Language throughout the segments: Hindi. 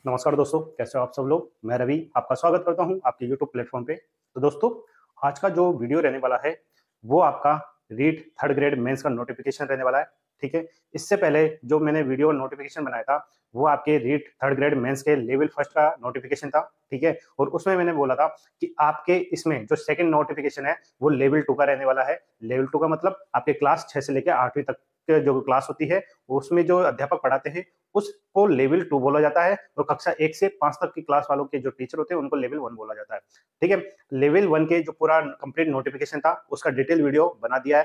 नमस्कार दोस्तों, कैसे हो आप सब लोग। मैं रवि आपका स्वागत करता हूं आपके यूट्यूब प्लेटफॉर्म पे। तो दोस्तों, आज का जो वीडियो रहने वाला है वो आपका रीट थर्ड ग्रेड मेंस का नोटिफिकेशन रहने वाला है। ठीक है, इससे पहले जो मैंने वीडियो नोटिफिकेशन बनाया था वो आपके रीट थर्ड ग्रेड मेंस के लेवल फर्स्ट का नोटिफिकेशन था। ठीक है, और उसमें मैंने बोला था कि आपके इसमें जो सेकंड नोटिफिकेशन है वो लेवल 2 का रहने वाला है। लेवल 2 का मतलब आपके क्लास 6 से लेकर 8वीं तक के जो क्लास होती है उसमें जो अध्यापक पढ़ाते हैं उसको लेवल 2 बोला जाता है, और कक्षा 1 से 5 तक की क्लास वालों के जो टीचर होते हैं उनको लेवल 1 बोला जाता है। ठीक है, लेवल 1 के जो पूरा कंप्लीट नोटिफिकेशन था उसका डिटेल वीडियो बना दिया है,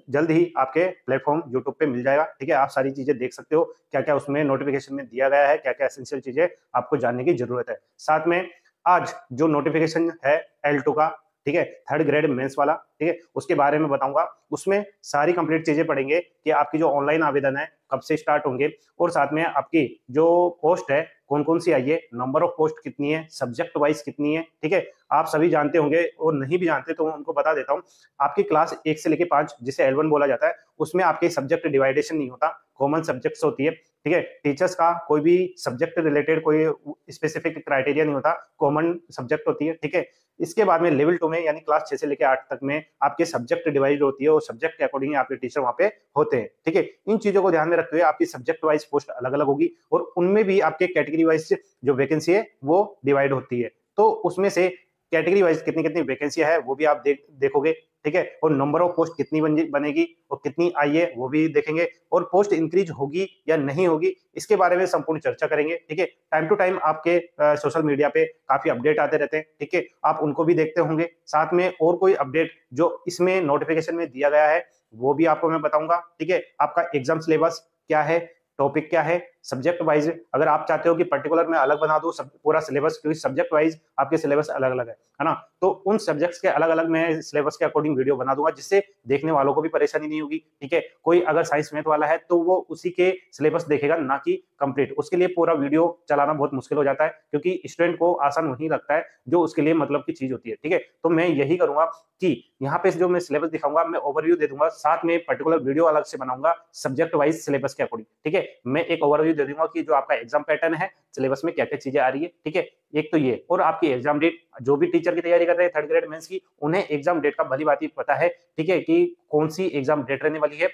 जल्द ही आपके प्लेटफॉर्म यूट्यूब पे मिल जाएगा। ठीक है, आप सारी चीजें देख सकते हो, क्या क्या उसमें नोटिफिकेशन में दिया गया है, क्या क्या एसेंशियल चीजें आपको जानने की जरूरत है। साथ में आज जो नोटिफिकेशन है L2 का, ठीक है, थर्ड ग्रेड मेंस वाला, ठीक है, उसके बारे में बताऊंगा। उसमें सारी कंप्लीट चीजें पढ़ेंगे कि आपकी जो ऑनलाइन आवेदन है कब से स्टार्ट होंगे, और साथ में आपकी जो पोस्ट है कौन कौन सी आई है, नंबर ऑफ पोस्ट कितनी है, सब्जेक्ट वाइज कितनी है। ठीक है, आप सभी जानते होंगे, और नहीं भी जानते तो उनको बता देता हूँ। आपकी क्लास 1 से लेके 5 जिसे L1 बोला जाता है उसमें आपके सब्जेक्ट डिवाइडेशन नहीं होता, कॉमन सब्जेक्ट्स होती है। ठीक है, टीचर्स का कोई भी सब्जेक्ट रिलेटेड कोई स्पेसिफिक क्राइटेरिया नहीं होता, कॉमन सब्जेक्ट होती है। ठीक है, इसके बाद में लेवल 2 में यानी क्लास 6 से लेकर 8 तक में आपके सब्जेक्ट डिवाइड होती है, और सब्जेक्ट के अकॉर्डिंग आपके टीचर वहां पे होते हैं। ठीक है, इन चीजों को ध्यान में रखते हुए आपकी सब्जेक्ट वाइज पोस्ट अलग अलग होगी, और उनमें भी आपके कैटेगरी वाइज जो वैकेंसी है वो डिवाइड होती है। तो उसमें से कैटेगरी वाइज कितनी कितनी वैकेंसी है वो भी आप देखोगे। ठीक है, और नंबर ऑफ पोस्ट कितनी बनेगी और कितनी आई है वो भी देखेंगे, और पोस्ट इंक्रीज होगी या नहीं होगी इसके बारे में संपूर्ण चर्चा करेंगे। ठीक है, टाइम टू टाइम आपके सोशल मीडिया पे काफी अपडेट आते रहते हैं। ठीक है, आप उनको भी देखते होंगे। साथ में और कोई अपडेट जो इसमें नोटिफिकेशन में दिया गया है वो भी आपको मैं बताऊंगा। ठीक है, आपका एग्जाम सिलेबस क्या है, टॉपिक क्या है, सब्जेक्ट वाइज अगर आप चाहते हो कि पर्टिकुलर में अलग बना दूं पूरा सिलेबस, क्योंकि सब्जेक्ट वाइज आपके सिलेबस अलग अलग है ना, तो उन सब्जेक्ट्स के अलग अलग मैं सिलेबस के अकॉर्डिंग वीडियो बना दूंगा जिससे देखने वालों को भी परेशानी नहीं होगी। ठीक है, कोई अगर साइंस मैथ वाला है तो वो उसी के सिलेबस देखेगा, ना कि कंप्लीट। उसके लिए पूरा वीडियो चलाना बहुत मुश्किल हो जाता है, क्योंकि स्टूडेंट को आसान वही लगता है जो उसके लिए मतलब की चीज होती है। ठीक है, तो मैं यही करूंगा कि यहाँ पे जो मैं सिलेबस दिखाऊंगा मैं ओवरव्यू दे दूंगा, साथ में पर्टिकुलर वीडियो अलग से बनाऊंगा सब्जेक्ट वाइज सिलेबस के अकॉर्डिंग। ठीक है, मैं एक ओवरव्यू दे दूंगा कि जो आपका एग्जाम पैटर्न है, सिलेबस में क्या क्या चीजें आ रही है। ठीक है, एक तो ये, और आपकी एग्जाम डेट, जो भी टीचर की तैयारी कर रहे हैं थर्ड ग्रेड मेंस की, उन्हें एग्जाम डेट का भली बात ही पता है। ठीक है, कि कौन सी एग्जाम डेट रहने वाली है।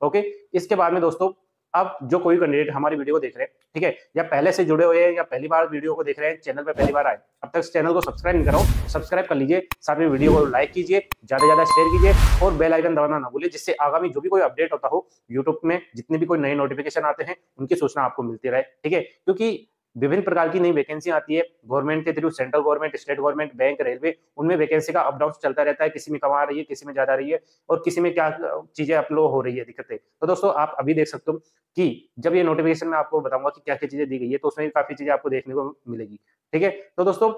ओके, इसके बाद में दोस्तों, अब जो कोई कैंडिडेट हमारी वीडियो को देख रहे हैं, ठीक है, या पहले से जुड़े हुए हैं या पहली बार वीडियो को देख रहे हैं, चैनल पे पहली बार आए, अब तक चैनल को सब्सक्राइब नहीं करो, सब्सक्राइब कर लीजिए, साथ में वीडियो को लाइक कीजिए, ज्यादा से ज्यादा शेयर कीजिए, और बेल आइकन दबाना ना भूलिए, जिससे आगामी जो भी कोई अपडेट होता हो यूट्यूब में, जितने भी कोई नए नोटिफिकेशन आते हैं उनकी सूचना आपको मिलती रहे। ठीक है, क्योंकि विभिन्न प्रकार की नई वैकेंसी आती है गवर्नमेंट के through, central government, state government, bank, railway, उनमें वैकेंसी का अप डाउन चलता रहता है, किसी में कम आ रही है, किसी में ज्यादा रही है, और किसी में क्या चीजें अपलोड हो रही है, दिक्कतें। तो दोस्तों, आप अभी देख सकते हो कि जब ये नोटिफिकेशन में आपको बताऊंगा कि क्या क्या चीजें दी गई है, तो उसमें काफी चीजें आपको देखने को मिलेगी। ठीक है, तो दोस्तों,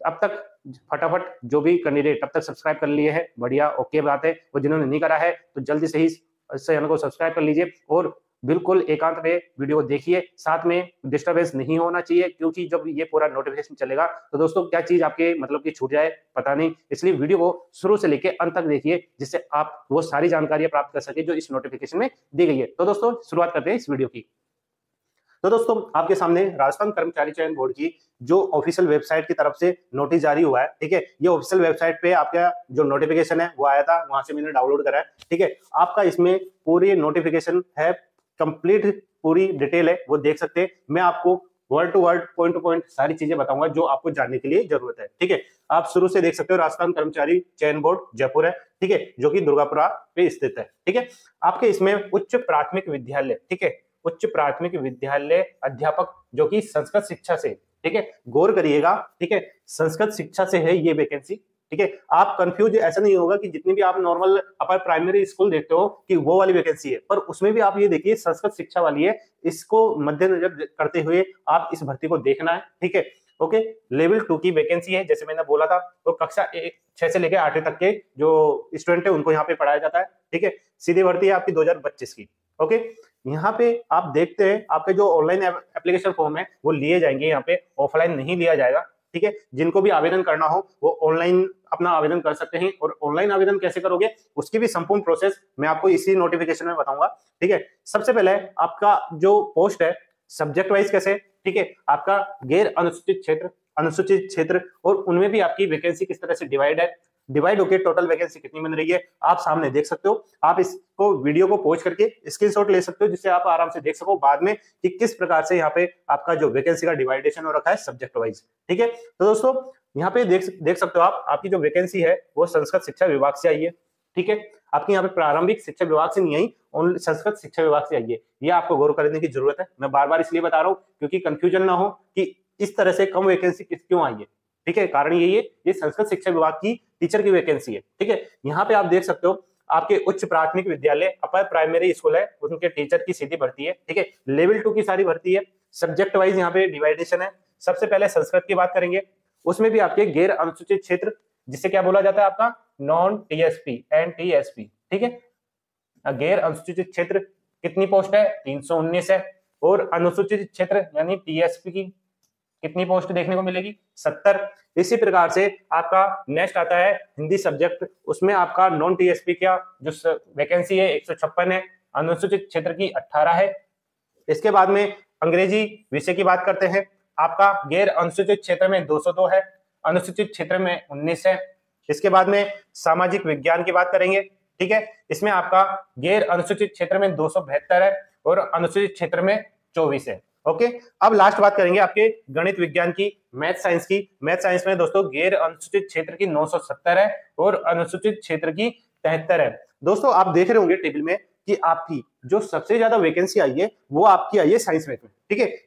अब तक फटाफट जो भी कैंडिडेट अब तक सब्सक्राइब कर लिए है, बढ़िया, ओके बात है। और जिन्होंने नहीं करा है तो जल्दी से ही चैनल को सब्सक्राइब कर लीजिए, और बिल्कुल एकांत में वीडियो देखिए, साथ में डिस्टरबेंस नहीं होना चाहिए, क्योंकि जब ये पूरा नोटिफिकेशन चलेगा तो दोस्तों क्या चीज आपके मतलब की छूट जाए पता नहीं, इसलिए वीडियो को शुरू से लेकर अंत तक देखिए, जिससे आप वो सारी जानकारियां प्राप्त कर सके जो इस नोटिफिकेशन में दी गई है। तो दोस्तों, शुरुआत करते हैं इस वीडियो की। तो दोस्तों, आपके सामने राजस्थान कर्मचारी चयन बोर्ड की जो ऑफिशियल वेबसाइट की तरफ से नोटिस जारी हुआ है। ठीक है, ये ऑफिशियल वेबसाइट पे आपका जो नोटिफिकेशन है वो आया था, वहां से मैंने डाउनलोड करा है। ठीक है, आपका इसमें पूरी नोटिफिकेशन है, कंप्लीट पूरी डिटेल है, वो देख सकते हैं। मैं आपको word to word, point to point सारी चीजें बताऊंगा जो आपको जानने के लिए जरूरत है। ठीक है, आप शुरू से देख सकते हो, राजस्थान कर्मचारी चयन बोर्ड जयपुर है, ठीक है, जो कि दुर्गापुरा पे स्थित है। ठीक है, आपके इसमें उच्च प्राथमिक विद्यालय, ठीक है, उच्च प्राथमिक विद्यालय अध्यापक जो कि संस्कृत शिक्षा से, ठीक है, गौर करिएगा, ठीक है, संस्कृत शिक्षा से है ये वैकेंसी। ठीक है, आप कंफ्यूज ऐसा नहीं होगा कि जितनी भी आप नॉर्मल अपर प्राइमरी स्कूल देखते हो कि वो वाली वैकेंसी है, पर उसमें भी आप ये देखिए संस्कृत शिक्षा वाली है, इसको मद्देनजर करते हुए आप इस भर्ती को देखना है। ठीक है, ओके, लेवल 2 की वैकेंसी है, जैसे मैंने बोला था, तो कक्षा 6 से लेकर 8वीं तक के जो स्टूडेंट है उनको यहाँ पे पढ़ाया जाता है। ठीक है, सीधी भर्ती है आपकी 2025 की। ओके, यहाँ पे आप देखते हैं आपके जो ऑनलाइन एप्लीकेशन फॉर्म है वो लिए जाएंगे, यहाँ पे ऑफलाइन नहीं लिया जाएगा। ठीक है, जिनको भी आवेदन करना हो वो ऑनलाइन अपना आवेदन कर सकते हैं, और ऑनलाइन आवेदन कैसे करोगे उसकी भी संपूर्ण प्रोसेस मैं आपको इसी नोटिफिकेशन में बताऊंगा। ठीक है, सबसे पहले आपका जो पोस्ट है सब्जेक्ट वाइज कैसे, ठीक है, आपका गैर अनुसूचित क्षेत्र और उनमें भी आपकी वैकेंसी किस तरह से डिवाइड होकर टोटल वैकेंसी कितनी बन रही है आप सामने देख सकते हो। आप इसको वीडियो को पॉज करके स्क्रीनशॉट ले सकते हो, जिससे आप आराम से देख सको बाद में कि किस प्रकार से यहाँ पे आपका जो वैकेंसी का डिवाइडेशन हो रखा है सब्जेक्ट वाइज। ठीक है, तो दोस्तों यहाँ पे देख सकते हो आप, आपकी जो वैकेंसी है वो संस्कृत शिक्षा विभाग से आई है। ठीक है, आपकी यहाँ पे प्रारंभिक शिक्षा विभाग से नहीं आई, ओनली संस्कृत शिक्षा विभाग से आई है। ये आपको गौर करने की जरूरत है। मैं बार बार इसलिए बता रहा हूँ क्योंकि कंफ्यूजन ना हो कि इस तरह से कम वैकेंसी क्यों आई है। ठीक है, कारण यही है, ये संस्कृत शिक्षा विभाग की टीचर की वैकेंसी है। ठीक है, यहाँ पे आप देख सकते हो आपके उच्च प्राथमिक विद्यालय अपर प्राइमरी स्कूल है, उनके टीचर की सीधी भर्ती है। ठीक है, लेवल 2 की सारी भर्ती है, सब्जेक्ट वाइज यहाँ पे डिवाइडेशन है। सबसे पहले संस्कृत की बात करेंगे, उसमें भी आपके गैर अनुसूचित क्षेत्र, जिसे क्या बोला जाता है आपका नॉन टीएसपी NTSP। ठीक है, गैर अनुसूचित क्षेत्र कितनी पोस्ट है 319 है, और अनुसूचित क्षेत्र यानी टीएसपी की कितनी पोस्ट देखने को मिलेगी 70। इसी प्रकार से आपका नेक्स्ट आता है हिंदी सब्जेक्ट, उसमें आपका नॉन टीएसपी का जो वैकेंसी है 156 है, अनुसूचित क्षेत्र की 18 है। इसके बाद में अंग्रेजी विषय की बात करते हैं, आपका गैर अनुसूचित क्षेत्र में 202 है, अनुसूचित क्षेत्र में 19 है। इसके बाद में सामाजिक विज्ञान की बात करेंगे। ठीक है, इसमें आपका गैर अनुसूचित क्षेत्र में 272 है और अनुसूचित क्षेत्र में 24 है। ओके, अब लास्ट बात करेंगे आपके गणित विज्ञान की, मैथ साइंस की। मैथ साइंस में दोस्तों गैर अनुसूचित क्षेत्र की 970 है और अनुसूचित क्षेत्र की 73 है। दोस्तों आप देख रहे होंगे टेबल में कि आपकी जो सबसे ज्यादा वैकेंसी आई है वो आपकी आई है साइंस मैथ में। ठीक है,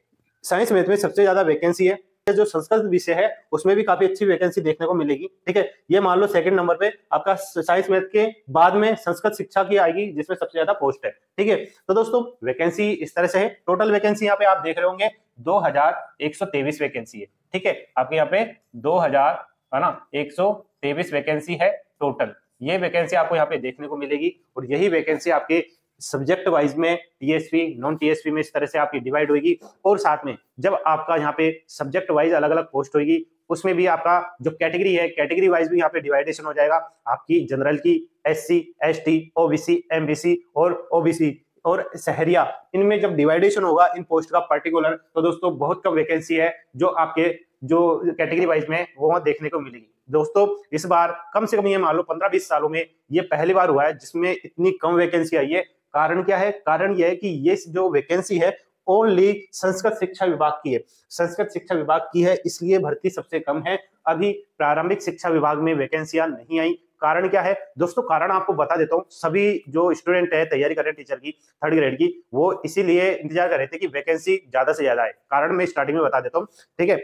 साइंस मैथ में सबसे ज्यादा वैकेंसी है। जो संस्कृत विषय है उसमें भी काफी अच्छी वैकेंसी देखने को मिलेगी। ठीक है, ये मान लो सेकंड नंबर पे आपका साइंस मैथ के बाद में संस्कृत शिक्षा की आएगी, जिसमें सबसे ज्यादा पोस्ट है। ठीक है, तो दोस्तों वैकेंसी इस तरह से है। टोटल वैकेंसी यहाँ पे आप देख रहे होंगे 2123 वैकेंसी है। ठीक है, आपके यहाँ पे 2123 वैकेंसी है टोटल। ये वैकेंसी आपको यहाँ पे देखने को मिलेगी और यही वैकेंसी आपके सब्जेक्ट वाइज में टीएसपी नॉन टीएसपी में इस तरह से आपकी डिवाइड होगी। और साथ में जब आपका यहाँ पे सब्जेक्ट वाइज अलग अलग पोस्ट होगी, उसमें भी आपका जो कैटेगरी है कैटेगरी वाइज भी यहाँ पे डिवाइडेशन हो जाएगा। आपकी जनरल की SC ST OBC MBC और OBC और शहरिया, इनमें जब डिवाइडेशन होगा इन पोस्ट का पर्टिकुलर, तो दोस्तों बहुत कम वैकेंसी है जो आपके जो कैटेगरी वाइज में वो देखने को मिलेगी। दोस्तों इस बार कम से कम ये मान लो 15-20 सालों में ये पहली बार हुआ है जिसमें इतनी कम वैकेंसी आई है। कारण क्या है? कारण यह है कि ये जो वैकेंसी है ओनली संस्कृत शिक्षा विभाग की है, संस्कृत शिक्षा विभाग की है, इसलिए भर्ती सबसे कम है। अभी प्रारंभिक शिक्षा विभाग में वैकेंसियां नहीं आई। कारण क्या है दोस्तों? कारण आपको बता देता हूँ। सभी जो स्टूडेंट है तैयारी कर रहे हैं टीचर की 3rd ग्रेड की, वो इसीलिए इंतजार कर रहे थे कि वैकेंसी ज्यादा से ज्यादा है। कारण मैं स्टार्टिंग में बता देता हूँ, ठीक है।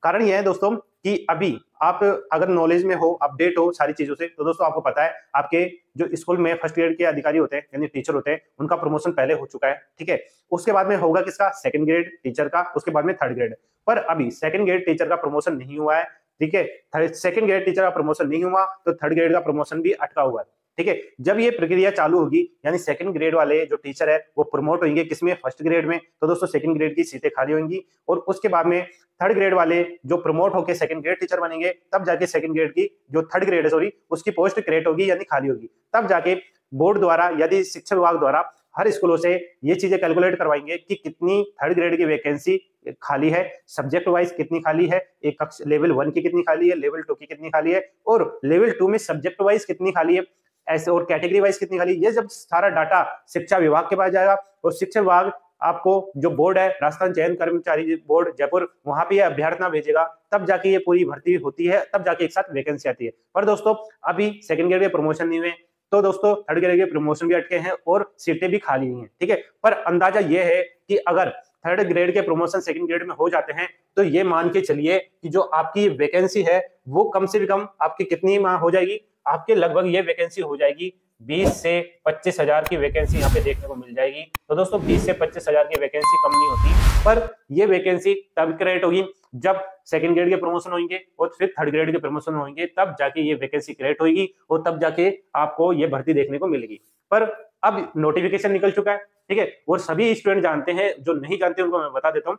कारण यह है दोस्तों कि अभी आप अगर नॉलेज में हो, अपडेट हो सारी चीजों से, तो दोस्तों आपको पता है आपके जो स्कूल में 1st ग्रेड के अधिकारी होते हैं यानी टीचर होते हैं, उनका प्रमोशन पहले हो चुका है, ठीक है। उसके बाद में होगा किसका? 2nd ग्रेड टीचर का, उसके बाद में 3rd ग्रेड। पर अभी 2nd ग्रेड टीचर का प्रमोशन नहीं हुआ है, ठीक है। 2nd ग्रेड टीचर का प्रमोशन नहीं हुआ तो 3rd ग्रेड का प्रमोशन भी अटका हुआ है, ठीक है। जब ये प्रक्रिया चालू होगी यानी 2nd ग्रेड वाले जो टीचर है वो प्रमोट होंगे किसमें? 1st ग्रेड में। तो दोस्तों 2nd ग्रेड की सीटें खाली होंगी और उसके बाद में 3rd ग्रेड वाले जो प्रमोट होकर 2nd ग्रेड टीचर बनेंगे, तब जाके 2nd ग्रेड की जो 3rd ग्रेड है सॉरी उसकी पोस्ट क्रिएट होगी यानी खाली होगी। तब जाके बोर्ड द्वारा यदि शिक्षा विभाग द्वारा हर स्कूलों से ये चीजें कैलकुलेट करवाएंगे कि कितनी 3rd ग्रेड की वैकेंसी खाली है, सब्जेक्ट वाइज कितनी खाली है, एक लेवल 1 की कितनी खाली है, लेवल 2 की कितनी खाली है और लेवल 2 में सब्जेक्ट वाइज कितनी खाली है, ऐसे और कैटेगरी वाइज कितनी खाली। ये जब सारा डाटा शिक्षा विभाग के पास जाएगा और शिक्षा विभाग आपको जो बोर्ड है राजस्थान चयन कर्मचारी बोर्ड जयपुर, वहां पे अभ्यर्थना भेजेगा, तब जाके ये पूरी भर्ती होती है, तब जाके एक साथ वैकेंसी आती है। पर दोस्तों अभी 2nd ग्रेड के प्रमोशन नहीं हुए, तो दोस्तों 3rd ग्रेड के प्रमोशन भी अटके हैं और सीटें भी खाली नहीं है, ठीक है। पर अंदाजा ये है कि अगर 3rd ग्रेड के प्रमोशन 2nd ग्रेड में हो जाते हैं तो ये मान के चलिए कि जो आपकी वैकेंसी है वो कम से कम आपकी कितनी हो जाएगी? आपके लगभग ये वैकेंसी हो जाएगी 20 से 25 हजार की वैकेंसी यहाँ पे देखने को मिल जाएगी। तो दोस्तों 20 से 25 हजार की वैकेंसी कम नहीं होती, पर ये वैकेंसी तब क्रिएट होगी जब 2nd ग्रेड के प्रमोशन होंगे और फिर 3rd ग्रेड के प्रमोशन होंगे, तब जाके ये वैकेंसी क्रिएट होगी और तब जाके आपको ये भर्ती देखने को मिलेगी। पर अब नोटिफिकेशन निकल चुका है, ठीक है, और सभी स्टूडेंट जानते हैं, जो नहीं जानते उनको मैं बता देता हूँ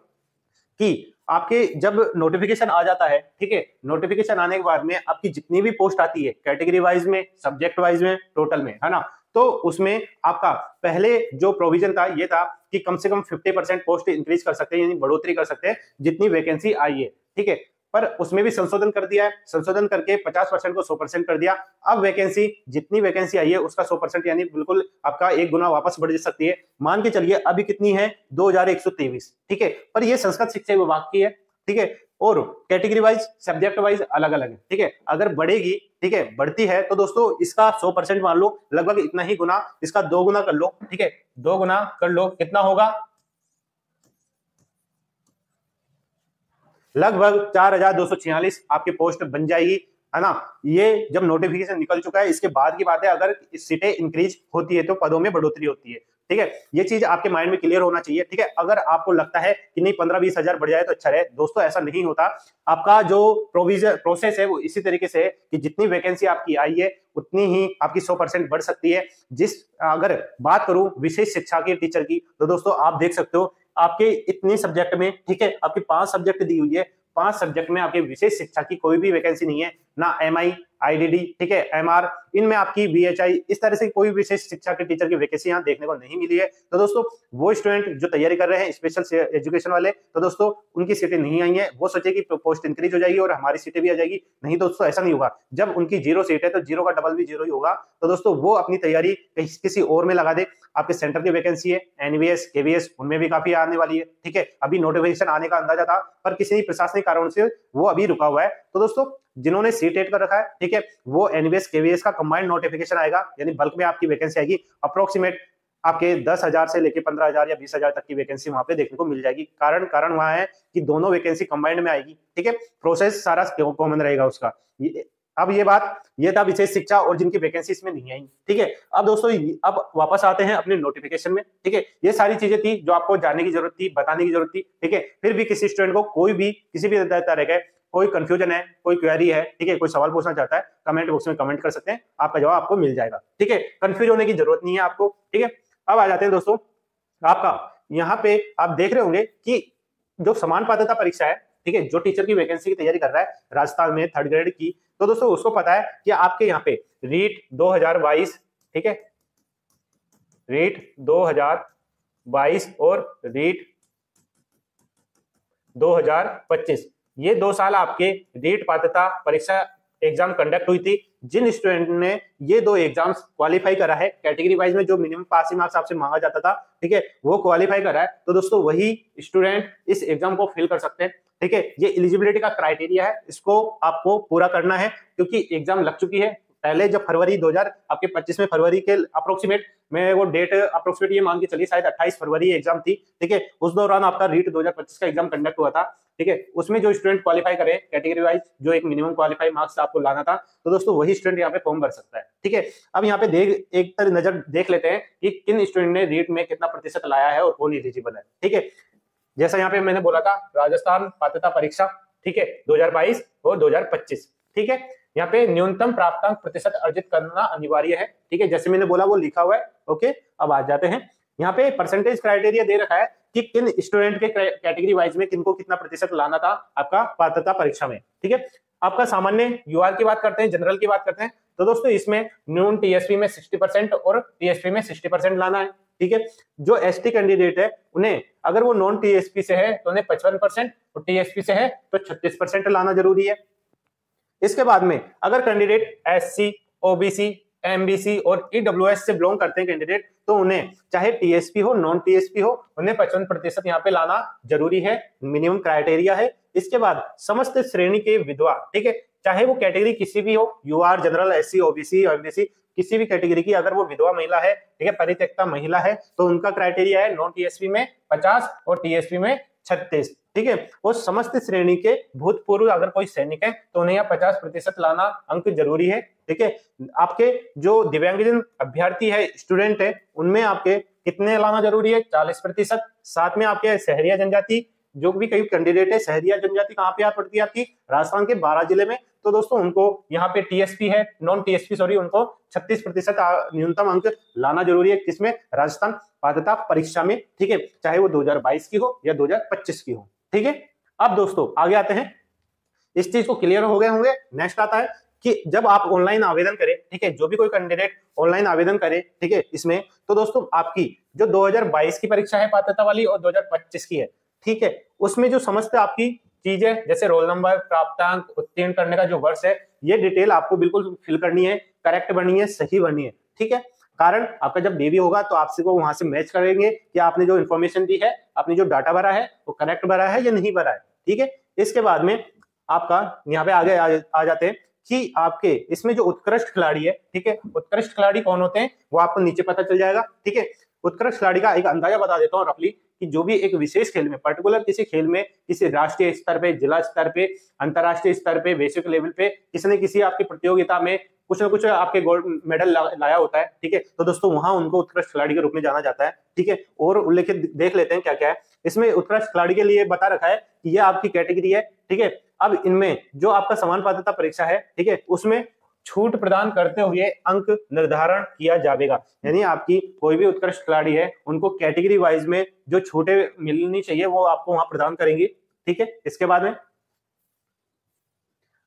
कि आपके जब नोटिफिकेशन आ जाता है, ठीक है, नोटिफिकेशन आने के बाद में आपकी जितनी भी पोस्ट आती है कैटेगरी वाइज में, सब्जेक्ट वाइज में, टोटल में, है ना, तो उसमें आपका पहले जो प्रोविजन था ये था कि कम से कम 50% पोस्ट इंक्रीज कर सकते हैं, यानी बढ़ोतरी कर सकते हैं जितनी वैकेंसी आई है, ठीक है। पर उसमें भी संशोधन कर दिया है, संशोधन करके 50% को 100% कर दिया। अब वैकेंसी जितनी वैकेंसी आई है उसका 100% यानी बिल्कुल आपका 1 गुना वापस बढ़ सकती है। मान के चलिए अभी कितनी है 2123, ठीक है। पर ये संस्कृत शिक्षा विभाग की है, ठीक है, और कैटेगरी वाइज सब्जेक्ट वाइज अलग अलग है, ठीक है। अगर बढ़ेगी, ठीक है, बढ़ती है तो दोस्तों इसका 100% मान लो लगभग इतना ही गुना, इसका 2 गुना कर लो, ठीक है, 2 गुना कर लो, कितना होगा लगभग 4246 आपकी पोस्ट बन जाएगी, है ना। ये जब नोटिफिकेशन निकल चुका है इसके बाद की बात है, अगर सीटें इंक्रीज होती है तो पदों में बढ़ोतरी होती है, ठीक है। ये चीज आपके माइंड में क्लियर होना चाहिए, ठीक है। अगर आपको लगता है कि नहीं 15-20 हजार बढ़ जाए तो अच्छा रहे, दोस्तों ऐसा नहीं होता। आपका जो प्रोसेस है वो इसी तरीके से है कि जितनी वैकेंसी आपकी आई है उतनी ही आपकी 100% बढ़ सकती है। अगर बात करूं विशेष शिक्षा के टीचर की तो दोस्तों आप देख सकते हो आपके इतने सब्जेक्ट में, ठीक है, आपकी 5 सब्जेक्ट दी हुई है, 5 सब्जेक्ट में आपके विशेष शिक्षा की कोई भी वैकेंसी नहीं है, ना एमआई, आईडीडी, ठीक है, एमआर, इनमें आपकी बीएचआई, इस तरह से कोई विशेष शिक्षा के टीचर की वैकेंसी यहाँ देखने को नहीं मिली है। तो दोस्तों वो स्टूडेंट जो तैयारी कर रहे हैं स्पेशल एजुकेशन वाले, तो दोस्तों उनकी सीटें नहीं आई हैं, वो सोचे कि पोस्ट इंक्रीज हो जाएगी और हमारी सीटें भी आ जाएगी। नहीं दोस्तों ऐसा नहीं होगा। जब उनकी 0 सीट है तो 0 का डबल भी 0 ही होगा। तो दोस्तों वो अपनी तैयारी किसी और में लगा दे। आपके सेंटर की वैकेंसी है एनवीएस, केवीएस, उनमें भी काफी आने वाली है, ठीक है। अभी नोटिफिकेशन आने का अंदाजा था पर किसी प्रशासनिक कारण से वो अभी रुका हुआ है। तो दोस्तों जिन्होंने सीटेट कर रखा है, ठीक है, वो एनवीएस केवीएस का कंबाइंड नोटिफिकेशन आएगा, यानी बल्क में आपकी वैकेंसी आएगी। अप्रोक्सीमेट आपके 10,000 से लेके 15,000 या 20,000 तक की वैकेंसी वहां पे देखने को मिल जाएगी। कारण वहां है कि दोनों वैकेंसी कंबाइंड में आएगी, ठीक है। प्रोसेस सारा कॉमन रहेगा उसका। अब ये था विशेष शिक्षा और जिनकी वैकेंसी इसमें नहीं आई, ठीक है। अब दोस्तों अब वापस आते हैं अपने नोटिफिकेशन में, ठीक है। ये सारी चीजें थी जो आपको जानने की जरूरत थी, बताने की जरूरत थी, ठीक है। फिर भी किसी स्टूडेंट को कोई भी किसी भी तरह का कोई कंफ्यूजन है, कोई क्वेरी है, ठीक है, कोई सवाल पूछना चाहता है, कमेंट बॉक्स में कमेंट कर सकते हैं, आपका जवाब आपको मिल जाएगा, ठीक है। कंफ्यूज होने की जरूरत नहीं है आपको, ठीक है। अब आ जाते हैं दोस्तों आपका यहाँ पे आप देख रहे होंगे कि जो समान पात्रता परीक्षा है, ठीक है, जो टीचर की वैकेंसी की तैयारी कर रहा है राजस्थान में 3rd ग्रेड की, तो दोस्तों उसको पता है कि आपके यहाँ पे रीट 2022, ठीक है, रीट 2022 और रीट 2025, ये 2 साल आपके रीट पात्रता परीक्षा एग्जाम कंडक्ट हुई थी। जिन स्टूडेंट ने ये 2 एग्जाम्स क्वालिफाई करा है, कैटेगरी वाइज में जो मिनिमम पासिंग मार्क्स आपसे मांगा जाता था, ठीक है, वो क्वालिफाई करा है, तो दोस्तों वही स्टूडेंट इस एग्जाम को फिल कर सकते हैं, ठीक है। ये एलिजिबिलिटी का क्राइटेरिया है, इसको आपको पूरा करना है क्योंकि एग्जाम लग चुकी है। पहले जब फरवरी 2025 में फरवरी के अप्रोक्सीमेट मैं वो डेट अप्रोक्सीमेट ये मान के चलिए शायद 28 फरवरी एग्जाम थी, ठीक है। उस दौरान आपका रीट 2025 का एग्जाम कंडक्ट हुआ था, ठीक है। उसमें जो स्टूडेंट क्वालिफाई करे कैटेगरी वाइज जो एक मिनिमम क्वालिफाई मार्क्स आपको लाना था, तो दोस्तों वही स्टूडेंट यहाँ पे फॉर्म भर सकता है, ठीक है। अब यहाँ पे एक नजर देख लेते हैं कि किन स्टूडेंट ने रीट में कितना प्रतिशत लाया है और कौन एलिजिबल है, ठीक है। जैसा यहाँ पे मैंने बोला था राजस्थान पात्रता परीक्षा, ठीक है, 2022 और 2025, ठीक है। यहाँ पे न्यूनतम प्राप्तांक प्रतिशत अर्जित करना अनिवार्य है, ठीक है, जैसे मैंने बोला वो लिखा हुआ है, ओके। अब आ जाते हैं यहाँ पे परसेंटेज क्राइटेरिया दे रखा है कि किन स्टूडेंट के कैटेगरी वाइज में किनको कितना प्रतिशत लाना था आपका पात्रता परीक्षा में, ठीक है। आपका सामान्य यूआर की बात करते हैं, जनरल की बात करते हैं, तो दोस्तों इसमें न्यून टीएसपी में 60% और टीएसपी में 60% लाना है, ठीक है। जो एसटी कैंडिडेट है उन्हें अगर वो नॉन टीएसपी से है तो उन्हें 55% और टीएसपी से है तो 36% लाना जरूरी है। इसके बाद में अगर कैंडिडेट एससी, ओबीसी, एमबीसी और ईडब्ल्यूएस से बिलोंग करते हैं कैंडिडेट, तो उन्हें चाहे टीएसपी हो नॉन टीएसपी हो उन्हें 55% यहाँ पे लाना जरूरी है, मिनिमम क्राइटेरिया है। इसके बाद समस्त श्रेणी के विधवा, ठीक है, चाहे वो कैटेगरी किसी भी हो, UR, general, SC, OBC, MBC, किसी भी कैटेगरी की, अगर वो विधवा महिला है, ठीक है, परित्यक्ता महिला है, तो उनका क्राइटेरिया है नॉन टीएसपी में 50 और टीएसपी में 36, ठीक है। और समस्त श्रेणी के भूतपूर्व अगर कोई सैनिक है तो उन्हें 50% लाना अंक जरूरी है, ठीक है। आपके जो दिव्यांगजन अभ्यर्थी है, स्टूडेंट है, उनमें आपके कितने लाना जरूरी है? 40%। साथ में आपके शहरिया जनजाति जो भी कई कैंडिडेट है, शहरिया जनजाति कहाँ पे पड़ती है आपकी? राजस्थान के 12 जिले में। तो दोस्तों उनको यहाँ पे टीएसपी है, नॉन टीएसपी सॉरी, उनको 36% न्यूनतम अंक लाना जरूरी है, किसमें? राजस्थान पात्रता परीक्षा में, ठीक है, चाहे वो 2022 की हो या 2025 की हो, ठीक है। अब दोस्तों आगे आते हैं, इस चीज को क्लियर हो गए होंगे। नेक्स्ट आता है कि जब आप ऑनलाइन आवेदन करें, ठीक है, जो भी कोई कैंडिडेट ऑनलाइन आवेदन करे, ठीक है, इसमें तो दोस्तों आपकी जो 2022 की परीक्षा है पात्रता वाली और 2025 की है, ठीक है, उसमें जो समस्त आपकी चीजें जैसे रोल नंबर, प्राप्तांक, उत्तीर्ण करने का जो वर्ष है, ये डिटेल आपको बिल्कुल फिल करनी है, करेक्ट भरनी है, सही भरनी है, ठीक है। कारण आपका जब बेबी होगा तो आपसे को वहां से मैच करेंगे कि आपने जो इन्फॉर्मेशन दी है, आपने जो डाटा भरा है वो करेक्ट भरा है या नहीं भरा है, ठीक है। इसके बाद में आपका यहाँ पे आगे आ जाते हैं कि आपके इसमें जो उत्कृष्ट खिलाड़ी है, ठीक है, उत्कृष्ट खिलाड़ी कौन होते हैं वो आपको नीचे पता चल जाएगा, ठीक है। उत्कृष्ट खिलाड़ी का एक अंदाजा बता देता हूँ रफली, कि जो भी एक विशेष खेल में, पर्टिकुलर किसी खेल में, किसी राष्ट्रीय स्तर पे, जिला स्तर पे, अंतरराष्ट्रीय स्तर पे, वैश्विक लेवल पे किसी न किसी आपकी प्रतियोगिता में कुछ ना कुछ आपके गोल्ड मेडल लाया होता है, ठीक है, तो दोस्तों वहां उनको उत्कृष्ट खिलाड़ी के रूप में जाना जाता है, ठीक है। और उल्लेखित देख लेते हैं क्या क्या है इसमें। उत्कृष्ट खिलाड़ी के लिए बता रखा है कि यह आपकी कैटेगरी है, ठीक है। अब इनमें जो आपका समान पात्रता परीक्षा है, ठीक है, उसमें छूट प्रदान करते हुए अंक निर्धारण किया जाएगा, यानी आपकी कोई भी उत्कृष्ट खिलाड़ी है उनको कैटेगरी वाइज में जो छूटें मिलनी चाहिए वो आपको वहां प्रदान करेंगे, ठीक है। इसके बाद में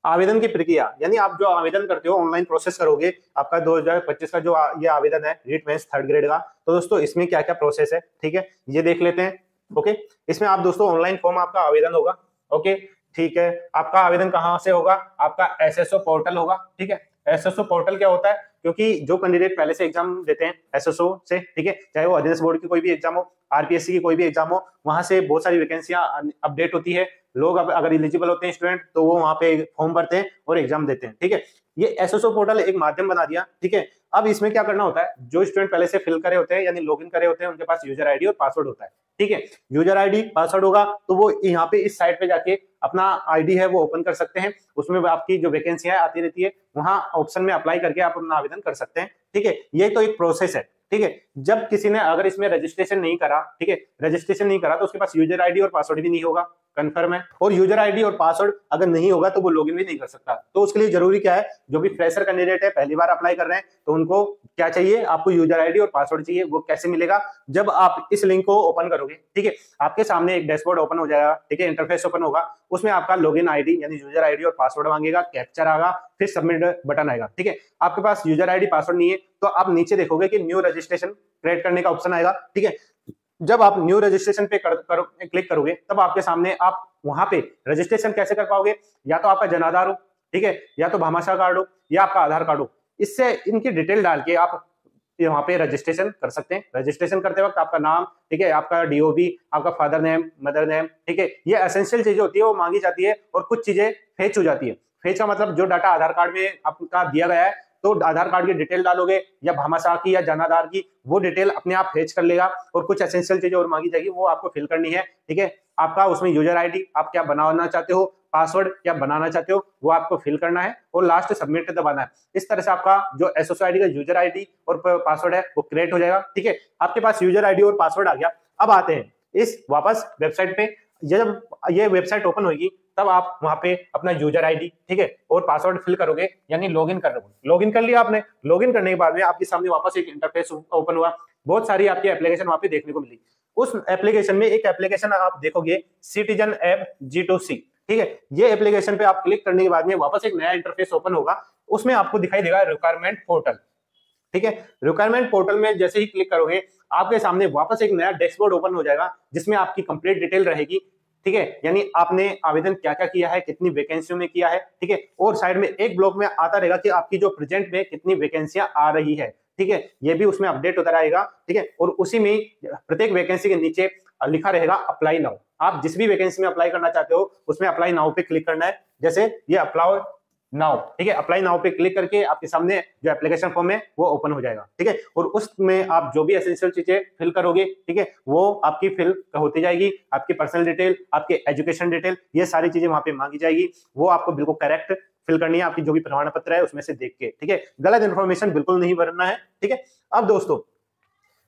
आवेदन की प्रक्रिया, यानी आप जो आवेदन करते हो, ऑनलाइन प्रोसेस करोगे, आपका 2025 का जो ये आवेदन है रीट मेंस थर्ड ग्रेड का, तो दोस्तों इसमें क्या क्या प्रोसेस है, ठीक है, ये देख लेते हैं। ओके, इसमें आप दोस्तों ऑनलाइन फॉर्म आपका आवेदन होगा, ओके, ठीक है। आपका आवेदन कहां से होगा? आपका एसएसओ पोर्टल होगा, ठीक है। एसएसओ पोर्टल क्या होता है? क्योंकि जो कैंडिडेट पहले से एग्जाम देते हैं एसएसओ से, ठीक है, चाहे वो अध्ययन बोर्ड की कोई भी एग्जाम हो, आरपीएससी की कोई भी एग्जाम हो, वहां से बहुत सारी वैकेंसियां अपडेट होती है। लोग अगर एलिजिबल होते हैं स्टूडेंट तो वो वहां पे फॉर्म भरते हैं और एग्जाम देते हैं, ठीक है। ये एसएसओ पोर्टल एक माध्यम बना दिया, ठीक है। अब इसमें क्या करना होता है, जो स्टूडेंट पहले से फिल करे होते हैं यानी लॉगिन करे होते हैं, उनके पास यूजर आईडी और पासवर्ड होता है, ठीक है। यूजर आईडी पासवर्ड होगा तो वो यहाँ पे इस साइट पे जाके अपना आईडी है वो ओपन कर सकते हैं, उसमें आपकी जो वैकेंसियां आती रहती है वहां ऑप्शन में अप्लाई करके आप अपना आवेदन कर सकते हैं, ठीक है। ये तो एक प्रोसेस है, ठीक है। जब किसी ने अगर इसमें रजिस्ट्रेशन नहीं करा, ठीक है, रजिस्ट्रेशन नहीं करा तो उसके पास यूजर आईडी और पासवर्ड भी नहीं होगा, कंफर्म है। और यूजर आईडी और पासवर्ड अगर नहीं होगा तो वो लॉगिन भी नहीं कर सकता। तो उसके लिए जरूरी क्या है, जो भी फ्रेशर कैंडिडेट है, पहली बार अप्लाई कर रहे हैं, तो उनको क्या चाहिए, आपको यूजर आईडी और पासवर्ड चाहिए। वो कैसे मिलेगा? जब आप इस लिंक को ओपन करोगे, ठीक है, आपके सामने एक डैशबोर्ड ओपन हो जाएगा, ठीक है, इंटरफेस ओपन होगा, उसमें आपका लॉगिन आईडी यानी यूजर आईडी और पासवर्ड मांगेगा, कैप्चर आएगा, फिर सबमिट बटन आएगा, ठीक है। आपके पास यूजर आईडी पासवर्ड नहीं है तो आप नीचे देखोगे कि न्यू रजिस्ट्रेशन क्रिएट करने का ऑप्शन आएगा, ठीक है। जब आप न्यू रजिस्ट्रेशन पे क्लिक करोगे तब आपके सामने आप वहां पे रजिस्ट्रेशन कैसे कर पाओगे, या तो आपका जन आधार हो, ठीक है, या तो भामाशाह कार्ड हो, या आपका आधार कार्ड हो। इससे इनकी डिटेल डाल के आप वहां पे रजिस्ट्रेशन कर सकते हैं। रजिस्ट्रेशन करते वक्त आपका नाम, ठीक है, आपका डीओबी, आपका फादर नेम, मदर नेम, ठीक है, ये एसेंशियल चीजें होती है वो मांगी जाती है, और कुछ चीजें फेच हो जाती है। फेच का मतलब जो डाटा आधार कार्ड में आपका दिया गया है, तो आधार कार्ड की डिटेल डालोगे या भामाशाह की या जनाधार की, वो डिटेल अपने आप फेच कर लेगा, और कुछ एसेंशियल चीजें और मांगी जाएगी वो आपको फिल करनी है, ठीक है। आपका उसमें यूजर आईडी आप क्या बनाना चाहते हो, पासवर्ड क्या बनाना चाहते हो, वो आपको फिल करना है, और लास्ट सबमिट दबाना है। इस तरह से आपका जो एसएसओ आईडी का यूजर आईडी और पासवर्ड है वो क्रिएट हो जाएगा, ठीक है। आपके पास यूजर आईडी और पासवर्ड आ गया। अब आते हैं इस वापस वेबसाइट पे। जब ये वेबसाइट ओपन होगी तब आप वहां पे अपना यूजर आईडी, ठीक है, और पासवर्ड फिल करोगे, यानी लॉगिन करोगे। लॉगिन कर लिया आपने। लॉगिन करने के बाद में आपके सामने वापस एक इंटरफेस ओपन हुआ, बहुत सारी आपकी एप्लीकेशन वहां पे देखने को मिली। उस एप्लीकेशन में एक एप्लीकेशन आप देखोगे, सिटीजन ऐप G2C, ठीक है। ये एप्लीकेशन पे आप क्लिक करने के बाद में वापस एक नया इंटरफेस ओपन होगा, उसमें आपको दिखाई देगा रिक्वायरमेंट पोर्टल, ठीक है। रिक्वायरमेंट पोर्टल में जैसे ही क्लिक करोगे आपके सामने वापस एक नया डैशबोर्ड ओपन हो जाएगा, जिसमें आपकी कंप्लीट डिटेल रहेगी, ठीक है, यानी आपने आवेदन क्या क्या किया है, कितनी वैकेंसियों में किया है, ठीक है। और साइड में एक ब्लॉक में आता रहेगा कि आपकी जो प्रेजेंट में कितनी वैकेंसियां आ रही है, ठीक है, ये भी उसमें अपडेट होता रहेगा, ठीक है। और उसी में प्रत्येक वैकेंसी के नीचे लिखा रहेगा अप्लाई नाउ। आप जिस भी वैकेंसी में अप्लाई करना चाहते हो उसमें अप्लाई नाउ पे क्लिक करना है। जैसे ये अप्लाई नाउ, ठीक है, अप्लाई नाउ पे क्लिक करके आपके सामने जो एप्लीकेशन फॉर्म है वो ओपन हो जाएगा, ठीक है। और उसमें आप जो भी एसेंशियल चीजें फिल करोगे, ठीक है, वो आपकी फिल होती जाएगी। आपकी पर्सनल डिटेल, आपके एजुकेशन डिटेल, ये सारी चीजें वहां पे मांगी जाएगी, वो आपको बिल्कुल करेक्ट फिल करनी है, आपकी जो भी प्रमाण पत्र है उसमें से देख के, ठीक है। गलत इन्फॉर्मेशन बिल्कुल नहीं भरना है, ठीक है। अब दोस्तों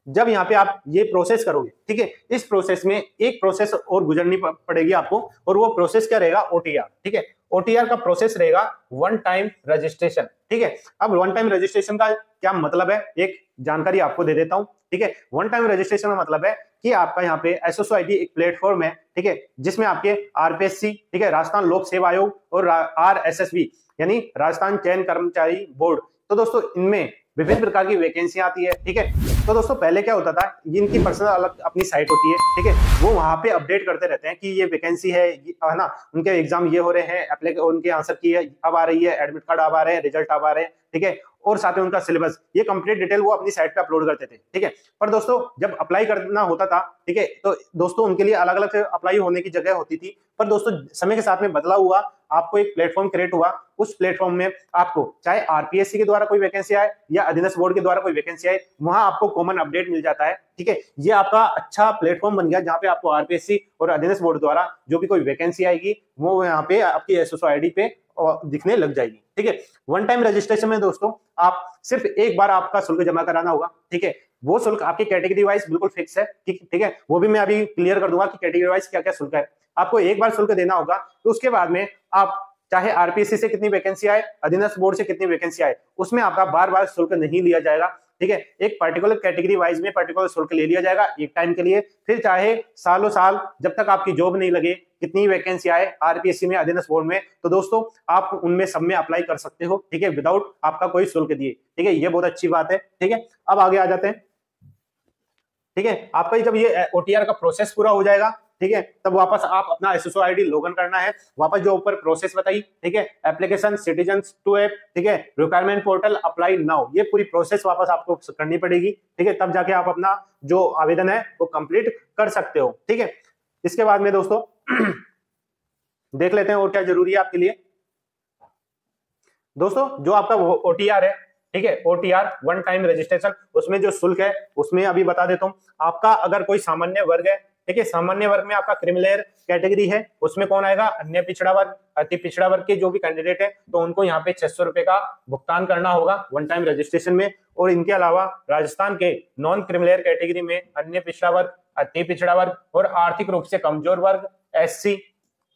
जब यहाँ पे आप ये प्रोसेस करोगे, ठीक है, इस प्रोसेस में एक प्रोसेस और गुजरनी पड़ेगी आपको, और वो प्रोसेस क्या रहेगा, ओटीआर, ठीक है। ओटीआर का प्रोसेस रहेगा वन टाइम रजिस्ट्रेशन, ठीक है। अब वन टाइम रजिस्ट्रेशन का क्या मतलब है, एक जानकारी आपको दे देता हूं, ठीक है। वन टाइम रजिस्ट्रेशन का मतलब है कि आपका यहाँ पे एसएसओ आईडी एक प्लेटफॉर्म है, ठीक है, जिसमें आपके आरपीएससी, ठीक है, राजस्थान लोक सेवा आयोग और आरएसएसबी, यानी राजस्थान चयन कर्मचारी बोर्ड। तो दोस्तों इनमें विभिन्न प्रकार की वैकेंसियां आती है, ठीक है। तो दोस्तों पहले क्या होता था, इनकी पर्सनल अलग अपनी साइट होती है, ठीक है, वो वहां पे अपडेट करते रहते हैं कि ये वैकेंसी है ना, उनके एग्जाम ये हो रहे हैं, अप्लाई उनके आंसर की है अब आ रही है, एडमिट कार्ड अब आ रहे हैं, रिजल्ट अब आ रहे हैं, ठीक है, और साथ में उनका सिलेबस, ये कंप्लीट डिटेल वो अपनी साइट पे अपलोड करते थे, ठीक है। पर दोस्तों जब अप्लाई करना होता था, ठीक है, तो दोस्तों उनके लिए अलग अलग अप्लाई होने की जगह होती थी। पर दोस्तों समय के साथ में बदलाव हुआ, आपको एक प्लेटफॉर्म क्रिएट हुआ, उस प्लेटफॉर्म में आपको चाहे आरपीएससी के द्वारा कोई वैकेंसी आए या अधीनस्थ बोर्ड के द्वारा कोई वैकेंसी आए, वहां आपको कॉमन अपडेट मिल जाता है, ठीक है। ये आपका अच्छा प्लेटफॉर्म बन गया जहां पे आपको आरपीएससी और अधीनस्थ बोर्ड द्वारा जो भी कोई वैकेंसी आएगी वो यहाँ पे आपकी एसएसओ आईडी पे दिखने लग जाएगी, ठीक है। वन टाइम रजिस्ट्रेशन में दोस्तों आप सिर्फ एक बार आपका शुल्क जमा कराना होगा, ठीक है। वो शुल्क आपकी कैटेगरी वाइज बिल्कुल फिक्स है, ठीक है, वो भी मैं अभी क्लियर कर दूंगा कि कैटेगरी वाइज क्या क्या शुल्क है। आपको एक बार शुल्क देना होगा, तो उसके बाद में आप चाहे आरपीएससी से कितनी वैकेंसी आए, अधीनस्थ बोर्ड से कितनी वैकेंसी आए, उसमें आपका बार बार शुल्क नहीं लिया जाएगा, ठीक है। एक पर्टिकुलर कैटेगरी वाइज में पर्टिकुलर शुल्क ले लिया जाएगा एक टाइम के लिए, फिर चाहे सालों साल जब तक आपकी जॉब नहीं लगे, कितनी वैकेंसी आए आरपीएससी में, अधीनस्थ बोर्ड में, तो दोस्तों आप उनमें सब में अप्लाई कर सकते हो, ठीक है, विदाउट आपका कोई शुल्क दिए, ठीक है। ये बहुत अच्छी बात है, ठीक है। अब आगे आ जाते हैं, ठीक है। आपका जब ये ओटीआर का प्रोसेस पूरा हो जाएगा, ठीक है, तब वापस आप अपना एसएसओ आईडी लॉगिन करना है, वापस जो ऊपर प्रोसेस बताई, ठीक है, एप्लीकेशन सिटीजन्स टू ऐप, ठीक है, रिक्वायरमेंट पोर्टल अप्लाई नाउ, ये पूरी प्रोसेस वापस आपको करनी पड़ेगी, ठीक है, तब जाके आप अपना जो आवेदन है वो कंप्लीट कर सकते हो, ठीक है। इसके बाद में दोस्तों देख लेते हैं और क्या जरूरी है आपके लिए। दोस्तों जो आपका ओटीआर है, ठीक है, ओटीआर वन टाइम रजिस्ट्रेशन, उसमें जो शुल्क है उसमें अभी बता देता हूँ। आपका अगर कोई सामान्य वर्ग है, ठीक है, सामान्य वर्ग में आपका क्रिमिलेयर कैटेगरी है, उसमें कौन आएगा, अन्य पिछड़ा वर्ग, अति पिछड़ा वर्ग के जो भी कैंडिडेट है, तो उनको यहाँ पे 600 रुपए का भुगतान करना होगा वन टाइम रजिस्ट्रेशन में। और इनके अलावा राजस्थान के नॉन क्रिमिलेयर कैटेगरी में अन्य पिछड़ा वर्ग, अति पिछड़ा वर्ग और आर्थिक रूप से कमजोर वर्ग, एससी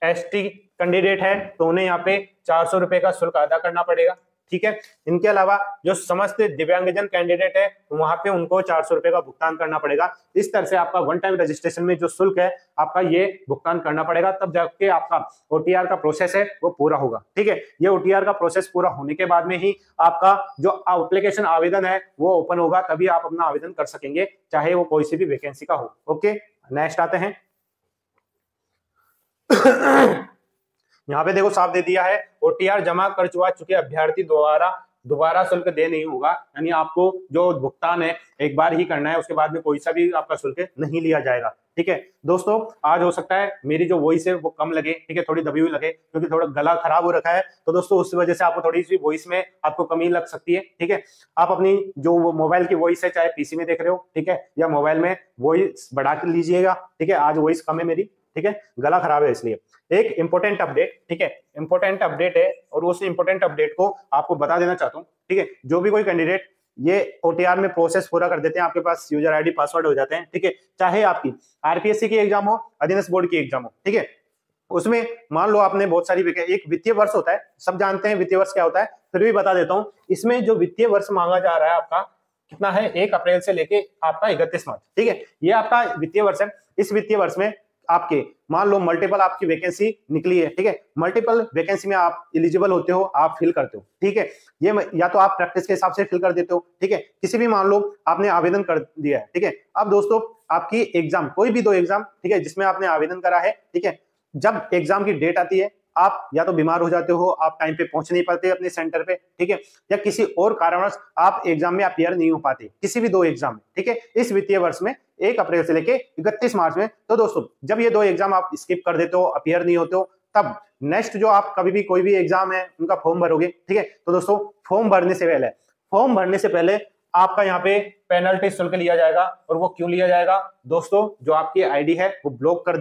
एसटी कैंडिडेट है, तो उन्हें यहाँ पे 400 रुपए का शुल्क अदा करना पड़ेगा, ठीक है। इनके अलावा जो समस्त दिव्यांगजन कैंडिडेट है, वहां पे उनको 400 रुपए का भुगतान करना पड़ेगा। इस तरह से आपका वन टाइम रजिस्ट्रेशन में जो शुल्क है आपका ये भुगतान करना पड़ेगा, तब जाके आपका ओटीआर का प्रोसेस है वो पूरा होगा, ठीक है। ये ओटीआर का प्रोसेस पूरा होने के बाद में ही आपका जो एप्लीकेशन आवेदन है वो ओपन होगा, तभी आप अपना आवेदन कर सकेंगे, चाहे वो कोई सी भी वैकेंसी का हो। ओके, नेक्स्ट आते हैं। यहाँ पे देखो साफ दे दिया है, ओटीआर जमा कर चुके अभ्यर्थी दोबारा शुल्क दे नहीं होगा, यानी आपको जो भुगतान है एक बार ही करना है, उसके बाद में कोई सा भी आपका शुल्क नहीं लिया जाएगा, ठीक है। दोस्तों आज हो सकता है मेरी जो वॉइस है वो कम लगे, ठीक है, थोड़ी दबी हुई लगे, क्योंकि थोड़ा गला खराब हो रखा है, तो दोस्तों उस वजह से आपको थोड़ी सी वॉइस में आपको कमी लग सकती है, ठीक है। आप अपनी जो मोबाइल की वॉइस है, चाहे पीसी में देख रहे हो, ठीक है, या मोबाइल में, वॉइस बढ़ा के लीजिएगा, ठीक है। आज वॉइस कम है मेरी, ठीक है, गला खराब है इसलिए। एक इंपॉर्टेंट अपडेट, ठीक है, इंपॉर्टेंट अपडेट है और उस इंपॉर्टेंट अपडेट को आपको बता देना चाहता हूँ, ठीक है। जो भी कोई कैंडिडेट ये ओटीआर में प्रोसेस पूरा कर देते हैं, आपके पास यूजर आईडी पासवर्ड हो जाते हैं, ठीक है, चाहे आपकी आरपीएससी की एग्जाम हो, अधीनस्थ बोर्ड की एग्जाम हो, ठीक है, उसमें मान लो आपने बहुत सारी एक वित्तीय वर्ष होता है, सब जानते हैं वित्तीय वर्ष क्या होता है, फिर भी बता देता हूँ। इसमें जो वित्तीय वर्ष मांगा जा रहा है आपका कितना है, 1 अप्रैल से लेके आपका 31 मार्च, ठीक है, ये आपका वित्तीय वर्ष है। इस वित्तीय वर्ष में आपके मान लो मल्टीपल आपकी वैकेंसी निकली है, ठीक है, मल्टीपल वैकेंसी में आप एलिजिबल होते हो, आप फिल करते हो, ठीक है। ये या तो आप प्रैक्टिस के हिसाब से फिल कर देते हो, ठीक है, किसी भी मान लो आपने आवेदन कर दिया है, ठीक है। अब दोस्तों आपकी एग्जाम, कोई भी 2 एग्जाम, ठीक है, जिसमें आपने आवेदन करा है, ठीक है, जब एग्जाम की डेट आती है, आप या तो बीमार हो जाते हो, आप टाइम पे पहुंच नहीं पाते अपने सेंटर पे, ठीक है, या किसी और कारणवश आप एग्जाम में अपीयर नहीं हो पाते, किसी भी 2 एग्जाम में, ठीक है, इस वित्तीय वर्ष में 1 अप्रैल से लेके 31 मार्च में। तो दोस्तों जब ये 2 एग्जाम आप स्किप कर देते हो, अपीयर नहीं होते हो, तब नेक्स्ट जो आप कभी भी कोई भी एग्जाम है उनका फॉर्म भरोगे, ठीक है। तो दोस्तों फॉर्म भरने से पहले आपका यहाँ पे पेनल्टी शुल्क लिया जाएगा। और वो क्यों लिया जाएगा दोस्तों, जो आपकी आईडी है वो ब्लॉक कर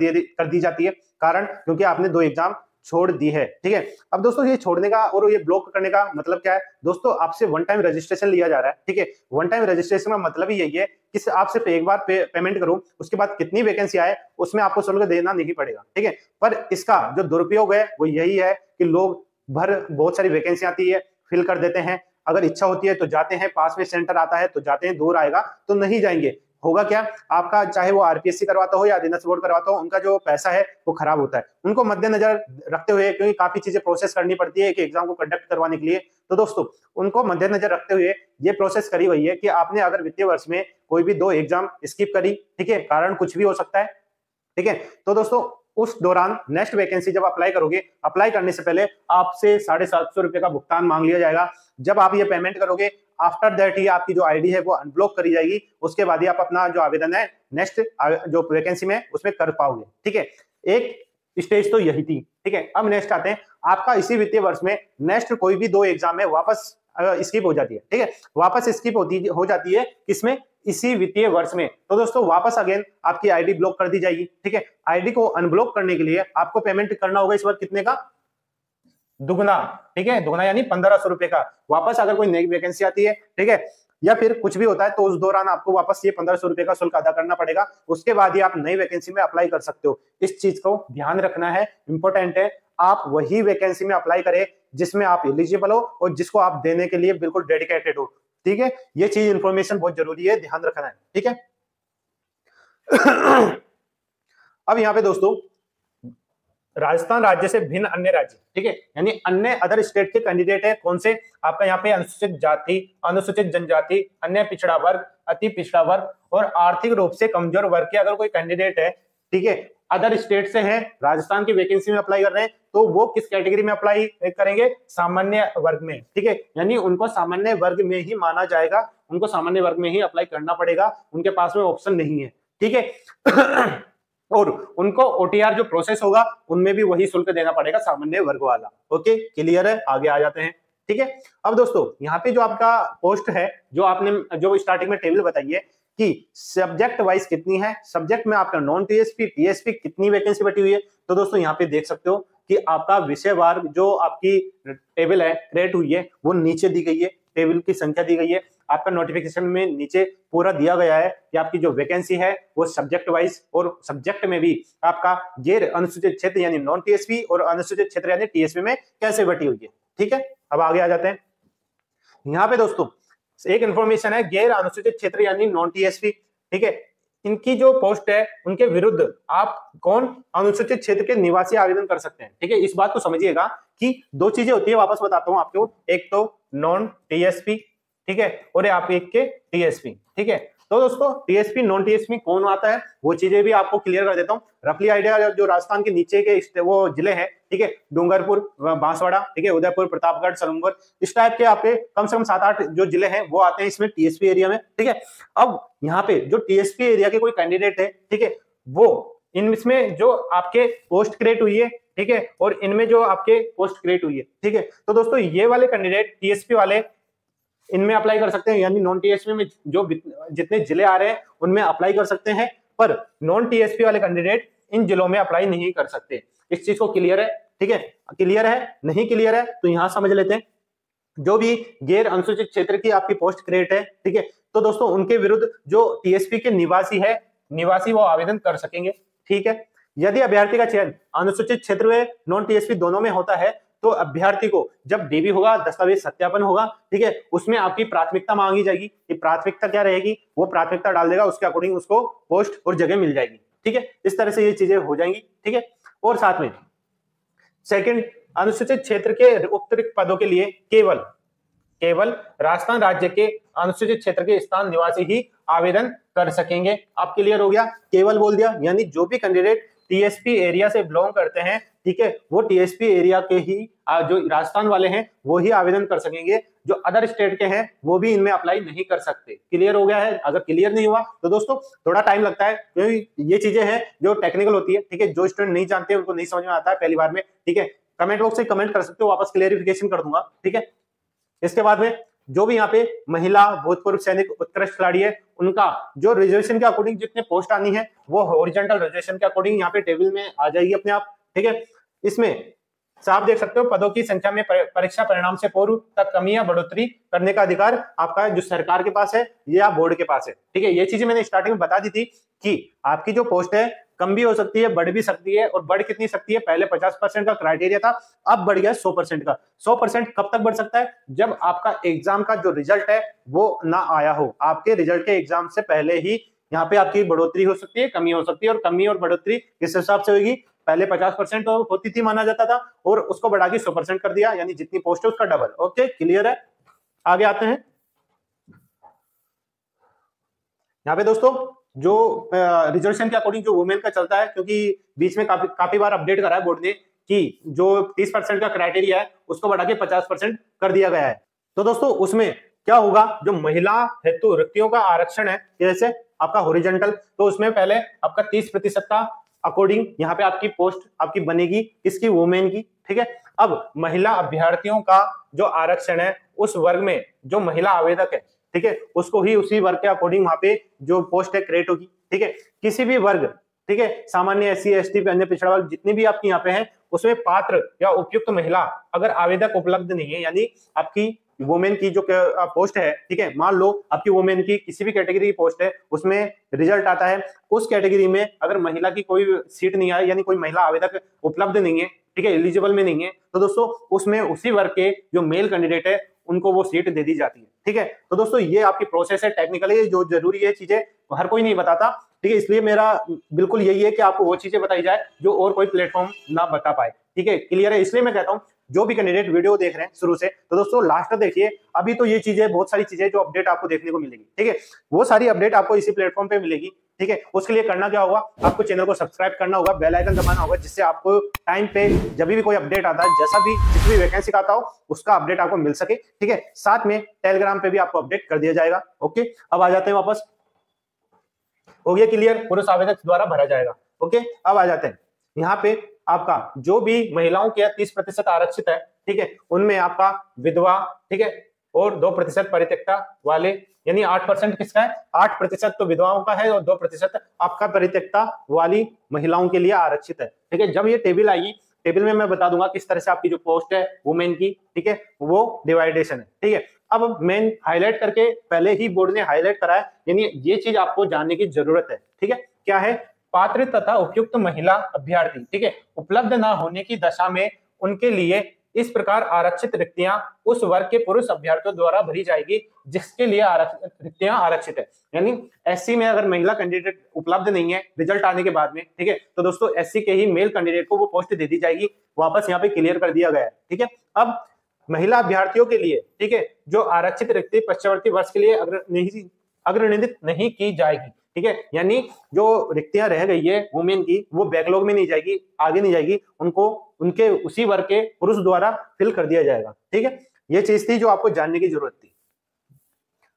दी जाती है, कारण क्योंकि आपने 2 एग्जाम छोड़ दी है, ठीक है। अब दोस्तों ये छोड़ने का और ये ब्लॉक करने का मतलब क्या है दोस्तों, आपसे वन टाइम रजिस्ट्रेशन लिया जा रहा है, ठीक है। वन टाइम रजिस्ट्रेशन का मतलब ही यही है कि आप सिर्फ एक बार पेमेंट करो, उसके बाद कितनी वैकेंसी आए उसमें आपको शुल्क देना नहीं पड़ेगा, ठीक है। पर इसका जो दुरुपयोग है वो यही है कि लोग बहुत सारी वैकेंसी आती है, फिल कर देते हैं, अगर इच्छा होती है तो जाते हैं, पास में सेंटर आता है तो जाते हैं, दूर आएगा तो नहीं जाएंगे, होगा क्या, आपका चाहे वो आरपीएससी करवाता हो या अधीनस्थ बोर्ड करवाता हो, उनका जो पैसा है वो खराब होता है। उनको मद्देनजर रखते हुए, क्योंकि काफी चीजें प्रोसेस करनी पड़ती है एक एग्जाम को कंडक्ट करवाने के लिए, तो दोस्तों उनको मद्देनजर रखते हुए ये प्रोसेस करी हुई है कि आपने अगर वित्तीय वर्ष में कोई भी 2 एग्जाम स्किप करी, ठीक है, कारण कुछ भी हो सकता है, ठीक है, तो दोस्तों उस दौरान नेक्स्ट वैकेंसी जब अप्लाई करोगे, अप्लाई करने से पहले आपसे 750 रुपए का भुगतान मांग लिया जाएगा। जब आप ये पेमेंट करोगे, आफ्टर दैट ही आपकी जो आईडी है वो अनब्लॉक करी जाएगी, उसके बाद ही आप अपना जो आवेदन है नेक्स्ट जो वैकेंसी में उसमें कर पाओगे, ठीक है। एक स्टेज तो यही थी, ठीक है। अब नेक्स्ट आते हैं, आपका इसी वित्तीय वर्ष में नेक्स्ट कोई भी 2 एग्जाम में वापस स्किप हो जाती है, ठीक है, वापस स्किप हो जाती है किसमें, इसी वित्तीय वर्ष में, तो दोस्तों वापस अगेन आपकी आईडी ब्लॉक कर दी जाएगी, ठीक है। आईडी को अनब्लॉक करने के लिए आपको पेमेंट करना होगा इस बार कितने का, दुगना, ठीक है, दुगना यानी 1500 रुपए का। वापस अगर कोई नई वैकेंसी आती है, ठीक है, या फिर कुछ भी होता है, तो उस दौरान आपको वापस ये 1500 रुपए का शुल्क अदा करना पड़ेगा। उसके बाद ही आप नई वैकेंसी में अप्लाई कर सकते हो। इस चीज को ध्यान रखना है, इंपॉर्टेंट है। आप वही वैकेंसी में अप्लाई करें जिसमें आप एलिजिबल हो और जिसको आप देने के लिए बिल्कुल डेडिकेटेड हो, ठीक है। ये चीज इंफॉर्मेशन बहुत जरूरी है, ध्यान रखना है, ठीक है। अब यहाँ पे दोस्तों राजस्थान राज्य से भिन्न अन्य राज्य, ठीक है, यानी अन्य अदर स्टेट के कैंडिडेट है कौन से, आपका यहाँ पे अनुसूचित जाति, अनुसूचित जनजाति, अन्य पिछड़ा वर्ग, अति पिछड़ा वर्ग और आर्थिक रूप से कमजोर वर्ग के अगर कोई कैंडिडेट है, ठीक है, अदर स्टेट से है, राजस्थान की वैकेंसी में अप्लाई कर रहे हैं, तो वो किस कैटेगरी में अप्लाई करेंगे, सामान्य वर्ग में, ठीक है, यानी उनको सामान्य वर्ग में ही माना जाएगा, उनको सामान्य वर्ग में ही अप्लाई करना पड़ेगा, उनके पास में ऑप्शन नहीं है, ठीक है। और उनको ओटीआर जो प्रोसेस होगा उनमें भी वही शुल्क देना पड़ेगा, सामान्य वर्ग वाला। ओके, क्लियर है, आगे आ जाते हैं, ठीक है। अब दोस्तों यहाँ पे जो आपका पोस्ट है, जो आपने जो स्टार्टिंग में टेबल बताई है कि सब्जेक्ट वाइज कितनी है, सब्जेक्ट में आपका नॉन टीएसपी टीएसपी कितनी वैकेंसी बटी हुई है, तो दोस्तों यहाँ पे देख सकते हो कि आपका विषयवार जो आपकी टेबल है क्रिएट हुई है वो नीचे दी गई है, टेबल की संख्या दी गई है, आपका नोटिफिकेशन में नीचे पूरा दिया गया है कि आपकी जो वैकेंसी है वो सब्जेक्ट वाइज, और सब्जेक्ट में भी आपका गैर अनुसूचित क्षेत्र यानी नॉन टीएसपी और अनुसूचित क्षेत्र यानी टीएसपी में कैसे बटी हुई है, ठीक है। अब आगे आ जाते हैं, यहाँ पे दोस्तों एक इंफॉर्मेशन है, गैर अनुसूचित क्षेत्र यानी नॉन टीएसपी, ठीक है, इनकी जो पोस्ट है उनके विरुद्ध आप कौन अनुसूचित क्षेत्र के निवासी आवेदन कर सकते हैं, ठीक है। इस बात को समझिएगा कि 2 चीजें होती है, वापस बताता हूं आपको, एक तो नॉन टीएसपी, ठीक है, और आप एक के टीएसपी, ठीक है। तो दोस्तों टीएसपी नॉन टीएसपी कौन आता है वो चीजें भी आपको क्लियर कर देता हूँ, रफली आइडिया। जो राजस्थान के नीचे के वो जिले हैं, ठीक है, डूंगरपुर, बांसवाड़ा, ठीक है, उदयपुर, प्रतापगढ़, सलूंगर, इस टाइप के आपके कम से कम 7-8 जो जिले हैं वो आते हैं इसमें टीएसपी एरिया में, ठीक है। अब यहाँ पे जो टीएसपी एरिया के कोई कैंडिडेट है, ठीक है, वो इनमें जो आपके पोस्ट क्रिएट हुई है, ठीक है, और इनमें जो आपके पोस्ट क्रिएट हुई है, ठीक है, तो दोस्तों ये वाले कैंडिडेट टीएसपी वाले इनमें अप्लाई कर सकते हैं, यानी नॉन टीएसपी में जो जितने जिले आ रहे हैं उनमें अप्लाई कर सकते हैं, पर नॉन टीएसपी वाले कैंडिडेट इन जिलों में अप्लाई नहीं कर सकते। इस चीज को क्लियर है, ठीक है, क्लियर है, नहीं क्लियर है तो यहां समझ लेते हैं। जो भी गैर अनुसूचित क्षेत्र की आपकी पोस्ट क्रिएट है, ठीक है, तो दोस्तों उनके विरुद्ध जो टीएसपी के निवासी है, निवासी वो आवेदन कर सकेंगे, ठीक है। यदि अभ्यर्थी का चयन अनुसूचित क्षेत्र में नॉन टीएसपी दोनों में होता है तो अभ्यर्थी को जब डीबी होगा, दस्तावेज सत्यापन होगा, ठीक है, उसमें आपकी प्राथमिकता मांगी जाएगी। ये प्राथमिकता क्या रहेगी, वो प्राथमिकता डाल देगा, उसके अकॉर्डिंग उसको पोस्ट और जगह मिल जाएगी, ठीक है। इस तरह से ये चीजें हो जाएंगी, ठीक है। और साथ में सेकंड, अनुसूचित क्षेत्र के उपयुक्त पदों के लिए केवल राजस्थान राज्य के अनुसूचित क्षेत्र के स्थान निवासी ही आवेदन कर सकेंगे। आप क्लियर हो गया, केवल बोल दिया, यानी जो भी कैंडिडेट टीएसपी एरिया से बिलोंग करते हैं, ठीक है, वो टीएसपी एरिया के ही जो राजस्थान वाले हैं वो ही आवेदन कर सकेंगे, जो अदर स्टेट के हैं वो भी इनमें अप्लाई नहीं कर सकते। क्लियर हो गया है? अगर क्लियर नहीं हुआ तो दोस्तों थोड़ा टाइम लगता है, क्योंकि ये चीजें हैं जो टेक्निकल होती है, ठीक है, जो स्टूडेंट नहीं जानते उनको नहीं समझ में आता है पहली बार में, ठीक है। कमेंट बॉक्स से कमेंट कर सकते हो, वापस क्लियरिफिकेशन कर दूंगा, ठीक है। इसके बाद में जो भी यहाँ पे महिला भूतपूर्व सैनिक उत्कृष्ट खिलाड़ी है, उनका जो रिजर्वेशन के अकॉर्डिंग जितने पोस्ट आनी है वो हॉरिजॉन्टल रिजर्वेशन के अकॉर्डिंग यहाँ पे टेबल में आ जाएगी अपने आप, ठीक है। इसमें आप देख सकते हो पदों की संख्या में परीक्षा परिणाम से पूर्व तक कमी या बढ़ोतरी करने का अधिकार आपका जो सरकार के पास है या बोर्ड के पास है, ठीक है। ये चीजें मैंने स्टार्टिंग में बता दी थी कि आपकी जो पोस्ट है कम भी हो सकती है, बढ़ भी सकती है, और बढ़ कितनी सकती है, पहले 50% का क्राइटेरिया था, अब बढ़ गया 100% का। 100% कब तक बढ़ सकता है, जब आपका एग्जाम का जो रिजल्ट है वो ना आया हो, आपके रिजल्ट के एग्जाम से पहले ही यहाँ पे आपकी बढ़ोतरी हो सकती है, कमी हो सकती है, और कमी और बढ़ोतरी किस हिसाब से होगी, पहले 50% होती थी माना जाता था, और उसको बढ़ा के 100% कर दिया, यानी जितनी पोस्ट है उसका डबल। ओके, क्लियर है। आगे आते हैं। यहाँ पे दोस्तों जो रिजर्वेशन के अकॉर्डिंग जो वुमेन का चलता है, क्योंकि बीच में काफी बार अपडेट करा है बोर्ड ने कि जो 30% का क्राइटेरिया है उसको बढ़ा के 50% कर दिया गया है। तो दोस्तों उसमें क्या होगा, जो महिला हेतु रिक्तियों का आरक्षण है, जैसे आपका हॉरिजॉन्टल, तो उसमें पहले आपका 30% का अकॉर्डिंग यहाँ पे आपकी पोस्ट आपकी बनेगी, किसकी, वुमेन की। ठीक है, अब महिला अभ्यर्थियों का जो आरक्षण है उस वर्ग में जो महिला आवेदक है, ठीक है, उसको ही उसी वर्ग के अकॉर्डिंग वहां पे जो पोस्ट है क्रिएट होगी। ठीक है, किसी भी वर्ग, ठीक है, सामान्य, SC ST, अन्य पिछड़ा वर्ग, जितने भी आपके यहाँ पे हैं, उसमें पात्र या उपयुक्त महिला अगर आवेदक उपलब्ध नहीं है, यानी आपकी वुमेन की जो पोस्ट है, ठीक है, मान लो आपकी वुमेन की किसी भी कैटेगरी की पोस्ट है, उसमें रिजल्ट आता है, उस कैटेगरी में अगर महिला की कोई सीट नहीं आई, यानी कोई महिला आवेदक उपलब्ध नहीं है, ठीक है, एलिजिबल में नहीं है, तो दोस्तों उसमें उसी वर्ग के जो मेल कैंडिडेट है उनको वो सीट दे दी जाती है। ठीक है, तो दोस्तों ये आपकी प्रोसेस है, टेक्निकली जो जरूरी है चीजें हर कोई नहीं बताता। ठीक है, इसलिए मेरा बिल्कुल यही है कि आपको वो चीजें बताई जाए जो और कोई प्लेटफॉर्म ना बता पाए। ठीक है, क्लियर है। इसलिए मैं कहता हूं जो भी कैंडिडेट वीडियो देख रहे हैं शुरू से, तो दोस्तों लास्ट तक देखिए। अभी तो ये चीजें, बहुत सारी चीजें जो अपडेट आपको देखने को मिलेगी, ठीक है, वो सारी अपडेट आपको इसी प्लेटफॉर्म पे मिलेगी। ठीक है, उसके लिए करना क्या होगा, आपको चैनल को सब्सक्राइब करना होगा, बेल आइकन दबाना होगा, जिससे आपको टाइम पे जब भी कोई अपडेट आता है, जैसा भी जिस भी वैकेंसी का आता हो, उसका अपडेट आपको मिल सके। ठीक है, साथ में टेलीग्राम पे भी आपको अपडेट कर दिया जाएगा। ओके, अब आ जाते हैं वापस। हो गया क्लियर, पुरुष आवेदक द्वारा भरा जाएगा। ओके, अब आ जाते हैं यहाँ पे आपका जो भी महिलाओं के 30% आरक्षित है, ठीक है, उनमें आपका विधवा, ठीक है, और 2% परित्यक्ता वाले, यानी 8% किसका है, 8% तो विधवाओं का है और 2% आपका परित्यक्ता वाली महिलाओं के लिए आरक्षित है। ठीक है, जब ये टेबल आएगी, टेबल में मैं बता दूंगा किस तरह से आपकी जो पोस्ट है वुमेन की, ठीक है, वो डिवाइडेशन है। ठीक है, अब मैं हाईलाइट करके, पहले ही बोर्ड ने हाईलाइट करा है, यानी ये चीज आपको जानने की जरूरत है। ठीक है, क्या है, पात्र तथा उपयुक्त महिला अभ्यर्थी, ठीक है, उपलब्ध ना होने की दशा में उनके लिए इस प्रकार आरक्षित रिक्तियां उस वर्ग के पुरुष अभ्यर्थियों द्वारा भरी जाएगी जिसके लिए रिक्तियां आरक्षित है। यानी SC में अगर महिला कैंडिडेट उपलब्ध नहीं है रिजल्ट आने के बाद में, ठीक है, तो दोस्तों SC के ही मेल कैंडिडेट को वो पोस्ट दे दी जाएगी। वापस यहाँ पे क्लियर कर दिया गया है। ठीक है, अब महिला अभ्यर्थियों के लिए, ठीक है, जो आरक्षित रिक्ति पश्चिमवर्ती वर्ष के लिए अग्रनिर्णित नहीं की जाएगी। ठीक है, यानी जो रिक्तियां रह गई है वुमेन की, वो बैकलॉग में नहीं जाएगी, आगे नहीं जाएगी, उनको उनके उसी वर्ग के पुरुष द्वारा फिल कर दिया जाएगा। ठीक है, ये चीज थी जो आपको जानने की जरूरत थी।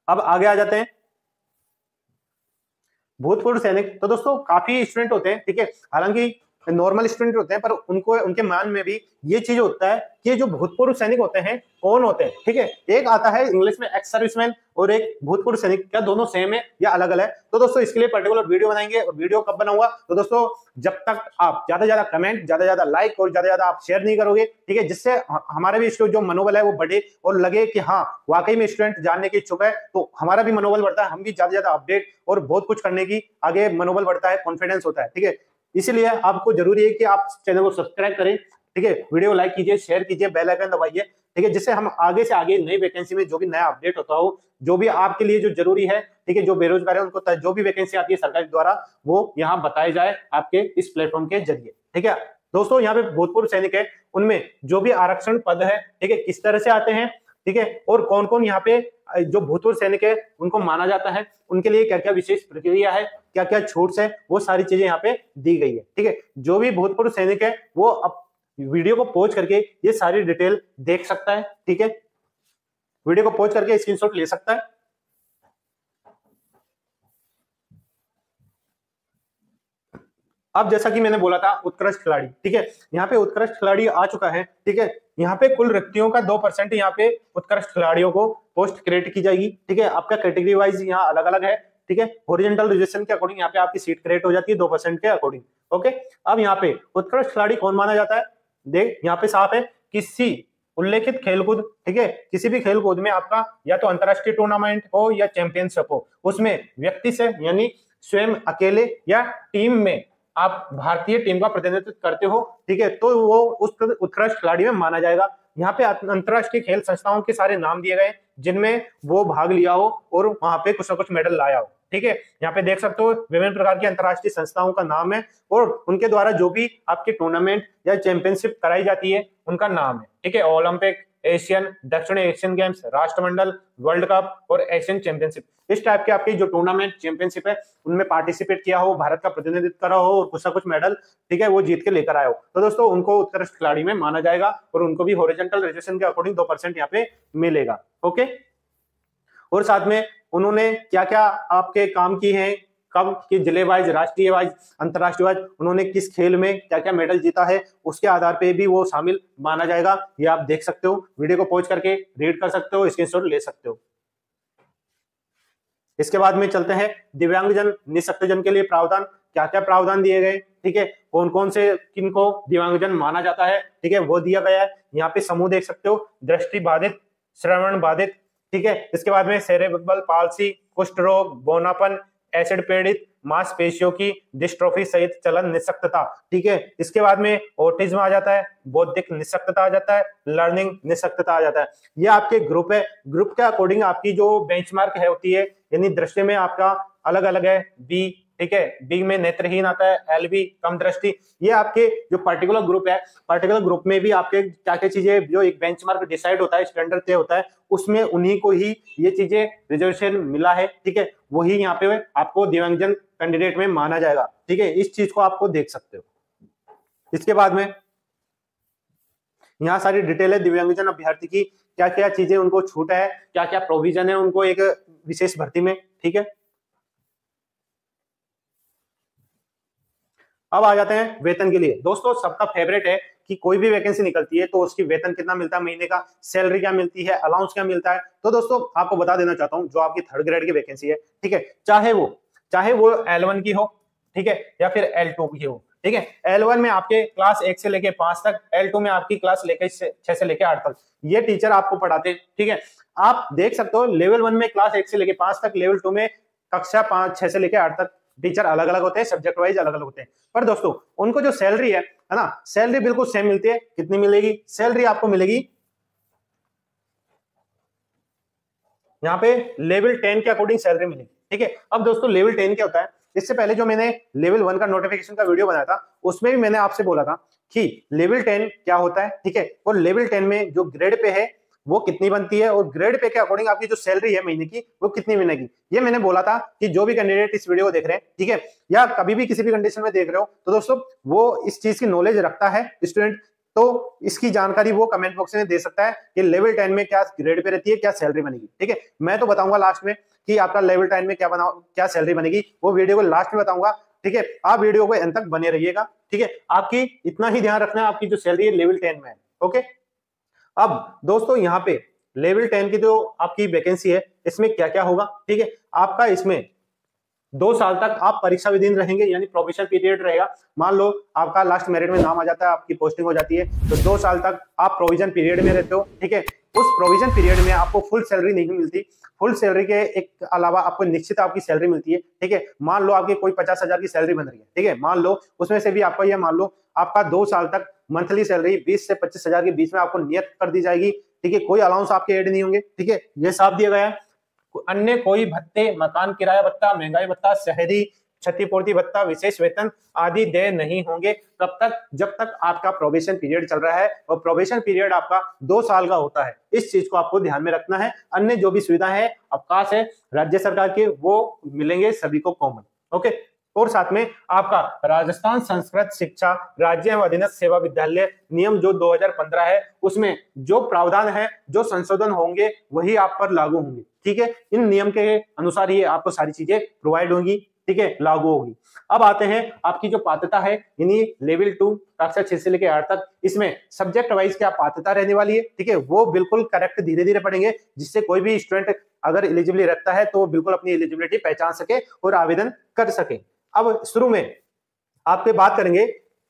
अब आगे आ जाते हैं भूतपूर्व सैनिक। तो दोस्तों काफी स्टूडेंट होते हैं, ठीक है, हालांकि नॉर्मल स्टूडेंट होते हैं, पर उनको उनके मान में भी ये चीज होता है कि जो भूतपूर्व सैनिक होते हैं कौन होते हैं। ठीक है, एक आता है इंग्लिश में एक्स सर्विसमैन और एक भूतपूर्व सैनिक, क्या दोनों सेम है या अलग अलग है? तो दोस्तों इसके लिए पर्टिकुलर वीडियो बनाएंगे, और वीडियो कब बनाऊंगा, तो दोस्तों जब तक आप ज्यादा ज्यादा कमेंट, ज्यादा ज्यादा लाइक और ज्यादा ज्यादा आप शेयर नहीं करोगे, ठीक है, जिससे हमारा भी जो मनोबल है वो बढ़े और लगे कि हाँ वाकई में स्टूडेंट जानने के इच्छुक है, तो हमारा भी मनोबल बढ़ता है, हम भी ज्यादा ज्यादा अपडेट और बहुत कुछ करने की आगे मनोबल बढ़ता है, कॉन्फिडेंस होता है। ठीक है, इसलिए आपको जरूरी है कि आप चैनल को सब्सक्राइब करें, ठीक है, वीडियो लाइक कीजिए, शेयर कीजिए, बेल आइकन दबाइए, ठीक है, जिससे हम आगे से आगे नई वैकेंसी में जो भी नया अपडेट होता हो, जो भी आपके लिए जो जरूरी है, ठीक है, जो बेरोजगार है उनको जो भी वैकेंसी आती है सरकार द्वारा, वो यहाँ बताए जाए आपके इस प्लेटफॉर्म के जरिए। ठीक है दोस्तों, यहाँ पे भूतपूर्व सैनिक है, उनमें जो भी आरक्षण पद है, ठीक है, किस तरह से आते हैं, ठीक है, और कौन कौन यहाँ पे जो भूतपूर्व सैनिक है उनको माना जाता है, उनके लिए क्या क्या विशेष प्रक्रिया है, क्या क्या छूट है, वो सारी चीजें यहाँ पे दी गई है। ठीक है, जो भी भूतपूर्व सैनिक है वो अब वीडियो को पॉज करके ये सारी डिटेल देख सकता है। ठीक है, वीडियो को पॉज करके स्क्रीनशॉट ले सकता है। अब जैसा कि मैंने बोला था उत्कृष्ट खिलाड़ी, ठीक है, यहाँ पे उत्कृष्ट खिलाड़ी आ चुका है। ठीक है, यहाँ पे कुल रिक्तियों का 2% यहाँ पे उत्कृष्ट खिलाड़ियों को पोस्ट क्रिएट की जाएगी। ठीक है, आपका कैटेगरी वाइज यहाँ अलग अलग है। ठीक है, हॉरिजॉन्टल रिजर्वेशन के अकॉर्डिंग यहाँ पे आपकी सीट क्रिएट हो जाती है 2% के अकॉर्डिंग। ओके, अब यहाँ पे उत्कृष्ट खिलाड़ी कौन माना जाता है, देख यहाँ पे साफ है, किसी उल्लेखित खेलकूद, ठीक है, किसी भी खेलकूद में आपका या तो अंतरराष्ट्रीय टूर्नामेंट हो या चैंपियनशिप हो, उसमें व्यक्ति से यानी स्वयं अकेले या टीम में आप भारतीय टीम का प्रतिनिधित्व करते हो, ठीक है, तो वो उस उत्कृष्ट खिलाड़ी में माना जाएगा। यहाँ पे अंतरराष्ट्रीय खेल संस्थाओं के सारे नाम दिए गए जिनमें वो भाग लिया हो और वहां पे कुछ ना कुछ मेडल लाया हो। ठीक है, यहाँ पे देख सकते हो विभिन्न प्रकार की अंतरराष्ट्रीय संस्थाओं का नाम है और उनके द्वारा जो भी आपकी टूर्नामेंट या चैंपियनशिप कराई जाती है उनका नाम है। ठीक है, ओलंपिक, एशियन, दक्षिण एशियन गेम्स, राष्ट्रमंडल, वर्ल्ड कप और एशियन चैंपियनशिप, इस टाइप के आपकी जो टूर्नामेंट चैंपियनशिप है उनमें पार्टिसिपेट किया हो, भारत का प्रतिनिधित्व करा हो और कुछ ना कुछ मेडल, ठीक है, वो जीत के लेकर आए हो, तो दोस्तों उनको उत्कृष्ट खिलाड़ी में माना जाएगा और उनको भी हॉरिजॉन्टल रिजर्वेशन के अकॉर्डिंग 2% यहाँ पे मिलेगा। ओके, और साथ में उन्होंने क्या क्या आपके काम की हैं, कब कि जिले वाइज, राष्ट्रीय वाइज, अंतरराष्ट्रीय वाइज उन्होंने किस खेल में क्या क्या मेडल जीता है, उसके आधार पे भी वो शामिल माना जाएगा। ये आप देख सकते हो, वीडियो को पॉज करके रीड कर सकते हो, स्क्रीनशॉट ले सकते हो। इसके बाद में चलते हैं दिव्यांगजन निःशक्तजन के लिए प्रावधान, क्या क्या प्रावधान दिए गए, ठीक है, कौन कौन से किनको दिव्यांगजन माना जाता है, ठीक है, वो दिया गया है। यहाँ पे समूह देख सकते हो, दृष्टि बाधित, श्रवण बाधित, ठीक है, इसके बाद में सेरेब्रल पाल्सी, कुष्ठ रोग, बौनापन, एसिड पीड़ित, मांसपेशियों की डिस्ट्रोफी सहित चलन निःशक्तता, ठीक है, इसके बाद में ऑटिज्म आ जाता है, बौद्धिक निःशक्तता आ जाता है, लर्निंग निःशक्तता आ जाता है। ये आपके ग्रुप है, ग्रुप के अकॉर्डिंग आपकी जो बेंचमार्क है होती है, यानी दृष्टि में आपका अलग अलग है, बी, ठीक है, बी में नेत्रहीन आता है, एलबी कम दृष्टि। ये आपके जो पर्टिकुलर ग्रुप है, पर्टिकुलर ग्रुप में भी आपके क्या क्या चीजें जो एक बेंचमार्क डिसाइड होता है, स्टैंडर्ड तय होता है, उसमें उन्हीं को ही ये चीजें रिजर्वेशन मिला है, ठीक है, वही यहाँ पे आपको दिव्यांगजन कैंडिडेट में माना जाएगा। ठीक है, इस चीज को आपको देख सकते हो। इसके बाद में यहाँ सारी डिटेल है दिव्यांगजन अभ्यर्थी की, क्या क्या चीजें उनको छूट है, क्या क्या प्रोविजन है उनको एक विशेष भर्ती में। ठीक है, अब आ जाते हैं वेतन के लिए। दोस्तों सबका फेवरेट है कि कोई भी वैकेंसी निकलती है तो उसकी वेतन कितना मिलता है, महीने का सैलरी क्या मिलती है, अलाउंस क्या मिलता है। तो दोस्तों आपको बता देना चाहता हूं, जो आपकी 3rd ग्रेड की वैकेंसी है, ठीक है, चाहे वो L1 की हो, ठीक है, या फिर L2 की हो, ठीक है, L1 में आपके क्लास 1 से लेके 5 तक, L2 में आपकी क्लास 6 से लेके 8 तक ये टीचर आपको पढ़ाते हैं। ठीक है, आप देख सकते हो लेवल 1 में क्लास 1 से लेके 5 तक, लेवल 2 में कक्षा 6 से लेके 8 तक टीचर अलग अलग होते हैं, सब्जेक्ट वाइज अलग अलग होते हैं, पर दोस्तों उनको जो सैलरी है ना, सैलरी बिल्कुल सेम मिलती है। कितनी मिलेगी सैलरी आपको मिलेगी, यहाँ पे लेवल 10 के अकॉर्डिंग सैलरी मिलेगी। ठीक है, अब दोस्तों लेवल 10 क्या होता है, इससे पहले जो मैंने लेवल 1 का नोटिफिकेशन का वीडियो बनाया था उसमें भी मैंने आपसे बोला था कि लेवल 10 क्या होता है। ठीक है, और लेवल 10 में जो ग्रेड पे है वो कितनी बनती है और ग्रेड पे के अकॉर्डिंग आपकी जो सैलरी है महीने की वो कितनी बनेगी, ये मैंने बोला था कि जो भी कैंडिडेट इस वीडियो को देख रहे हैं, ठीक है, या कभी भी किसी भी कंडीशन में देख रहे हो, तो दोस्तों वो इस चीज की नॉलेज रखता है स्टूडेंट, तो इसकी जानकारी वो कमेंट बॉक्स में दे सकता है कि लेवल 10 में क्या ग्रेड पे रहती है, क्या सैलरी बनेगी। ठीक है, मैं तो बताऊंगा लास्ट में कि आपका लेवल 10 में क्या सैलरी बनेगी, वो वीडियो को लास्ट में बताऊंगा। ठीक है, आप वीडियो को अंत तक बने रहिएगा। ठीक है, आपकी इतना ही ध्यान रखना है, आपकी जो सैलरी है लेवल 10 में है। ओके, अब दोस्तों यहाँ पे लेवल 10 की जो आपकी वैकेंसी है इसमें क्या क्या होगा। ठीक है, आपका इसमें 2 साल तक आप परीक्षा विधीन रहेंगे, यानी प्रोबेशन पीरियड रहेगा। मान लो आपका लास्ट मेरिट में नाम आ जाता है, आपकी पोस्टिंग हो जाती है, तो 2 साल तक आप प्रोविजन पीरियड में रहते हो। ठीक है, उस प्रोविजन पीरियड में आपको फुल सैलरी नहीं मिलती, फुल सैलरी के एक अलावा आपको निश्चित आपकी सैलरी मिलती है। ठीक है, मान लो आपकी कोई 50,000 की सैलरी बन रही है, ठीक है, मान लो उसमें से भी आपका, ये मान लो आपका 2 साल तक मंथली सैलरी 20 से 25,000 के बीच में आपको नियत कर दी जाएगी। ठीक है, कोई अलाउंस आपके ऐड नहीं होंगे। ठीक है, ये साफ दिया गया है। अन्य कोई भत्ते, मकान किराया भत्ता, महंगाई भत्ता, शहरी क्षतिपूर्ति भत्ता, विशेष वेतन आदि देय नहीं होंगे तब तक जब तक आपका प्रोबेशन पीरियड चल रहा है, और प्रोबेशन पीरियड आपका 2 साल का होता है। इस चीज को आपको ध्यान में रखना है। अन्य जो भी सुविधा है, अवकाश है राज्य सरकार के, वो मिलेंगे सभी को कॉमन। ओके, और साथ में आपका राजस्थान संस्कृत शिक्षा राज्य एवं अधीनस्थ सेवा विद्यालय नियम जो 2015 है, उसमें जो प्रावधान है, जो संशोधन होंगे वही आप पर लागू होंगे। ठीक है, इन नियम के अनुसार ही आपको सारी चीजें प्रोवाइड होंगी। ठीक है, लागू होगी। अब आते हैं आपकी जो पात्रता है, यानी लेवल 2 कक्षा 6 से लेकर 8 तक, इसमें सब्जेक्ट वाइज क्या पात्रता रहने वाली है। ठीक है, वो बिल्कुल करेक्ट धीरे धीरे पढ़ेंगे, जिससे कोई भी स्टूडेंट अगर एलिजिबिलिटी रखता है तो वो बिल्कुल अपनी एलिजिबिलिटी पहचान सके और आवेदन कर सके। अब शुरू में आपके बात करेंगे,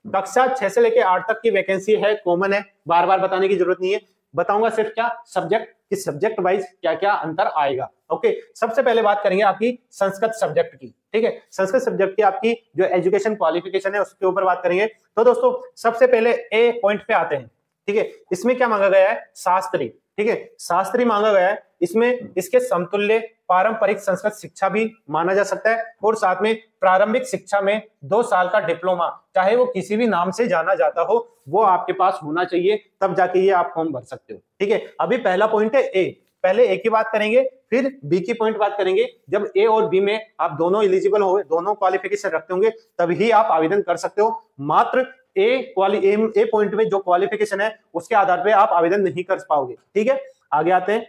कक्षा 6 से लेकर 8 तक की वैकेंसी है, कॉमन है, बार बार बताने की जरूरत नहीं है। बताऊंगा सिर्फ क्या सब्जेक्ट, कि सब्जेक्ट वाइज क्या क्या अंतर आएगा। ओके, सबसे पहले बात करेंगे आपकी संस्कृत सब्जेक्ट की। ठीक है, संस्कृत सब्जेक्ट की आपकी जो एजुकेशन क्वालिफिकेशन है उसके ऊपर बात करेंगे। तो दोस्तों सबसे पहले ए पॉइंट पे आते हैं। ठीक है, इसमें क्या मांगा गया है, शास्त्री। ठीक है, शास्त्री मांगा गया है। इसमें इसके समतुल्य पारंपरिक संस्कृत शिक्षा भी माना जा सकता है, और साथ में प्रारंभिक शिक्षा में 2 साल का डिप्लोमा, चाहे वो किसी भी नाम से जाना जाता हो, वो आपके पास होना चाहिए, तब जाके ये आप फॉर्म भर सकते हो। ठीक है, अभी पहला पॉइंट है ए, पहले ए की बात करेंगे, फिर बी की पॉइंट बात करेंगे। जब ए और बी में आप दोनों एलिजिबल हो, दोनों क्वालिफिकेशन रखते होंगे, तभी आप आवेदन कर सकते हो। मात्र ए पॉइंट में जो क्वालिफिकेशन है उसके आधार पे आप आवेदन नहीं कर पाओगे। ठीक है, आगे आते हैं।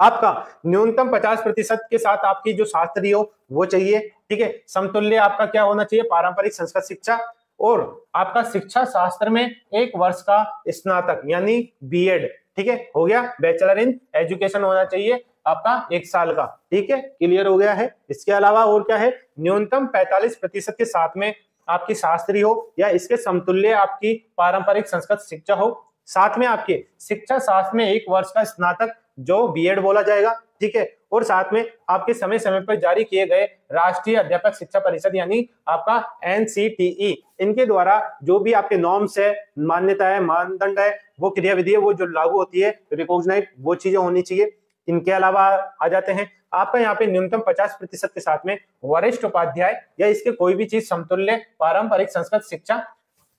आपका न्यूनतम 50% के साथ आपकी जो शास्त्री हो वो चाहिए। ठीक है, समतुल्य आपका क्या होना चाहिए, पारंपरिक संस्कृत शिक्षा, और आपका शिक्षा शास्त्र में 1 वर्ष का स्नातक यानी बीएड, ठीक है, हो गया। बैचलर इन एजुकेशन होना चाहिए आपका 1 साल का। ठीक है, क्लियर हो गया है। इसके अलावा और क्या है, न्यूनतम 45% के साथ में आपकी शास्त्री हो या इसके समतुल्य आपकी पारंपरिक संस्कृत शिक्षा हो, साथ में आपके शिक्षा शास्त्र में 1 वर्ष का स्नातक जो बीएड बोला जाएगा। ठीक है, और साथ में आपके समय समय पर जारी किए गए राष्ट्रीय अध्यापक शिक्षा परिषद यानी आपका एनसीटीई, इनके द्वारा जो भी आपके नॉर्म्स है, मान्यता है, मानदंड है, वो क्रियाविधि है, वो जो लागू होती है रिकॉग्नाइज, वो चीजें होनी चाहिए। इनके अलावा आ जाते हैं आपका यहाँ पे न्यूनतम 50% के साथ में वरिष्ठ उपाध्याय या इसके कोई भी चीज समतुल्य पारंपरिक संस्कृत शिक्षा।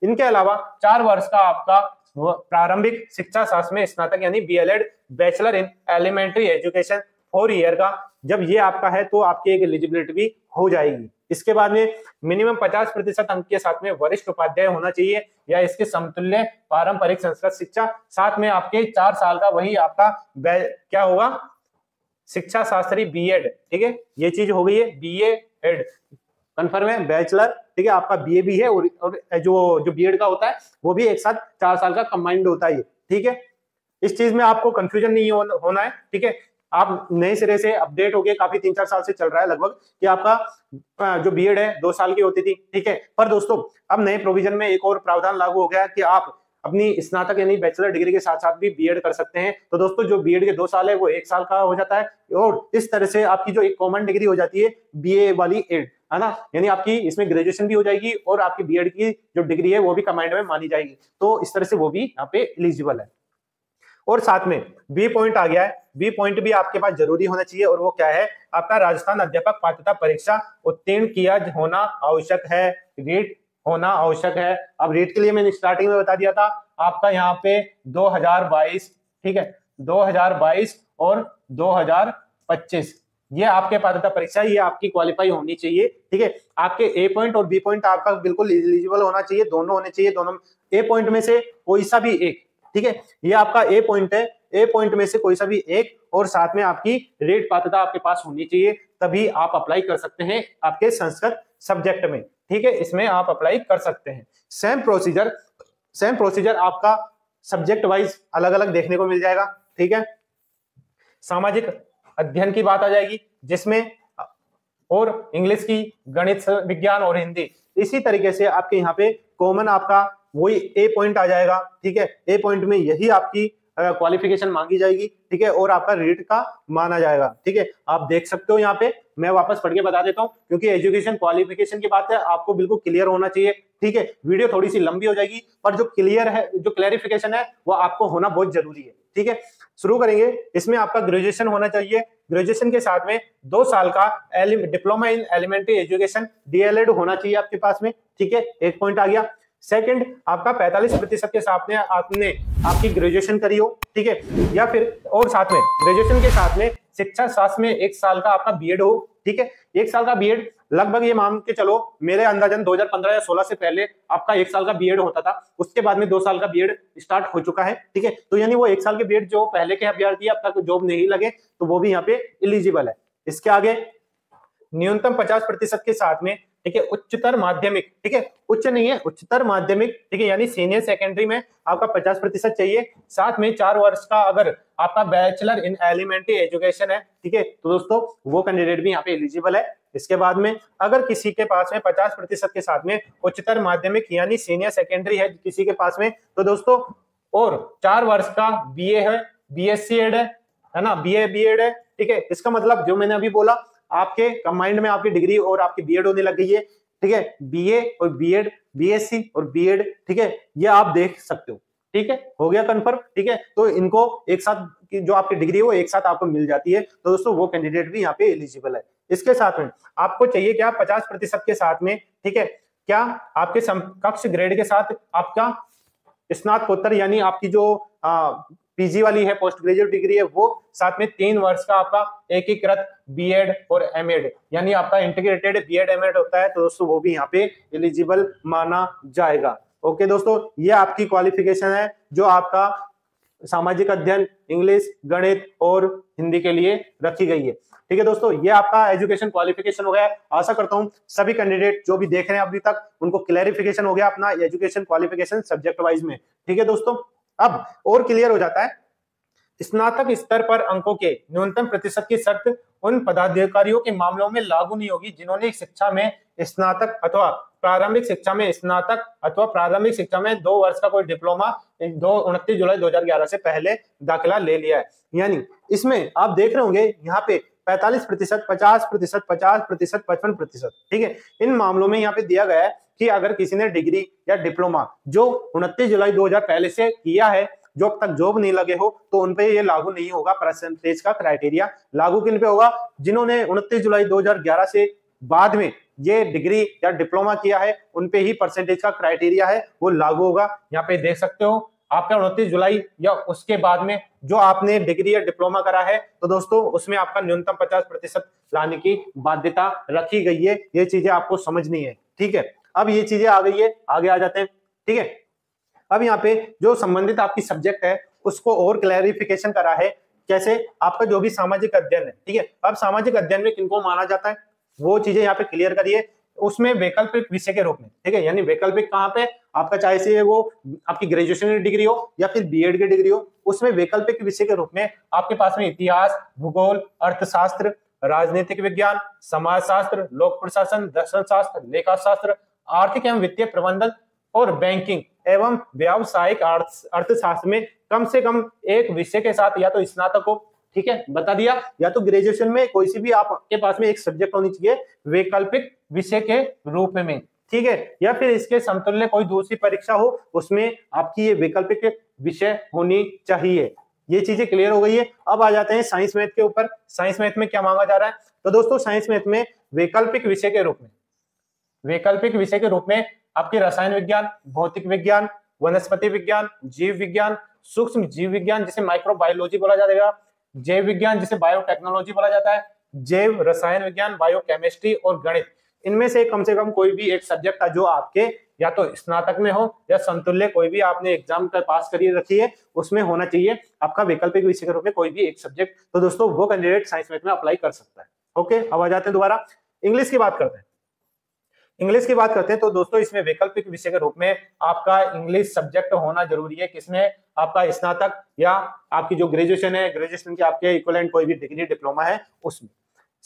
इनके अलावा 4 वर्ष का आपका प्रारंभिक शिक्षा शास्त्र में स्नातक यानी BElEd, bachelor in elementary education 4 year का, जब ये आपका है तो आपकी एक एलिजिबिलिटी भी हो जाएगी। इसके बाद में मिनिमम 50% अंक के साथ में वरिष्ठ उपाध्याय होना चाहिए या इसके समतुल्य पारंपरिक संस्कृत शिक्षा, साथ में आपके 4 साल का वही आपका क्या होगा, शिक्षा शास्त्री बीएड। ठीक है, ये चीज हो गई है बीएड कन्फर्म है, बैचलर, ठीक है, आपका बीए भी है, और जो बीएड का होता है वो भी एक साथ 4 साल का कंबाइंड होता है। ठीक है, इस चीज में आपको कंफ्यूजन नहीं होना है। ठीक है, आप नए सिरे से अपडेट हो गए, काफी 3-4 साल से चल रहा है लगभग कि आपका जो बीएड है 2 साल की होती थी। ठीक है, पर दोस्तों अब नए प्रोविजन में एक और प्रावधान लागू हो गया कि आप अपनी स्नातक यानी बैचलर डिग्री के साथ साथ भी बीएड कर सकते हैं। तो दोस्तों जो बीएड के 2 साल है वो 1 साल का हो जाता है, और इस तरह से आपकी जो एक कॉमन डिग्री हो जाती है बीए वाली एड, है ना, यानी आपकी इसमें ग्रेजुएशन भी हो जाएगी और आपकी बीएड की जो डिग्री है वो भी कंबाइंड में मानी जाएगी। तो इस तरह से वो भी यहाँ पे एलिजिबल है। और साथ में बी पॉइंट आ गया है, बी पॉइंट भी आपके पास जरूरी होना चाहिए, और वो क्या है, आपका राजस्थान अध्यापक पात्रता परीक्षा उत्तीर्ण किया होना आवश्यक है, रेट होना आवश्यक है। अब रेट के लिए मैंने स्टार्टिंग में बता दिया था आपका यहाँ पे 2022, ठीक है, 2022 और 2025 ये आपके पात्रता परीक्षा, ये आपकी क्वालिफाई होनी चाहिए। ठीक है, आपके ए पॉइंट और बी पॉइंट आपका बिल्कुल एलिजिबल होना चाहिए, दोनों होने चाहिए, दोनों ए पॉइंट में से कोई सा भी एक। ठीक है, ये आपका ए पॉइंट है, ए पॉइंट में से कोई सा भी एक, और साथ में आपकी रेट पात्रता आपके पास होनी चाहिए, तभी आप अप्लाई कर सकते हैं आपके संस्कृत सब्जेक्ट में। ठीक है, इसमें आप अप्लाई कर सकते हैं। सेम प्रोसीजर आपका सब्जेक्ट वाइज अलग अलग देखने को मिल जाएगा। ठीक है, सामाजिक अध्ययन की बात आ जाएगी जिसमें, और इंग्लिश की, गणित विज्ञान और हिंदी, इसी तरीके से आपके यहाँ पे कॉमन आपका वही ए पॉइंट आ जाएगा। ठीक है, ए पॉइंट में यही आपकी क्वालिफिकेशन मांगी जाएगी। ठीक है, और आपका रेट का माना जाएगा। ठीक है, आप देख सकते हो यहाँ पे, मैं वापस पढ़ के बता देता हूँ क्योंकि एजुकेशन क्वालिफिकेशन की बात है, आपको बिल्कुल क्लियर होना चाहिए। ठीक है, वीडियो थोड़ी सी लंबी हो जाएगी पर जो क्लियर है, जो क्लैरिफिकेशन है वो आपको होना बहुत जरूरी है। ठीक है, शुरू करेंगे। इसमें आपका ग्रेजुएशन होना चाहिए, ग्रेजुएशन के साथ में 2 साल का diploma in elementary education DElEd होना चाहिए आपके पास में। ठीक है, एक पॉइंट आ गया। सेकंड, आपका 45% के साथ में आपने आपकी ग्रेजुएशन करी हो। ठीक है, या फिर और साथ में ग्रेजुएशन के साथ में शिक्षा शास्त्र में 1 साल का आपका बीएड हो। ठीक है, 1 साल का बीएड लगभग ये मान के चलो, मेरे अंदाजन 2015 या 16 से पहले आपका 1 साल का बीएड होता था, उसके बाद में 2 साल का बीएड स्टार्ट हो चुका है। ठीक है, तो यानी वो 1 साल के बीएड जो पहले के अभ्यर्थी अब तक जॉब नहीं लगे तो वो भी यहाँ पे एलिजिबल है। इसके आगे न्यूनतम 50% के साथ में, ठीक है, उच्चतर माध्यमिक, ठीक है, उच्च नहीं है, उच्चतर माध्यमिक, ठीक है, यानी सीनियर सेकेंडरी में आपका 50% चाहिए। साथ में 4 वर्ष का अगर आपका बैचलर इन एलिमेंट्री एजुकेशन है, ठीक है, तो दोस्तों वो कैंडिडेट भी यहाँ पे एलिजिबल है। इसके बाद में अगर किसी के पास में 50% के साथ में उच्चतर माध्यमिक यानी सीनियर सेकेंडरी है किसी के पास में, तो दोस्तों और 4 वर्ष का बीए है, बीएससी एड है ना, बीए बीएड है। ठीक है, इसका मतलब जो मैंने अभी बोला, आपके कंबाइंड में आपकी डिग्री और आपकी बीएड होने लग गई है। ठीक है, बीए और बीएड, बीएससी और बीएड, ठीक है, ये आप देख सकते हो। ठीक है, हो गया कंफर्म। ठीक है, तो इनको एक साथ जो आपकी डिग्री है वो एक साथ आपको मिल जाती है, तो दोस्तों वो कैंडिडेट भी यहाँ पे एलिजिबल है। इसके साथ में आपको चाहिए क्या, 50% के साथ में, ठीक है, क्या आपके समकक्ष ग्रेड के साथ आपका स्नातकोत्तर यानी आपकी जो पीजी वाली है, पोस्ट ग्रेजुएट डिग्री है, वो साथ में 3 वर्ष का आपका एकीकृत बीएड और एमएड यानी आपका इंटीग्रेटेड बीएड एमएड होता है, तो दोस्तों वो भी यहाँ पे एलिजिबल माना जाएगा। ओके दोस्तों, ये आपकी क्वालिफिकेशन है जो आपका सामाजिक अध्ययन, इंग्लिश, गणित और हिंदी के लिए रखी गई है। ठीक है दोस्तों, ये आपका एजुकेशन क्वालिफिकेशन हो गया। आशा करता हूं सभी कैंडिडेट जो भी देख रहे हैं अभी तक उनको क्लैरिफिकेशन हो गया अपना एजुकेशन क्वालिफिकेशन सब्जेक्ट वाइज में। ठीक है दोस्तों, अब और क्लियर हो जाता है। स्नातक स्तर पर अंकों के न्यूनतम प्रतिशत की शर्त उन पदाधिकारियों के मामलों में लागू नहीं होगी जिन्होंने शिक्षा में स्नातक अथवा प्रारंभिक शिक्षा में स्नातक अथवा प्रारंभिक शिक्षा में 2 वर्ष का कोई डिप्लोमा 29 जुलाई 2011 से पहले दाखिला ले लिया है। यानी इसमें आप देख रहे होंगे यहाँ पे 45%, 50%, 50%, 55%। ठीक है, इन मामलों में यहाँ पे दिया गया है कि अगर किसी ने डिग्री या डिप्लोमा जो 29 जुलाई 2000 पहले से किया है, जब तक जॉब नहीं लगे हो, तो उनपे ये लागू नहीं होगा। परसेंटेज का क्राइटेरिया लागू किन पे होगा, जिन्होंने 29 जुलाई 2011 से बाद में ये डिग्री या डिप्लोमा किया है, उनपे ही परसेंटेज का क्राइटेरिया है वो लागू होगा। यहाँ पे देख सकते हो आपका 29 जुलाई या उसके बाद में जो आपने डिग्री या डिप्लोमा करा है, तो दोस्तों उसमें आपका न्यूनतम 50% लाने की बाध्यता रखी गई है। ये चीजें आपको समझनी है। ठीक है, अब ये चीजें आ गई है, आगे आ जाते हैं। ठीक है, अब यहाँ पे जो संबंधित आपकी सब्जेक्ट है उसको और क्लैरिफिकेशन करा है। कैसे, आपका जो भी सामाजिक अध्ययन है, ठीक है, अब सामाजिक अध्ययन में किनको माना जाता है वो चीजें यहाँ पे क्लियर करिए। उसमें वैकल्पिक विषय के रूप में, ठीक है, यानी वैकल्पिक कहाँ पे, आपका चाहे से वो आपकी ग्रेजुएशन की डिग्री हो या फिर बीएड की डिग्री हो, उसमें वैकल्पिक विषय के रूप में आपके पास में इतिहास, भूगोल, अर्थशास्त्र, राजनीतिक विज्ञान, समाजशास्त्र, लोक प्रशासन, दर्शन शास्त्र, लेखा शास्त्र, आर्थिक एवं वित्तीय प्रबंधन और बैंकिंग एवं व्यावसायिक अर्थशास्त्र में कम से कम एक विषय के साथ या तो स्नातक हो, ठीक है, बता दिया, या तो ग्रेजुएशन में कोई सी भी आपके पास में एक सब्जेक्ट होनी चाहिए वैकल्पिक विषय के रूप में। ठीक है, या फिर इसके समतुल्य कोई दूसरी परीक्षा हो उसमें आपकी ये वैकल्पिक विषय होनी चाहिए। ये चीजें क्लियर हो गई है। अब आ जाते हैं साइंस मैथ के ऊपर। साइंस मैथ में क्या मांगा जा रहा है, तो दोस्तों साइंस मैथ में वैकल्पिक विषय के रूप में आपके रसायन विज्ञान, भौतिक विज्ञान, वनस्पति विज्ञान, जीव विज्ञान, सूक्ष्म जीव विज्ञान जिसे माइक्रोबायोलॉजी बोला जाएगा, जैव विज्ञान जिसे बायोटेक्नोलॉजी बोला जाता है, जैव रसायन विज्ञान, बायोकेमिस्ट्री और गणित, इनमें से कम कोई भी एक सब्जेक्ट था जो आपके या तो स्नातक में हो या समतुल्य कोई भी आपने एग्जाम का पास करिए रखी है, उसमें होना चाहिए आपका वैकल्पिक विषय के रूप में कोई भी एक सब्जेक्ट। तो दोस्तों वो कैंडिडेट साइंस मैथ में अप्लाई कर सकता है। ओके, अब आ जाते हैं दोबारा इंग्लिश की बात करते हैं। तो दोस्तों इसमें वैकल्पिक विषय के रूप में आपका इंग्लिश सब्जेक्ट होना जरूरी है। किसमें, आपका स्नातक या आपकी जो ग्रेजुएशन है, ग्रेजुएशन की आपके इक्विवेलेंट कोई भी डिग्री डिप्लोमा है उसमें।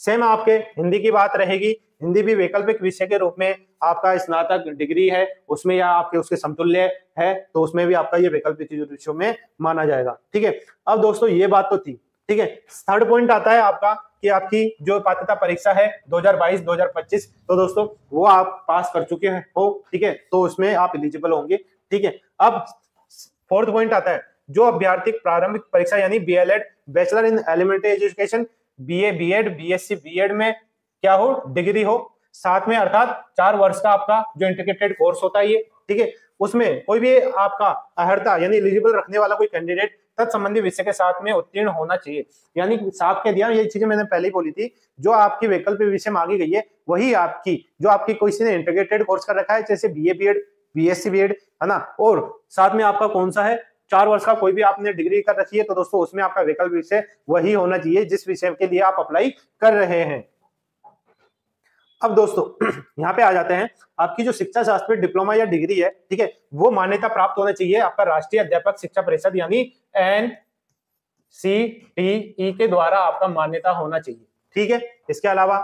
सेम आपके हिंदी की बात रहेगी, हिंदी भी वैकल्पिक विषय के रूप में आपका स्नातक डिग्री है उसमें या आपके उसके समतुल्य है, तो उसमें भी आपका ये वैकल्पिक विषयों में माना जाएगा। ठीक है, अब दोस्तों ये बात तो थी। ठीक है, थर्ड पॉइंट आता है आपका कि आपकी जो पात्रता परीक्षा है 2022-2025, तो दोस्तों वो आप पास कर चुके हो। ठीक है, तो उसमें आप एलिजिबल होंगे। ठीक है, अब फोर्थ पॉइंट आता है जो अभ्यर्थी प्रारंभिक परीक्षा यानी BElEd, bachelor in elementary education, BA, BEd, BSc, BEd में क्या हो, डिग्री हो साथ में, अर्थात 4 वर्ष का आपका जो इंटीग्रेटेड कोर्स होता है ये। ठीक है, उसमें कोई भी आपका अर्हता यानी एलिजिबल रखने वाला कोई कैंडिडेट तत्संबंधी विषय के साथ में उत्तीर्ण होना चाहिए। यानी साफ कह दिया, ये चीजें मैंने पहले ही बोली थी, जो आपकी वैकल्पिक विषय मांगी गई है वही आपकी जो आपकी कोई ने इंटीग्रेटेड कोर्स कर रखा है, जैसे बीए, बीएड, बीएससी, बीएड, है ना, और साथ में आपका कौन सा है 4 वर्ष का कोई भी आपने डिग्री कर रखी है, तो दोस्तों उसमें आपका वैकल्पिक विषय वही होना चाहिए जिस विषय के लिए आप अप्लाई कर रहे हैं। अब दोस्तों यहाँ पे आ जाते हैं, आपकी जो शिक्षा शास्त्र में डिप्लोमा या डिग्री है, ठीक है, वो मान्यता प्राप्त होना चाहिए आपका राष्ट्रीय अध्यापक शिक्षा परिषद यानी NCTE के द्वारा आपका मान्यता होना चाहिए। ठीक है, इसके अलावा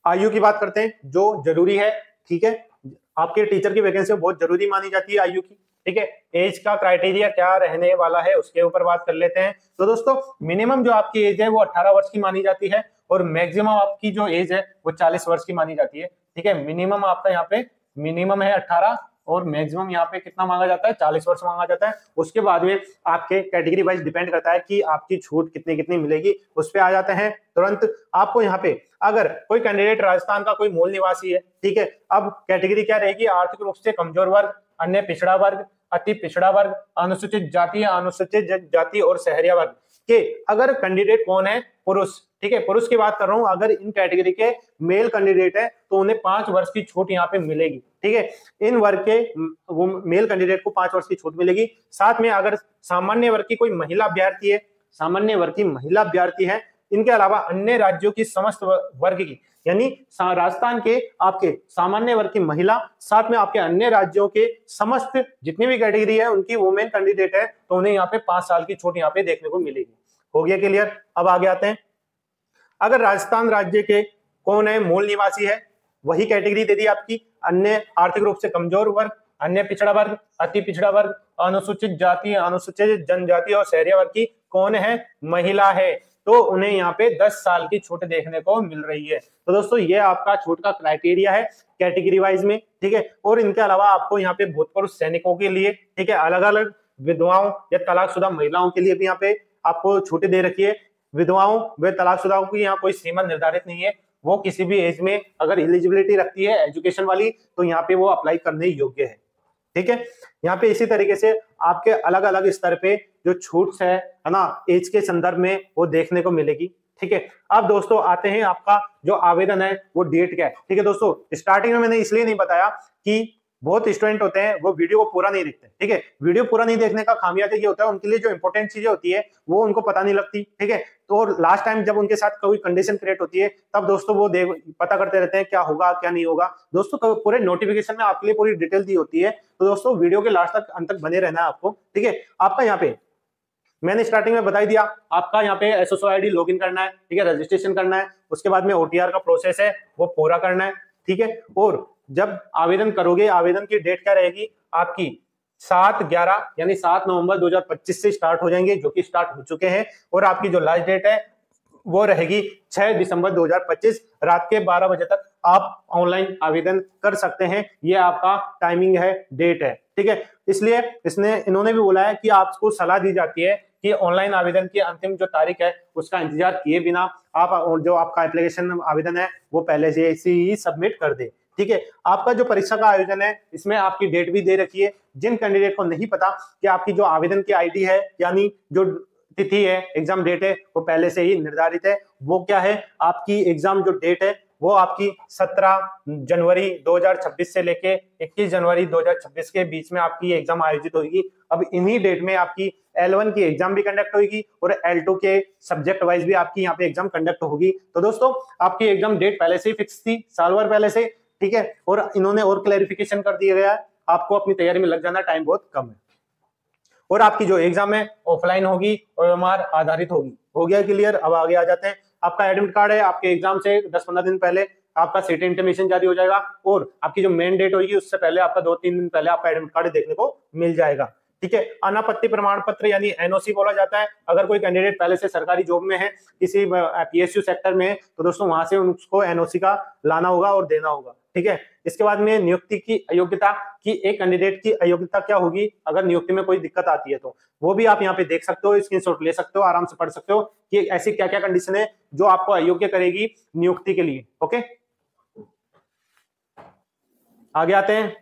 आयु की बात करते हैं जो जरूरी है। ठीक है, आपके टीचर की वैकेंसी बहुत जरूरी मानी जाती है आयु की। ठीक है, एज का क्राइटेरिया क्या रहने वाला है उसके ऊपर बात कर लेते हैं। तो दोस्तों मिनिमम जो आपकी एज है वो 18 वर्ष की मानी जाती है और मैक्सिमम आपकी जो एज है वो 40 वर्ष की मानी जाती है। ठीक है, मिनिमम आपका यहाँ पे मिनिमम है 18 और मैक्सिमम यहाँ पे कितना मांगा जाता है, 40 वर्ष मांगा जाता है। उसके बाद में आपके कैटेगरी वाइज डिपेंड करता है कि आपकी छूट कितनी कितनी मिलेगी, उस पर आ जाते हैं तुरंत। आपको यहाँ पे अगर कोई कैंडिडेट राजस्थान का कोई मूल निवासी है, ठीक है, अब कैटेगरी क्या रहेगी, आर्थिक रूप से कमजोर वर्ग, अन्य पिछड़ा वर्ग, अति पिछड़ा वर्ग, अनुसूचित जाति, अनुसूचित जनजाति और शहरिया वर्ग के अगर कैंडिडेट कौन है, पुरुष, ठीक है, पुरुष की बात कर रहा हूं, अगर इन कैटेगरी के मेल कैंडिडेट है तो उन्हें 5 वर्ष की छूट यहाँ पे मिलेगी। ठीक है, इन वर्ग के वो मेल कैंडिडेट को 5 वर्ष की छूट मिलेगी। साथ में अगर सामान्य वर्ग की कोई महिला अभ्यर्थी है, सामान्य वर्ग की महिला अभ्यर्थी है, इनके अलावा अन्य राज्यों की समस्त वर्ग की, यानी राजस्थान के आपके सामान्य वर्ग की महिला, साथ में आपके अन्य राज्यों के समस्त जितनी भी कैटेगरी है उनकी वुमेन कैंडिडेट है तो उन्हें यहाँ पे 5 साल की छूट यहाँ पे देखने को मिलेगी। हो गया क्लियर? अब आगे आते हैं, अगर राजस्थान राज्य के कौन है, मूल निवासी है, वही कैटेगरी दे दी आपकी, अन्य आर्थिक रूप से कमजोर वर्ग, अन्य पिछड़ा वर्ग, अति पिछड़ा वर्ग, अनुसूचित जाति, अनुसूचित जनजाति और शहरिया वर्ग की कौन है, महिला है, तो उन्हें यहाँ पे 10 साल की छूट देखने को मिल रही है। तो दोस्तों ये आपका छूट का क्राइटेरिया है कैटेगरी वाइज में। ठीक है, और इनके अलावा आपको यहाँ पे भूतपूर्व सैनिकों के लिए, ठीक है, अलग अलग विधवाओं या तलाकशुदा महिलाओं के लिए भी यहाँ पे आपको छूटें दे रखी है। विधवाओं व तलाकशुदाओं की यहाँ कोई सीमा निर्धारित नहीं है, वो किसी भी एज में अगर एलिजिबिलिटी रखती है एजुकेशन वाली तो यहाँ पे वो अप्लाई करने योग्य है। ठीक है, यहाँ पे इसी तरीके से आपके अलग अलग स्तर पे जो छूट है ना, एज के संदर्भ में वो देखने को मिलेगी। ठीक है, अब दोस्तों आते हैं आपका जो आवेदन है वो डेट क्या है। ठीक है दोस्तों, स्टार्टिंग में मैंने इसलिए नहीं बताया कि बहुत स्टूडेंट होते हैं वो वीडियो को पूरा नहीं देखते। ठीक है, वीडियो पूरा नहीं देखने का खामियाजा ये होता है उनके लिए जो इंपॉर्टेंट चीजें होती है वो उनको पता नहीं लगती। ठीक है, तो लास्ट टाइम जब उनके साथ कोई कंडीशन क्रिएट होती है तब दोस्तों वो पता करते रहते हैं क्या होगा क्या नहीं होगा। दोस्तों पूरे नोटिफिकेशन में आपके लिए पूरी डिटेल दी होती है, तो दोस्तों वीडियो के लास्ट तक अंत तक बने रहना है आपको। ठीक है, आपका यहाँ पे मैंने स्टार्टिंग में बता ही दिया, आपका यहाँ पे एसएसओ आईडी लॉगिन करना है, ठीक है, रजिस्ट्रेशन करना है, उसके बाद में ओटीआर का प्रोसेस है वो पूरा करना है। ठीक है, और जब आवेदन करोगे, आवेदन की डेट क्या रहेगी आपकी 7/11 यानी 7 नवंबर 2025 से स्टार्ट हो जाएंगे, जो कि स्टार्ट हो चुके हैं, और आपकी जो लास्ट डेट है वो रहेगी 6 दिसंबर 2025 रात के 12 बजे तक आप ऑनलाइन आवेदन कर सकते हैं। ये आपका टाइमिंग है, डेट है। ठीक है, इसलिए इन्होंने भी बोला है कि आपको सलाह दी जाती है कि ऑनलाइन आवेदन की अंतिम जो तारीख है उसका इंतजार किए बिना आप जो आपका एप्लीकेशन आवेदन है वो पहले से ही सबमिट कर दे। ठीक है, आपका जो परीक्षा का आयोजन है इसमें आपकी डेट भी दे रखी है। जिन कैंडिडेट को नहीं पता कि आपकी जो आवेदन की आईडी है यानी जो तिथि है, एग्जाम डेट है, वो पहले से ही निर्धारित है। वो क्या है, आपकी एग्जाम जो डेट है वो आपकी 17 जनवरी 2026 से लेके 21 जनवरी 2026 के बीच में आपकी एग्जाम आयोजित होगी। अब इन्हीं डेट में आपकी L1 की एग्जाम भी कंडक्ट होगी और L2 के सब्जेक्ट वाइज भी आपकी यहाँ पे एग्जाम कंडक्ट होगी। तो दोस्तों आपकी एग्जाम डेट पहले से ही फिक्स थी, साल भर पहले से। ठीक है, और इन्होंने और क्लैरिफिकेशन कर दिया गया है, आपको अपनी तैयारी में लग जाना, टाइम बहुत कम है। और आपकी जो एग्जाम है ऑफलाइन होगी और OMR आधारित होगी। हो गया क्लियर? अब आगे आ जाते हैं, आपका एडमिट कार्ड है, आपके एग्जाम से 10-15 दिन पहले आपका सीट इंटीमेशन जारी हो जाएगा और आपकी जो मेन डेट होगी उससे पहले आपका 2-3 दिन पहले आपका एडमिट कार्ड देखने को मिल जाएगा। ठीक है, अनापत्ति प्रमाण पत्र यानी NOC बोला जाता है। अगर कोई कैंडिडेट पहले से सरकारी जॉब में है, किसी PSU सेक्टर में है, तो दोस्तों वहां से उसको NOC का लाना होगा और देना होगा। ठीक है, इसके बाद में नियुक्ति की अयोग्यता की, एक कैंडिडेट की अयोग्यता क्या होगी अगर नियुक्ति में कोई दिक्कत आती है तो वो भी आप यहाँ पे देख सकते हो, स्क्रीनशॉट ले सकते हो, आराम से पढ़ सकते हो कि ऐसी क्या क्या कंडीशन है जो आपको अयोग्य करेगी नियुक्ति के लिए। ओके, आगे आते हैं,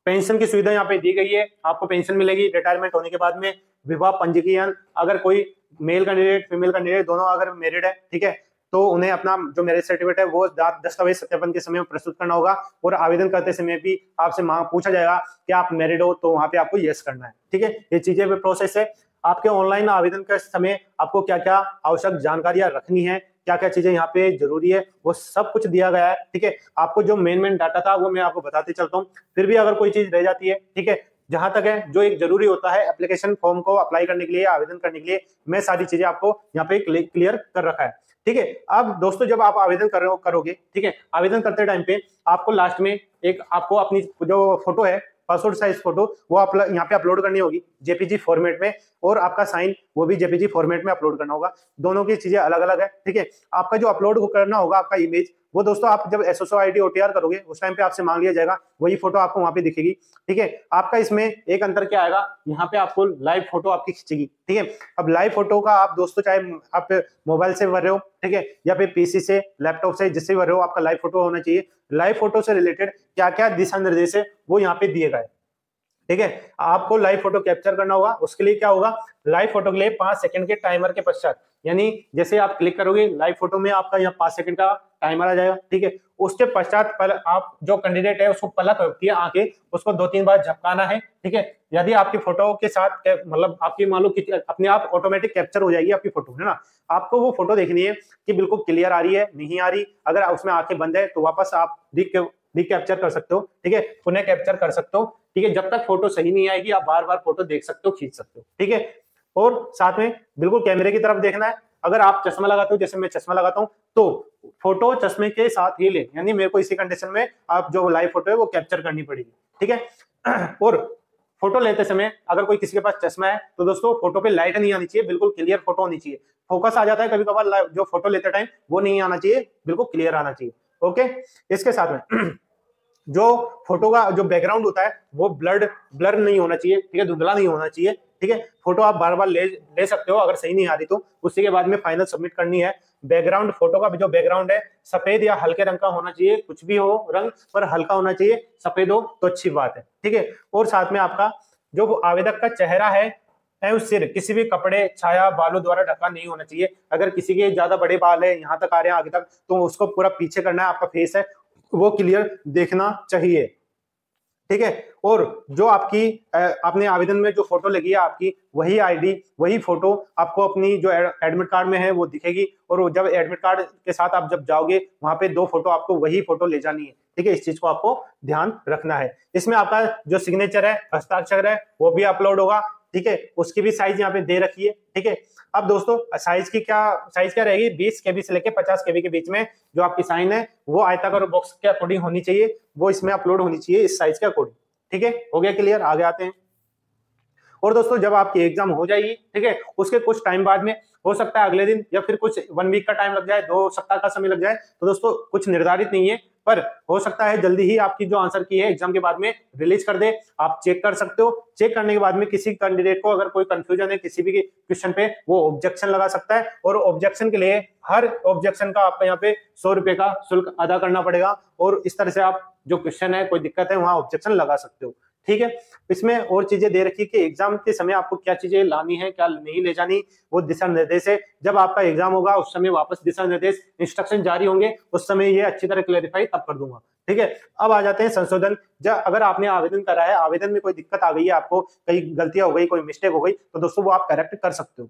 पेंशन की सुविधा यहाँ पे दी गई है, आपको पेंशन मिलेगी रिटायरमेंट होने के बाद में। विवाह पंजीकरण, अगर कोई मेल कैंडिडेट फीमेल कैंडिडेट दोनों अगर मैरिड है, ठीक है, तो उन्हें अपना जो मैरिज सर्टिफिकेट है वो दस्तावेज सत्यापन के समय में प्रस्तुत करना होगा और आवेदन करते समय भी आपसे पूछा जाएगा कि आप मैरिड हो, तो वहां पे आपको यस करना है। ठीक है, ये चीजें भी प्रोसेस है। आपके ऑनलाइन आवेदन के समय आपको क्या क्या आवश्यक जानकारियां रखनी है, क्या क्या चीजें यहाँ पे जरूरी है, वो सब कुछ दिया गया है। ठीक है, आपको जो मेन डाटा था वो मैं आपको बताते चलता हूँ, फिर भी अगर कोई चीज रह जाती है, ठीक है, जहां तक है जो एक जरूरी होता है एप्लीकेशन फॉर्म को अप्लाई करने के लिए, आवेदन करने के लिए, मैं सारी चीजें आपको यहाँ पे क्लियर कर रखा है। ठीक है, अब दोस्तों जब आप आवेदन करोगे, ठीक है, आवेदन करते टाइम पे आपको लास्ट में एक आपको अपनी जो फोटो है, पासपोर्ट साइज फोटो, वो आप यहाँ पे अपलोड करनी होगी JPG फॉर्मेट में। और आपका साइन वो भी जेपीजी फॉर्मेट में अपलोड करना होगा। दोनों की चीजें अलग अलग है, ठीक है। आपका जो अपलोड करना होगा आपका इमेज, वो दोस्तों आप जब एसएसओ आईडी ओटीआर करोगे उस टाइम पे आपसे मांग लिया जाएगा, वही फोटो आपको वहां पे दिखेगी, ठीक है। आपका इसमें एक अंतर क्या आएगा, यहाँ पे आपको लाइव फोटो आपकी खींचेगी, ठीक है। अब लाइव फोटो का आप दोस्तों चाहे आप मोबाइल से भर रहे हो, ठीक है, या फिर पीसी से, लैपटॉप से, जिससे भर रहे हो, आपका लाइव फोटो होना चाहिए। लाइव फोटो से रिलेटेड क्या क्या दिशा निर्देश है वो यहाँ पे दिए गए, ठीक है। आपको लाइव फोटो कैप्चर करना होगा, उसके लिए क्या होगा, लाइव फोटो के लिए 5 सेकंड के टाइमर के पश्चात, यानी जैसे आप क्लिक करोगे लाइव फोटो में आपका यहाँ 5 सेकंड का टाइमर आ जाएगा, ठीक है। उसके पश्चात पर आप जो कैंडिडेट है उसको पलक होती है आंखें, उसको 2-3 बार झपकाना है, ठीक है। यदि आपकी फोटो के साथ मतलब आपकी मान लो अपने आप ऑटोमेटिक कैप्चर हो जाएगी आपकी फोटो, है ना। आपको वो फोटो देखनी है कि बिल्कुल क्लियर आ रही है, नहीं आ रही। अगर उसमें आंखें बंद है तो वापस आप कैप्चर कर सकते हो, ठीक है, पुनः कैप्चर कर सकते हो, ठीक है। जब तक फोटो सही नहीं आएगी आप बार बार फोटो देख सकते हो, खींच सकते हो, ठीक है। और साथ में बिल्कुल कैमरे की तरफ देखना है। अगर आप चश्मा लगाते हो, जैसे मैं चश्मा लगाता हूं, तो फोटो चश्मे के साथ ही ले, यानी मेरे को इसी कंडीशन में आप जो लाइव फोटो है वो कैप्चर करनी पड़ेगी, ठीक है। और फोटो लेते समय अगर कोई किसी के पास चश्मा है तो दोस्तों फोटो पे लाइट नहीं आनी चाहिए, बिल्कुल क्लियर फोटो होनी चाहिए। फोकस आ जाता है कभी कभार, जो फोटो लेते टाइम वो नहीं आना चाहिए, बिल्कुल क्लियर आना चाहिए, ओके। इसके साथ में जो फोटो का जो बैकग्राउंड होता है वो ब्लर नहीं होना चाहिए, ठीक है, धुंधला नहीं होना चाहिए, ठीक है। फोटो आप बार बार ले सकते हो अगर सही नहीं आ रही तो, उसी के बाद में फाइनल सबमिट करनी है। बैकग्राउंड, फोटो का जो बैकग्राउंड है सफेद या हल्के रंग का होना चाहिए, कुछ भी हो रंग पर हल्का होना चाहिए, सफेद हो तो अच्छी बात है, ठीक है। और साथ में आपका जो आवेदक का चेहरा है एवं सिर किसी भी कपड़े, छाया, बालों द्वारा ढका नहीं होना चाहिए। अगर किसी के ज्यादा बड़े बाल है, यहाँ तक आ रहे हैं आगे तक, तो उसको पूरा पीछे करना है, आपका फेस है वो क्लियर देखना चाहिए, ठीक है। और जो आपकी आपने आवेदन में जो फोटो लगी है आपकी, वही आईडी, वही फोटो आपको अपनी जो एडमिट कार्ड में है वो दिखेगी। और जब एडमिट कार्ड के साथ आप जब जाओगे वहां पे 2 फोटो आपको वही फोटो ले जानी है, ठीक है। इस चीज को आपको ध्यान रखना है। इसमें आपका जो सिग्नेचर है, हस्ताक्षर है, वो भी अपलोड होगा, ठीक है। उसकी भी साइज यहाँ पे दे रखी है, ठीक है। अब दोस्तों साइज क्या रहेगी, 20 केबी से लेके 50 केबी के बीच में जो आपकी साइन है वो आयताकार बॉक्स के अकॉर्डिंग होनी चाहिए, वो इसमें अपलोड होनी चाहिए इस साइज के अकॉर्डिंग, ठीक है। हो गया क्लियर, आगे आते हैं। और दोस्तों जब आपकी एग्जाम हो जाएगी, ठीक है, उसके कुछ टाइम बाद में हो सकता है अगले दिन या फिर कुछ 1 वीक का टाइम लग जाए, 2 सप्ताह का समय लग जाए, तो दोस्तों कुछ निर्धारित नहीं है, पर हो सकता है जल्दी ही आपकी जो आंसर की है एग्जाम के बाद में रिलीज कर दे। आप चेक कर सकते हो। चेक करने के बाद में किसी कैंडिडेट को अगर कोई कंफ्यूजन है किसी भी क्वेश्चन पे, वो ऑब्जेक्शन लगा सकता है, और ऑब्जेक्शन के लिए हर ऑब्जेक्शन का आपका यहाँ पे 100 रुपए का शुल्क अदा करना पड़ेगा। और इस तरह से आप जो क्वेश्चन है, कोई दिक्कत है, वहां ऑब्जेक्शन लगा सकते हो, ठीक है। इसमें और चीजें दे रखी है कि एग्जाम के समय आपको क्या चीजें लानी है, क्या नहीं ले जानी, वो दिशा निर्देश है। जब आपका एग्जाम होगा उस समय वापस दिशा निर्देश, इंस्ट्रक्शन जारी होंगे, उस समय ये अच्छी तरह क्लेरिफाई तब कर दूंगा, ठीक है। अब आ जाते हैं संशोधन। जब अगर आपने आवेदन करा है, आवेदन में कोई दिक्कत आ गई है, आपको कई गलतियां हो गई, कोई मिस्टेक हो गई, तो दोस्तों वो आप करेक्ट कर सकते हो।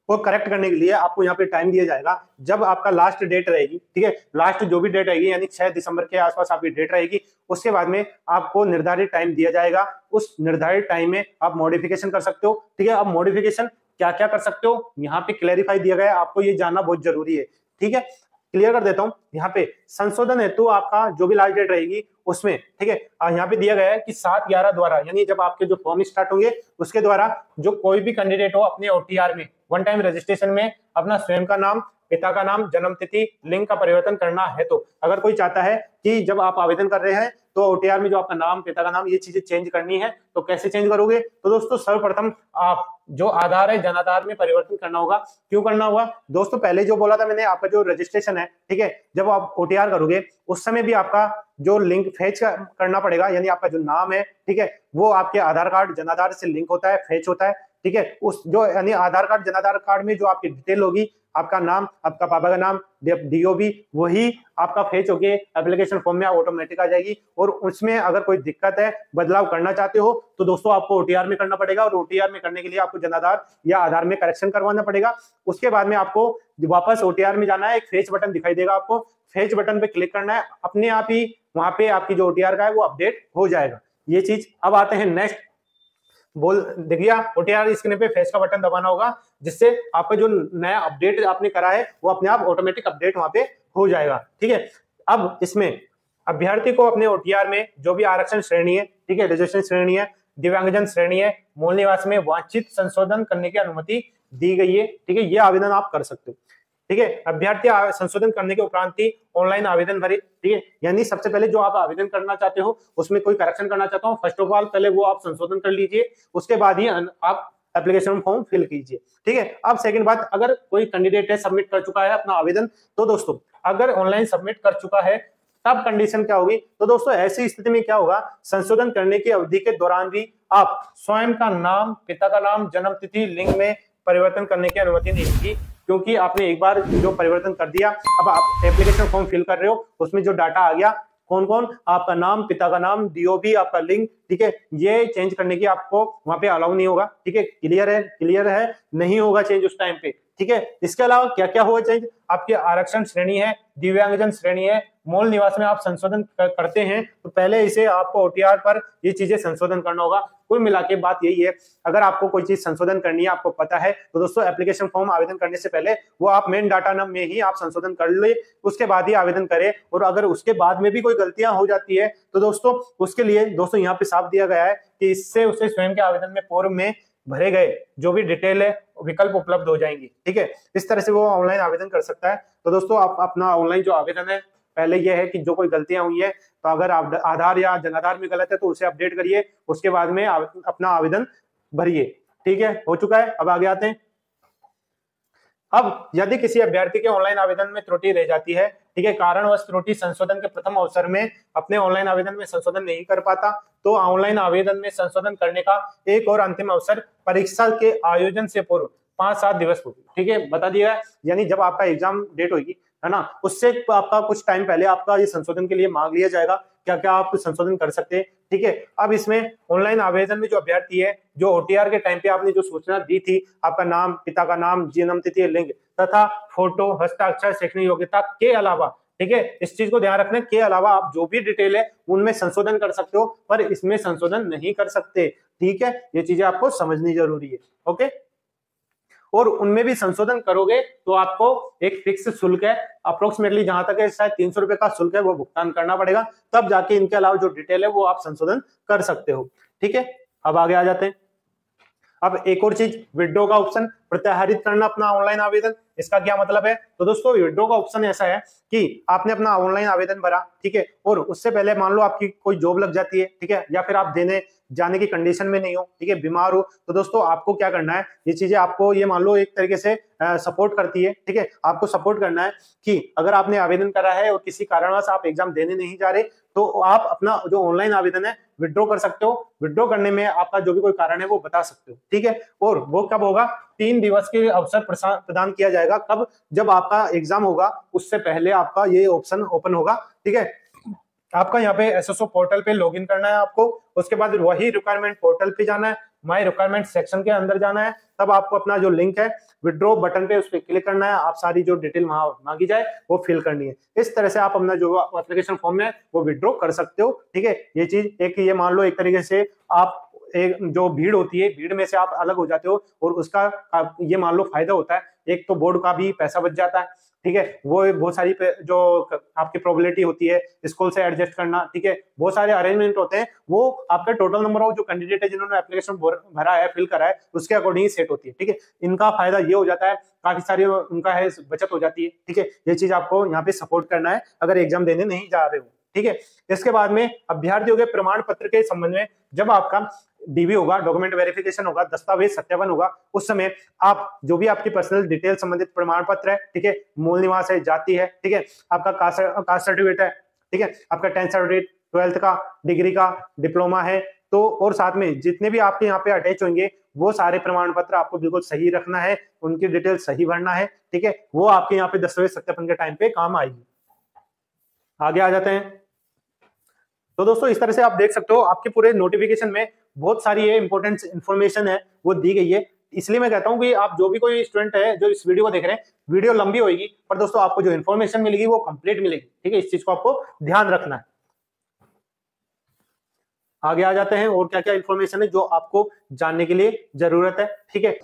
वो करेक्ट करने के लिए आपको यहाँ पे टाइम दिया जाएगा। जब आपका लास्ट डेट रहेगी, ठीक है, लास्ट जो भी डेट रहेगी, यानी 6 दिसंबर के आसपास आपकी डेट रहेगी, उसके बाद में आपको निर्धारित टाइम दिया जाएगा। उस निर्धारित टाइम में आप मॉडिफिकेशन कर सकते हो, ठीक है। अब मॉडिफिकेशन क्या क्या कर सकते हो यहाँ पे क्लैरिफाई दिया गया है, आपको ये जानना बहुत जरूरी है, ठीक है। क्लियर कर देता हूं। यहाँ पे संशोधन हेतु तो आपका जो भी लास्ट डेट रहेगी उसमें, ठीक है, यहाँ पे दिया गया है कि 7/11 द्वारा, यानी जब आपके जो फॉर्म स्टार्ट होंगे उसके द्वारा जो कोई भी कैंडिडेट हो अपने ओटीआर में 1 टाइम रजिस्ट्रेशन में अपना स्वयं का नाम, पिता का नाम, जन्म तिथि, लिंग का परिवर्तन करना है। तो अगर कोई चाहता है कि जब आप आवेदन कर रहे हैं तो ओटीआर में जो आपका नाम, पिता का नाम, ये चीजें चेंज करनी है, तो कैसे चेंज करोगे? तो दोस्तों सर्वप्रथम आप जो आधार है जनाधार में परिवर्तन करना होगा। क्यों करना होगा दोस्तों? पहले जो बोला था मैंने, आपका जो रजिस्ट्रेशन है, ठीक है, जब आप ओटीआर करोगे उस समय भी आपका जो लिंक फेच करना पड़ेगा, यानी आपका जो नाम है, ठीक है, वो आपके आधार कार्ड जनाधार से लिंक होता है, फेच होता है, ठीक है। उस जो यानी आधार कार्ड जनाधार कार्ड में जो आपकी डिटेल होगी, आपका नाम, आपका पापा का नाम, डीओबी, वही आपका फेच होके एप्लीकेशन फॉर्म में ऑटोमेटिक आ जाएगी। और उसमें अगर कोई दिक्कत है, बदलाव करना चाहते हो, तो दोस्तों आपको ओटीआर में करना पड़ेगा, और ओटीआर में करने के लिए आपको जनाधार या आधार में करेक्शन करवाना पड़ेगा। उसके बाद में आपको वापस ओटीआर में जाना है, एक फेच बटन दिखाई देगा, आपको फेच बटन पे क्लिक करना है, अपने आप ही वहां पे आपकी जो ओटीआर का है वो अपडेट हो जाएगा, ये चीज। अब आते हैं नेक्स्ट, बोल देखिए, ओटीआर स्क्रीन पे फेच का बटन दबाना होगा, जिससे आपका जो नया अपडेट आपने करा है वो अपने आप ऑटोमेटिक अपडेट वहां पे हो जाएगा, ठीक है। अब इसमें अभ्यर्थी को अपने ओटीआर में जो भी आरक्षण श्रेणी है, ठीक है, रिजर्वेशन श्रेणी है, दिव्यांगजन श्रेणी है, मूल निवास में वांछित संशोधन करने की अनुमति दी गई है, ठीक है, ये आवेदन आप कर सकते हो। ठीक है, अभ्यर्थी संशोधन करने के उपरांत ही ऑनलाइन आवेदन भरे, ठीक है, यानी सबसे पहले जो आप आवेदन करना चाहते हो उसमें कोई करेक्शन करना चाहता हूँ, फर्स्ट ऑफ ऑल पहले वो आप संशोधन कर लीजिए, उसके बाद ही आप एप्लीकेशन फॉर्म फिल कीजिए। ठीक है, अब सेकंड बात, अगर कोई कैंडिडेट है सबमिट कर चुका है अपना आवेदन, तो दोस्तों अगर ऑनलाइन सबमिट कर चुका है तब कंडीशन क्या होगी, तो दोस्तों ऐसी स्थिति में क्या होगा, संशोधन करने की अवधि के दौरान भी आप स्वयं का नाम, पिता का नाम, जन्म तिथि, लिंग में परिवर्तन करने की अनुमति नहीं होगी, क्योंकि आपने एक बार जो परिवर्तन कर दिया, अब आप एप्लीकेशन फॉर्म फिल कर रहे हो, उसमें जो डाटा आ गया, कौन कौन, आपका नाम, पिता का नाम, डीओबी, आपका लिंक, ठीक है, ये चेंज करने की आपको वहां पे अलाउ नहीं होगा। ठीक है, क्लियर है, नहीं होगा चेंज उस टाइम पे। ठीक है, इसके अलावा क्या क्या होगा चेंज, आपकी आरक्षण श्रेणी है, दिव्यांगजन श्रेणी है, मूल निवास में आप संशोधन करते हैं तो पहले इसे आपको ओटीआर पर ये चीजें संशोधन करना होगा। कुल मिला के बात यही है, अगर आपको कोई चीज संशोधन करनी है, आपको पता है, तो दोस्तों एप्लीकेशन फॉर्म आवेदन करने से पहले वो आप मेन डाटा नम में ही आप संशोधन कर ले, उसके बाद ही आवेदन करें। और अगर उसके बाद में भी कोई गलतियां हो जाती है तो दोस्तों उसके लिए दोस्तों यहाँ पे साफ दिया गया है कि इससे उसे स्वयं के आवेदन में पूर्व में भरे गए जो भी डिटेल है विकल्प उपलब्ध हो जाएंगी। ठीक है, इस तरह से वो ऑनलाइन आवेदन कर सकता है। तो दोस्तों आप अपना ऑनलाइन जो आवेदन है, पहले यह है कि जो कोई गलतियां हुई है तो अगर आप आधार या जनाधार में गलत है तो उसे अपडेट करिए, उसके बाद में अपना आवेदन भरिए। ठीक है, हो चुका है। अब आगे आते हैं। अब यदि किसी अभ्यर्थी के ऑनलाइन आवेदन में त्रुटि रह जाती है, ठीक है, कारणवश त्रुटि संशोधन के प्रथम अवसर में अपने ऑनलाइन आवेदन में संशोधन नहीं कर पाता, तो ऑनलाइन आवेदन में संशोधन करने का एक और अंतिम अवसर परीक्षा के आयोजन से पूर्व 5-7 दिवस पूर्व, ठीक है, बता दिया। यानी जब आपका एग्जाम डेट होगी, है ना, उससे आपका कुछ टाइम पहले आपका ये संशोधन के लिए मांग लिया जाएगा, क्या क्या आप संशोधन कर सकते हैं। ठीक है, अब इसमें ऑनलाइन आवेदन में जो अभ्यर्थी है, जो ओटीआर के टाइम पे आपने जो सूचना दी थी, आपका नाम, पिता का नाम, जन्म तिथि, लिंग तथा फोटो, हस्ताक्षर, शैक्षणिक योग्यता के अलावा, ठीक है, इस चीज को ध्यान रखना, के अलावा आप जो भी डिटेल है उनमें संशोधन कर सकते हो, पर इसमें संशोधन नहीं कर सकते। ठीक है, ये चीजें आपको समझनी जरूरी है। ओके, और उनमें भी संशोधन करोगे तो आपको एक फिक्स शुल्क है, अप्रोक्सीमेटली जहां तक है शायद 300 रुपए का शुल्क है, वो भुगतान करना पड़ेगा, तब जाके इनके अलावा जो डिटेल है वो आप संशोधन कर सकते हो। ठीक है, अब आगे आ जाते हैं। अब एक और चीज, विड्रॉ का ऑप्शन, प्रत्याहरित करना अपना ऑनलाइन आवेदन। इसका क्या मतलब है, तो दोस्तों विड्रॉ का ऑप्शन ऐसा है कि आपने अपना ऑनलाइन आवेदन भरा, ठीक है, और उससे पहले मान लो आपकी कोई जॉब लग जाती है, ठीक है, या फिर आप देने जाने की कंडीशन में नहीं हो, ठीक है, बीमार हो, तो दोस्तों आपको क्या करना है, ये चीजें आपको ये मान लो एक तरीके से सपोर्ट करती है। ठीक है, आपको सपोर्ट करना है कि अगर आपने आवेदन करा है और किसी कारणवश आप एग्जाम देने नहीं जा रहे, तो आप अपना जो ऑनलाइन आवेदन है विड्रॉ कर सकते हो। विड्रॉ करने में आपका जो भी कोई कारण है वो बता सकते हो। ठीक है, और वो कब होगा, 3 दिवस के अवसर प्रदान किया जाएगा। कब, जब आपका एग्जाम होगा उससे पहले आपका ये ऑप्शन ओपन होगा। ठीक है, आपका यहाँ पे एसएसओ पोर्टल पे लॉगिन करना है आपको, उसके बाद वही रिक्वायरमेंट पोर्टल पे जाना है, माय रिक्वायरमेंट सेक्शन के अंदर जाना है, तब आपको अपना जो लिंक है विड्रॉ बटन पे उस पर क्लिक करना है, आप सारी जो डिटेल वहां मांगी जाए वो फिल करनी है। इस तरह से आप अपना जो एप्लीकेशन फॉर्म है वो विड्रॉ कर सकते हो। ठीक है, ये चीज एक, ये मान लो एक तरीके से आप एक जो भीड़ होती है, भीड़ में से आप अलग हो जाते हो, और उसका ये मान लो फायदा होता है, एक तो बोर्ड का भी पैसा बच जाता है। ठीक है, वो बहुत सारी जो आपकी प्रोबेबिलिटी होती है स्कूल से एडजस्ट करना, ठीक है, बहुत सारे अरेंजमेंट होते हैं, वो आपका टोटल नंबर ऑफ जो कैंडिडेट है जिन्होंने एप्लीकेशन भरा है, फिल करा है, उसके अकॉर्डिंग सेट होती है। ठीक है, इनका फायदा ये हो जाता है, काफी सारी उनका है बचत हो जाती है। ठीक है, ये चीज आपको यहाँ पे सपोर्ट करना है अगर एग्जाम देने नहीं जा रहे हो। ठीक है, इसके बाद में अभ्यर्थियों के प्रमाण पत्र के संबंध में जब आपका डीवी होगा, डॉक्यूमेंट वेरिफिकेशन होगा, दस्तावेज सत्यापन होगा, उस समय आप जो भी आपकी पर्सनल डिटेल संबंधित प्रमाण पत्र है, ठीक है, मूल निवास है, जाति है, ठीक है, आपका कास्ट सर्टिफिकेट है, ठीक है, आपका 10th सर्टिफिकेट, 12th का, डिग्री का, डिप्लोमा है, तो और साथ में जितने भी आपके यहाँ पे अटैच होंगे वो सारे प्रमाण पत्र आपको बिल्कुल सही रखना है, उनकी डिटेल सही भरना है। ठीक है, वो आपके यहाँ पे दस्तावेज सत्यापन के टाइम पे काम आएगी। आगे आ जाते हैं। तो दोस्तों इस तरह से आप देख सकते हो आपके पूरे नोटिफिकेशन में बहुत सारी ये इंपॉर्टेंट इंफॉर्मेशन है वो दी गई है। इसलिए मैं कहता हूं कि आप जो भी कोई स्टूडेंट है जो इस वीडियो को देख रहे हैं, वीडियो लंबी होगी पर दोस्तों आपको जो इन्फॉर्मेशन मिलेगी वो कंप्लीट मिलेगी। ठीक है, इस चीज को आपको ध्यान रखना है। आगे आ जाते हैं और क्या क्या इंफॉर्मेशन है जो आपको जानने के लिए जरूरत है। ठीक है,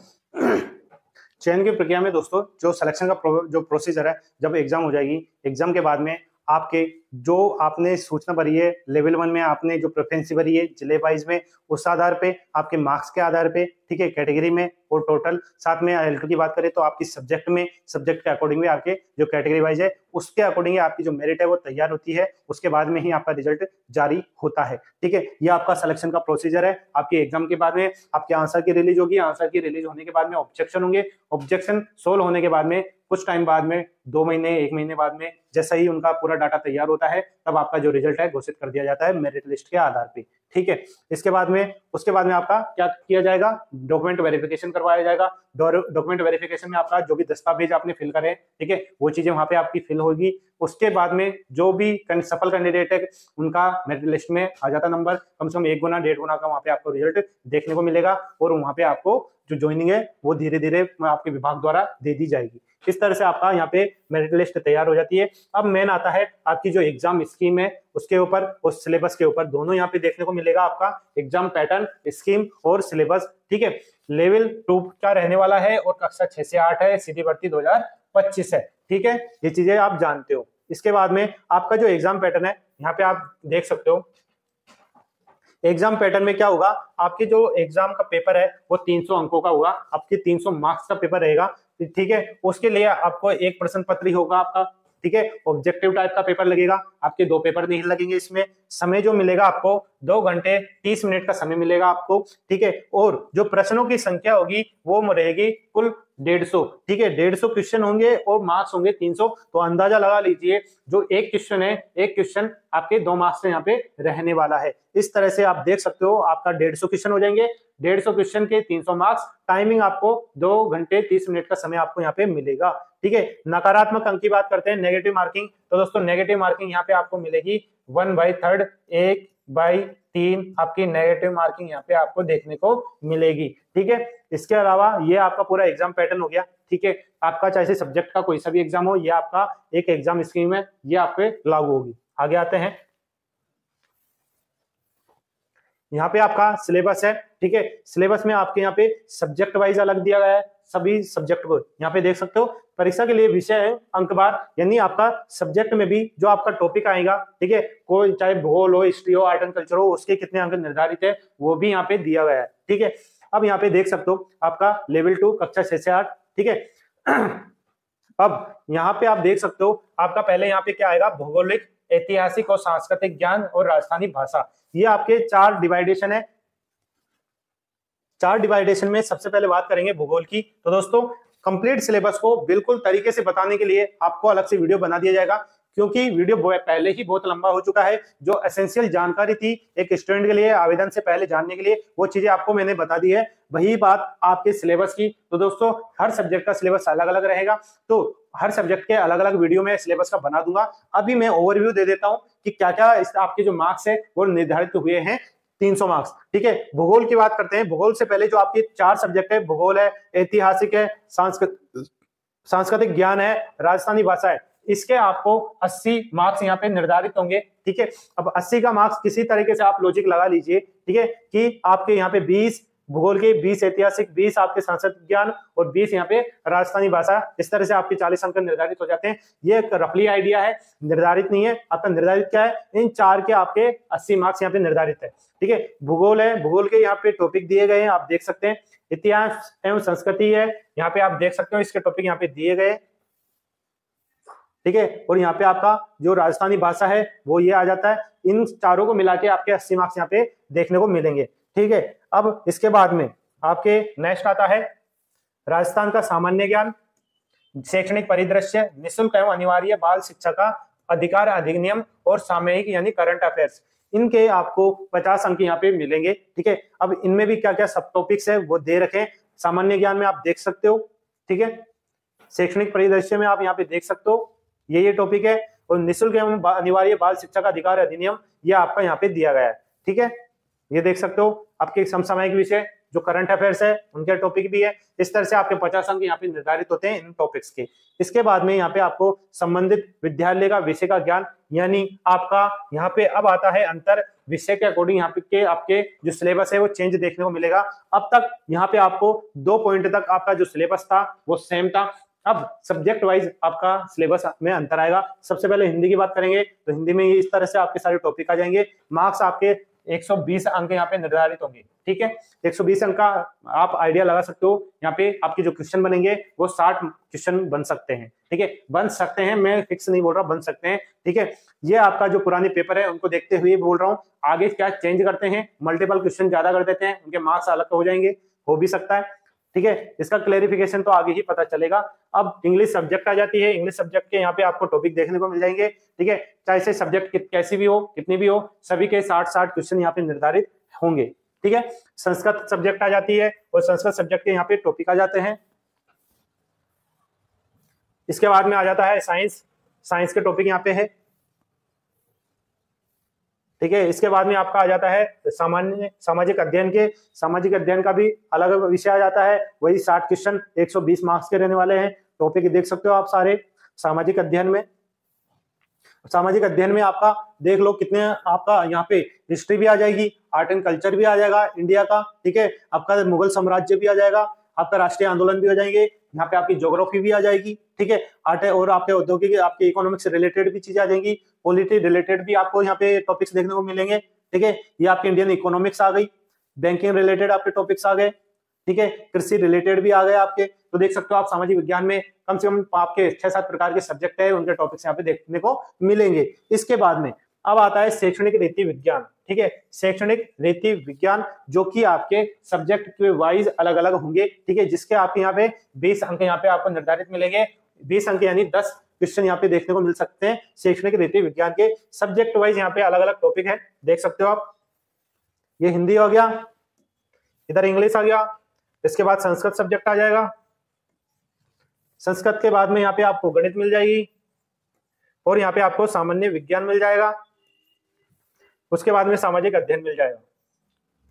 चयन की प्रक्रिया में दोस्तों जो सिलेक्शन का जो प्रोसीजर है, जब एग्जाम हो जाएगी, एग्जाम के बाद में आपके जो आपने सूचना भरी है लेवल 1 में, आपने जो प्रेफरेंस भरी है जिले वाइज में, उस आधार पे आपके मार्क्स के आधार पे, ठीक है, कैटेगरी में और टोटल, साथ में L2 की बात करें तो आपकी सब्जेक्ट में, सब्जेक्ट के अकॉर्डिंग में आपके जो कैटेगरी वाइज है उसके अकॉर्डिंग आपकी जो मेरिट है वो तैयार होती है, उसके बाद में ही आपका रिजल्ट जारी होता है। ठीक है, ये आपका सिलेक्शन का प्रोसीजर है। आपके एग्जाम के बाद में आपके आंसर की रिलीज होगी, आंसर की रिलीज होने के बाद में ऑब्जेक्शन होंगे, ऑब्जेक्शन सोल्व होने के बाद में कुछ टाइम बाद में 2 महीने 1 महीने बाद में जैसा ही उनका पूरा डाटा तैयार होता है तब आपका जो रिजल्ट है घोषित कर दिया जाता है मेरिट लिस्ट के आधार पे। ठीक है, इसके बाद में उसके बाद में आपका क्या किया जाएगा, डॉक्यूमेंट वेरिफिकेशन करवाया जाएगा। डॉक्यूमेंट वेरिफिकेशन में आपका जो भी दस्तावेज आपने फिल करे, ठीक है, वो चीजें वहां पे आपकी फिल होगी। उसके बाद में जो भी सफल कैंडिडेट है उनका मेरिट लिस्ट में आ जाता नंबर, कम से कम 1 गुना 1.5 गुना का वहां पे आपको रिजल्ट देखने को मिलेगा और वहां पे आपको जो ज्वाइनिंग है वो धीरे धीरे आपके विभाग द्वारा दे दी जाएगी। इस तरह से आपका यहाँ पे मेरिट लिस्ट तैयार हो जाती है। अब मेन आता है आपकी जो एग्जाम स्कीम है उसके ऊपर और सिलेबस के ऊपर, दोनों यहाँ पे देखने को मिलेगा आपका एग्जाम पैटर्न, स्कीम और सिलेबस। ठीक है, लेवल 2 का रहने वाला है और कक्षा 6 से 8 है, सीधी भर्ती 2025 है। ठीक है, ये चीजें आप जानते हो। इसके बाद में आपका जो एग्जाम पैटर्न है यहाँ पे आप देख सकते हो। एग्जाम पैटर्न में क्या होगा, आपके जो एग्जाम का पेपर है वो 300 अंकों का होगा, आपके 300 मार्क्स का पेपर रहेगा। ठीक है, उसके लिए आपको एक प्रश्न पत्र ही होगा आपका। ठीक है, ऑब्जेक्टिव टाइप का पेपर लगेगा, आपके 2 पेपर नहीं लगेंगे इसमें। समय जो मिलेगा आपको 2 घंटे 30 मिनट का समय मिलेगा आपको। ठीक है, और जो प्रश्नों की संख्या होगी वो रहेगी कुल 150। ठीक है, 150 क्वेश्चन होंगे और मार्क्स होंगे 300। तो अंदाजा लगा लीजिए जो एक क्वेश्चन है, एक क्वेश्चन आपके 2 मार्क्स से यहाँ पे रहने वाला है। इस तरह से आप देख सकते हो आपका 150 क्वेश्चन हो जाएंगे, 150 क्वेश्चन के 300 मार्क्स। टाइमिंग आपको 2 घंटे 30 मिनट का समय आपको यहाँ पे मिलेगा। ठीक है, नकारात्मक अंक की बात करते हैं, नेगेटिव मार्किंग। तो दोस्तों नेगेटिव मार्किंग यहाँ पे आपको मिलेगी 1/3, 1/3 आपकी नेगेटिव मार्किंग यहाँ पे आपको देखने को मिलेगी। ठीक है, इसके अलावा ये आपका पूरा एग्जाम पैटर्न हो गया। ठीक है, आपका चाहे सब्जेक्ट का कोई सा भी एग्जाम हो, ये आपका एक एग्जाम स्कीम है, ये आपके लागू होगी। आगे आते हैं, यहाँ पे आपका सिलेबस है। ठीक है, सिलेबस में आपके यहाँ पे सब्जेक्ट वाइज अलग दिया गया है, सभी सब्जेक्ट को यहाँ पे देख सकते हो। परीक्षा के लिए विषय है अंकवार, यानी आपका सब्जेक्ट में भी जो आपका टॉपिक आएगा, ठीक है, कोई चाहे भूगोल हो, हिस्ट्री हो, आर्ट एंड कल्चर हो, उसके कितने अंक निर्धारित है वो भी यहाँ पे दिया गया है। ठीक है, अब यहाँ पे देख सकते हो आपका लेवल 2 कक्षा 6 से 8। ठीक है, अब यहाँ पे आप देख सकते हो आपका पहले यहाँ पे क्या आएगा, भौगोलिक, ऐतिहासिक और सांस्कृतिक ज्ञान और राजस्थानी भाषा। ये आपके 4 डिवाइडेशन है। 4 डिवाइडेशन में सबसे पहले बात करेंगे भूगोल की। तो दोस्तों कंप्लीट सिलेबस को बिल्कुल तरीके से बताने के लिए आपको अलग से वीडियो बना दिया जाएगा, क्योंकि वीडियो पहले ही बहुत लंबा हो चुका है। जो एसेंशियल जानकारी थी एक स्टूडेंट के लिए आवेदन से पहले जानने के लिए, वो चीजें आपको मैंने बता दी है। वही बात आपके सिलेबस की। तो दोस्तों हर सब्जेक्ट का सिलेबस अलग अलग रहेगा, तो हर सब्जेक्ट के अलग अलग वीडियो में सिलेबस का बना दूंगा। अभी मैं ओवरव्यू दे देता हूं कि क्या क्या आपके जो मार्क्स है वो निर्धारित हुए हैं, 300 मार्क्स। ठीक है, भूगोल की बात करते हैं। भूगोल से पहले जो आपके 4 सब्जेक्ट है, भूगोल है, ऐतिहासिक है, सांस्कृतिक ज्ञान है, राजस्थानी भाषा है, इसके आपको 80 मार्क्स यहाँ पे निर्धारित होंगे। ठीक है, अब 80 का मार्क्स किसी तरीके से आप लॉजिक लगा लीजिए, ठीक है, कि आपके यहाँ पे 20 भूगोल के, 20 ऐतिहासिक, 20 आपके सांस्कृतिक ज्ञान और 20 यहाँ पे राजस्थानी भाषा। इस तरह से आपके 40 अंक निर्धारित हो जाते हैं। ये एक रफली आइडिया है, निर्धारित नहीं है। आपका निर्धारित क्या है, इन 4 के आपके 80 मार्क्स यहाँ पे निर्धारित है। ठीक है, भूगोल है, भूगोल के यहाँ पे टॉपिक दिए गए हैं, आप देख सकते हैं। इतिहास एवं संस्कृति है, यहाँ पे आप देख सकते हो इसके टॉपिक यहाँ पे दिए गए। ठीक है, और यहाँ पे आपका जो राजस्थानी भाषा है वो ये आ जाता है। इन चारों को मिला के आपके 80 मार्क्स यहाँ पे देखने को मिलेंगे। ठीक है, अब इसके बाद में आपके नेक्स्ट आता है राजस्थान का सामान्य ज्ञान, शैक्षणिक परिदृश्य, निःशुल्क एवं अनिवार्य बाल शिक्षा का अधिकार अधिनियम और सामयिक यानी करंट अफेयर्स। इनके आपको 50 अंक यहाँ पे मिलेंगे। ठीक है, अब इनमें भी क्या क्या सब टॉपिक्स है वो दे रखे। सामान्य ज्ञान में आप देख सकते हो, ठीक है, शैक्षणिक परिदृश्य में आप यहाँ पे देख सकते हो, ये टॉपिक है। और निःशुल्क एवं अनिवार्य बाल शिक्षा का अधिकार अधिनियम, ये आपका यहाँ पे दिया गया है। ठीक है, ये देख सकते हो आपके समसामयिक विषय जो करंट अफेयर्स है उनके टॉपिक भी है। इस तरह से आपके 50 अंक यहाँ पे निर्धारित होते हैं इन टॉपिक्स के। इसके बाद में यहाँ पे आपको संबंधित विद्यालय का विषय का ज्ञान, यानी आपका यहाँ पे अब आता है अंतर विषय के अकॉर्डिंग यहाँ पे के आपके जो सिलेबस है वो चेंज देखने को मिलेगा। अब तक यहाँ पे आपको 2 पॉइंट तक आपका जो सिलेबस था वो सेम था। अब सब्जेक्ट वाइज आपका सिलेबस में अंतर आएगा। सबसे पहले हिंदी की बात करेंगे तो हिंदी में इस तरह से आपके सारे टॉपिक आ जाएंगे। मार्क्स आपके 120 अंक यहाँ पे निर्धारित होंगे, ठीक है। 120 अंक का आप आइडिया लगा सकते हो। यहाँ पे आपके जो क्वेश्चन बनेंगे वो 60 क्वेश्चन बन सकते हैं, ठीक है। बन सकते हैं, मैं फिक्स नहीं बोल रहा, बन सकते हैं, ठीक है। ये आपका जो पुराने पेपर है उनको देखते हुए बोल रहा हूँ। आगे क्या चेंज करते हैं, मल्टीपल क्वेश्चन ज्यादा कर देते हैं, उनके मार्क्स अलग हो जाएंगे, हो भी सकता है, ठीक है। इसका क्लेरिफिकेशन तो आगे ही पता चलेगा। अब इंग्लिश सब्जेक्ट आ जाती है। इंग्लिश सब्जेक्ट के यहाँ पे आपको टॉपिक देखने को मिल जाएंगे, ठीक है। चाहे से सब्जेक्ट कैसी भी हो, कितनी भी हो, सभी के 60 क्वेश्चन यहाँ पे निर्धारित होंगे, ठीक है। संस्कृत सब्जेक्ट आ जाती है और संस्कृत सब्जेक्ट के यहाँ पे टॉपिक आ जाते हैं। इसके बाद में आ जाता है साइंस। साइंस के टॉपिक यहाँ पे है, ठीक है। इसके बाद में आपका आ जाता है सामान्य सामाजिक अध्ययन के। सामाजिक अध्ययन का भी अलग विषय आ जाता है। वही 60 क्वेश्चन 120 मार्क्स के रहने वाले हैं। टॉपिक देख सकते हो आप सारे सामाजिक अध्ययन में। सामाजिक अध्ययन में आपका देख लो कितने, आपका यहाँ पे हिस्ट्री भी आ जाएगी, आर्ट एंड कल्चर भी आ जाएगा इंडिया का, ठीक है। आपका मुगल साम्राज्य भी आ जाएगा, आपका राष्ट्रीय आंदोलन भी हो जाएंगे, यहाँ पे आपकी ज्योग्राफी भी आ जाएगी, ठीक है। आर्ट और आपके औद्योगिक, आपके इकोनॉमिक्स से रिलेटेड भी चीजें आ जाएंगी, पॉलिटी रिलेटेड भी आपको यहाँ पे टॉपिक्स देखने को मिलेंगे, ठीक है। ये आपकी इंडियन इकोनॉमिक्स आ गई, बैंकिंग रिलेटेड आपके टॉपिक्स आ गए, ठीक है। कृषि रिलेटेड भी आ गए आपके। तो देख सकते हो आप सामाजिक विज्ञान में कम से कम आपके 6-7 प्रकार के सब्जेक्ट है, उनके टॉपिक्स यहाँ पे देखने को मिलेंगे। इसके बाद में अब आता है शैक्षणिक रीति विज्ञान, ठीक है। शैक्षणिक रीति विज्ञान जो कि आपके सब्जेक्ट के वाइज अलग अलग होंगे, ठीक है। जिसके आपके यहाँ पे 20 अंक यहाँ पे आपको निर्धारित मिलेंगे। 20 अंक यानी 10 क्वेश्चन यहाँ पे देखने को मिल सकते हैं शैक्षणिक रीति विज्ञान के। सब्जेक्ट वाइज यहाँ पे अलग अलग टॉपिक है, देख सकते हो आप। ये हिंदी हो गया, इधर इंग्लिश आ गया, इसके बाद संस्कृत सब्जेक्ट आ जाएगा। संस्कृत के बाद में यहाँ पे आपको गणित मिल जाएगी और यहाँ पे आपको सामान्य विज्ञान मिल जाएगा। उसके बाद में सामाजिक अध्ययन मिल जाएगा,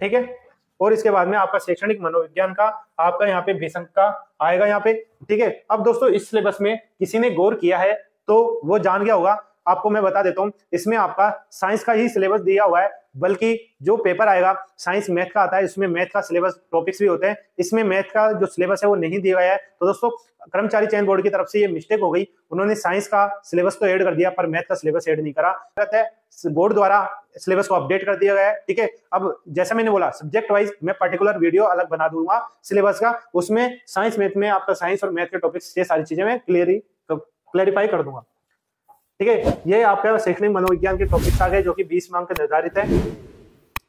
ठीक है। और इसके बाद में आपका शैक्षणिक मनोविज्ञान का आपका यहाँ पे 20 अंक का आएगा यहाँ पे, ठीक है। अब दोस्तों इस सिलेबस में किसी ने गौर किया है तो वो जान गया होगा। आपको मैं बता देता हूँ, इसमें आपका साइंस का ही सिलेबस दिया हुआ है, बल्कि जो पेपर आएगा साइंस मैथ का आता है, इसमें मैथ का सिलेबस टॉपिक्स भी होते हैं। इसमें मैथ का जो सिलेबस है वो नहीं दिया गया है। तो दोस्तों कर्मचारी चयन बोर्ड की तरफ से ये मिस्टेक हो गई, उन्होंने साइंस का सिलेबस तो ऐड कर दिया पर मैथ का सिलेबस ऐड नहीं करा। बोर्ड द्वारा सिलेबस को अपडेट कर दिया गया है, ठीक है। अब जैसा मैंने बोला सब्जेक्ट वाइज मैं पर्टिकुलर वीडियो अलग बना दूंगा सिलेबस का, उसमें साइंस मैथ में आपका साइंस और मैथ के टॉपिक्स ये सारी चीजें मैं क्लियरिफाई कर दूंगा, ठीक है। ये आपका शैक्षणिक मनोविज्ञान के टॉपिक्स आ गए जो कि 20 अंक निर्धारित है,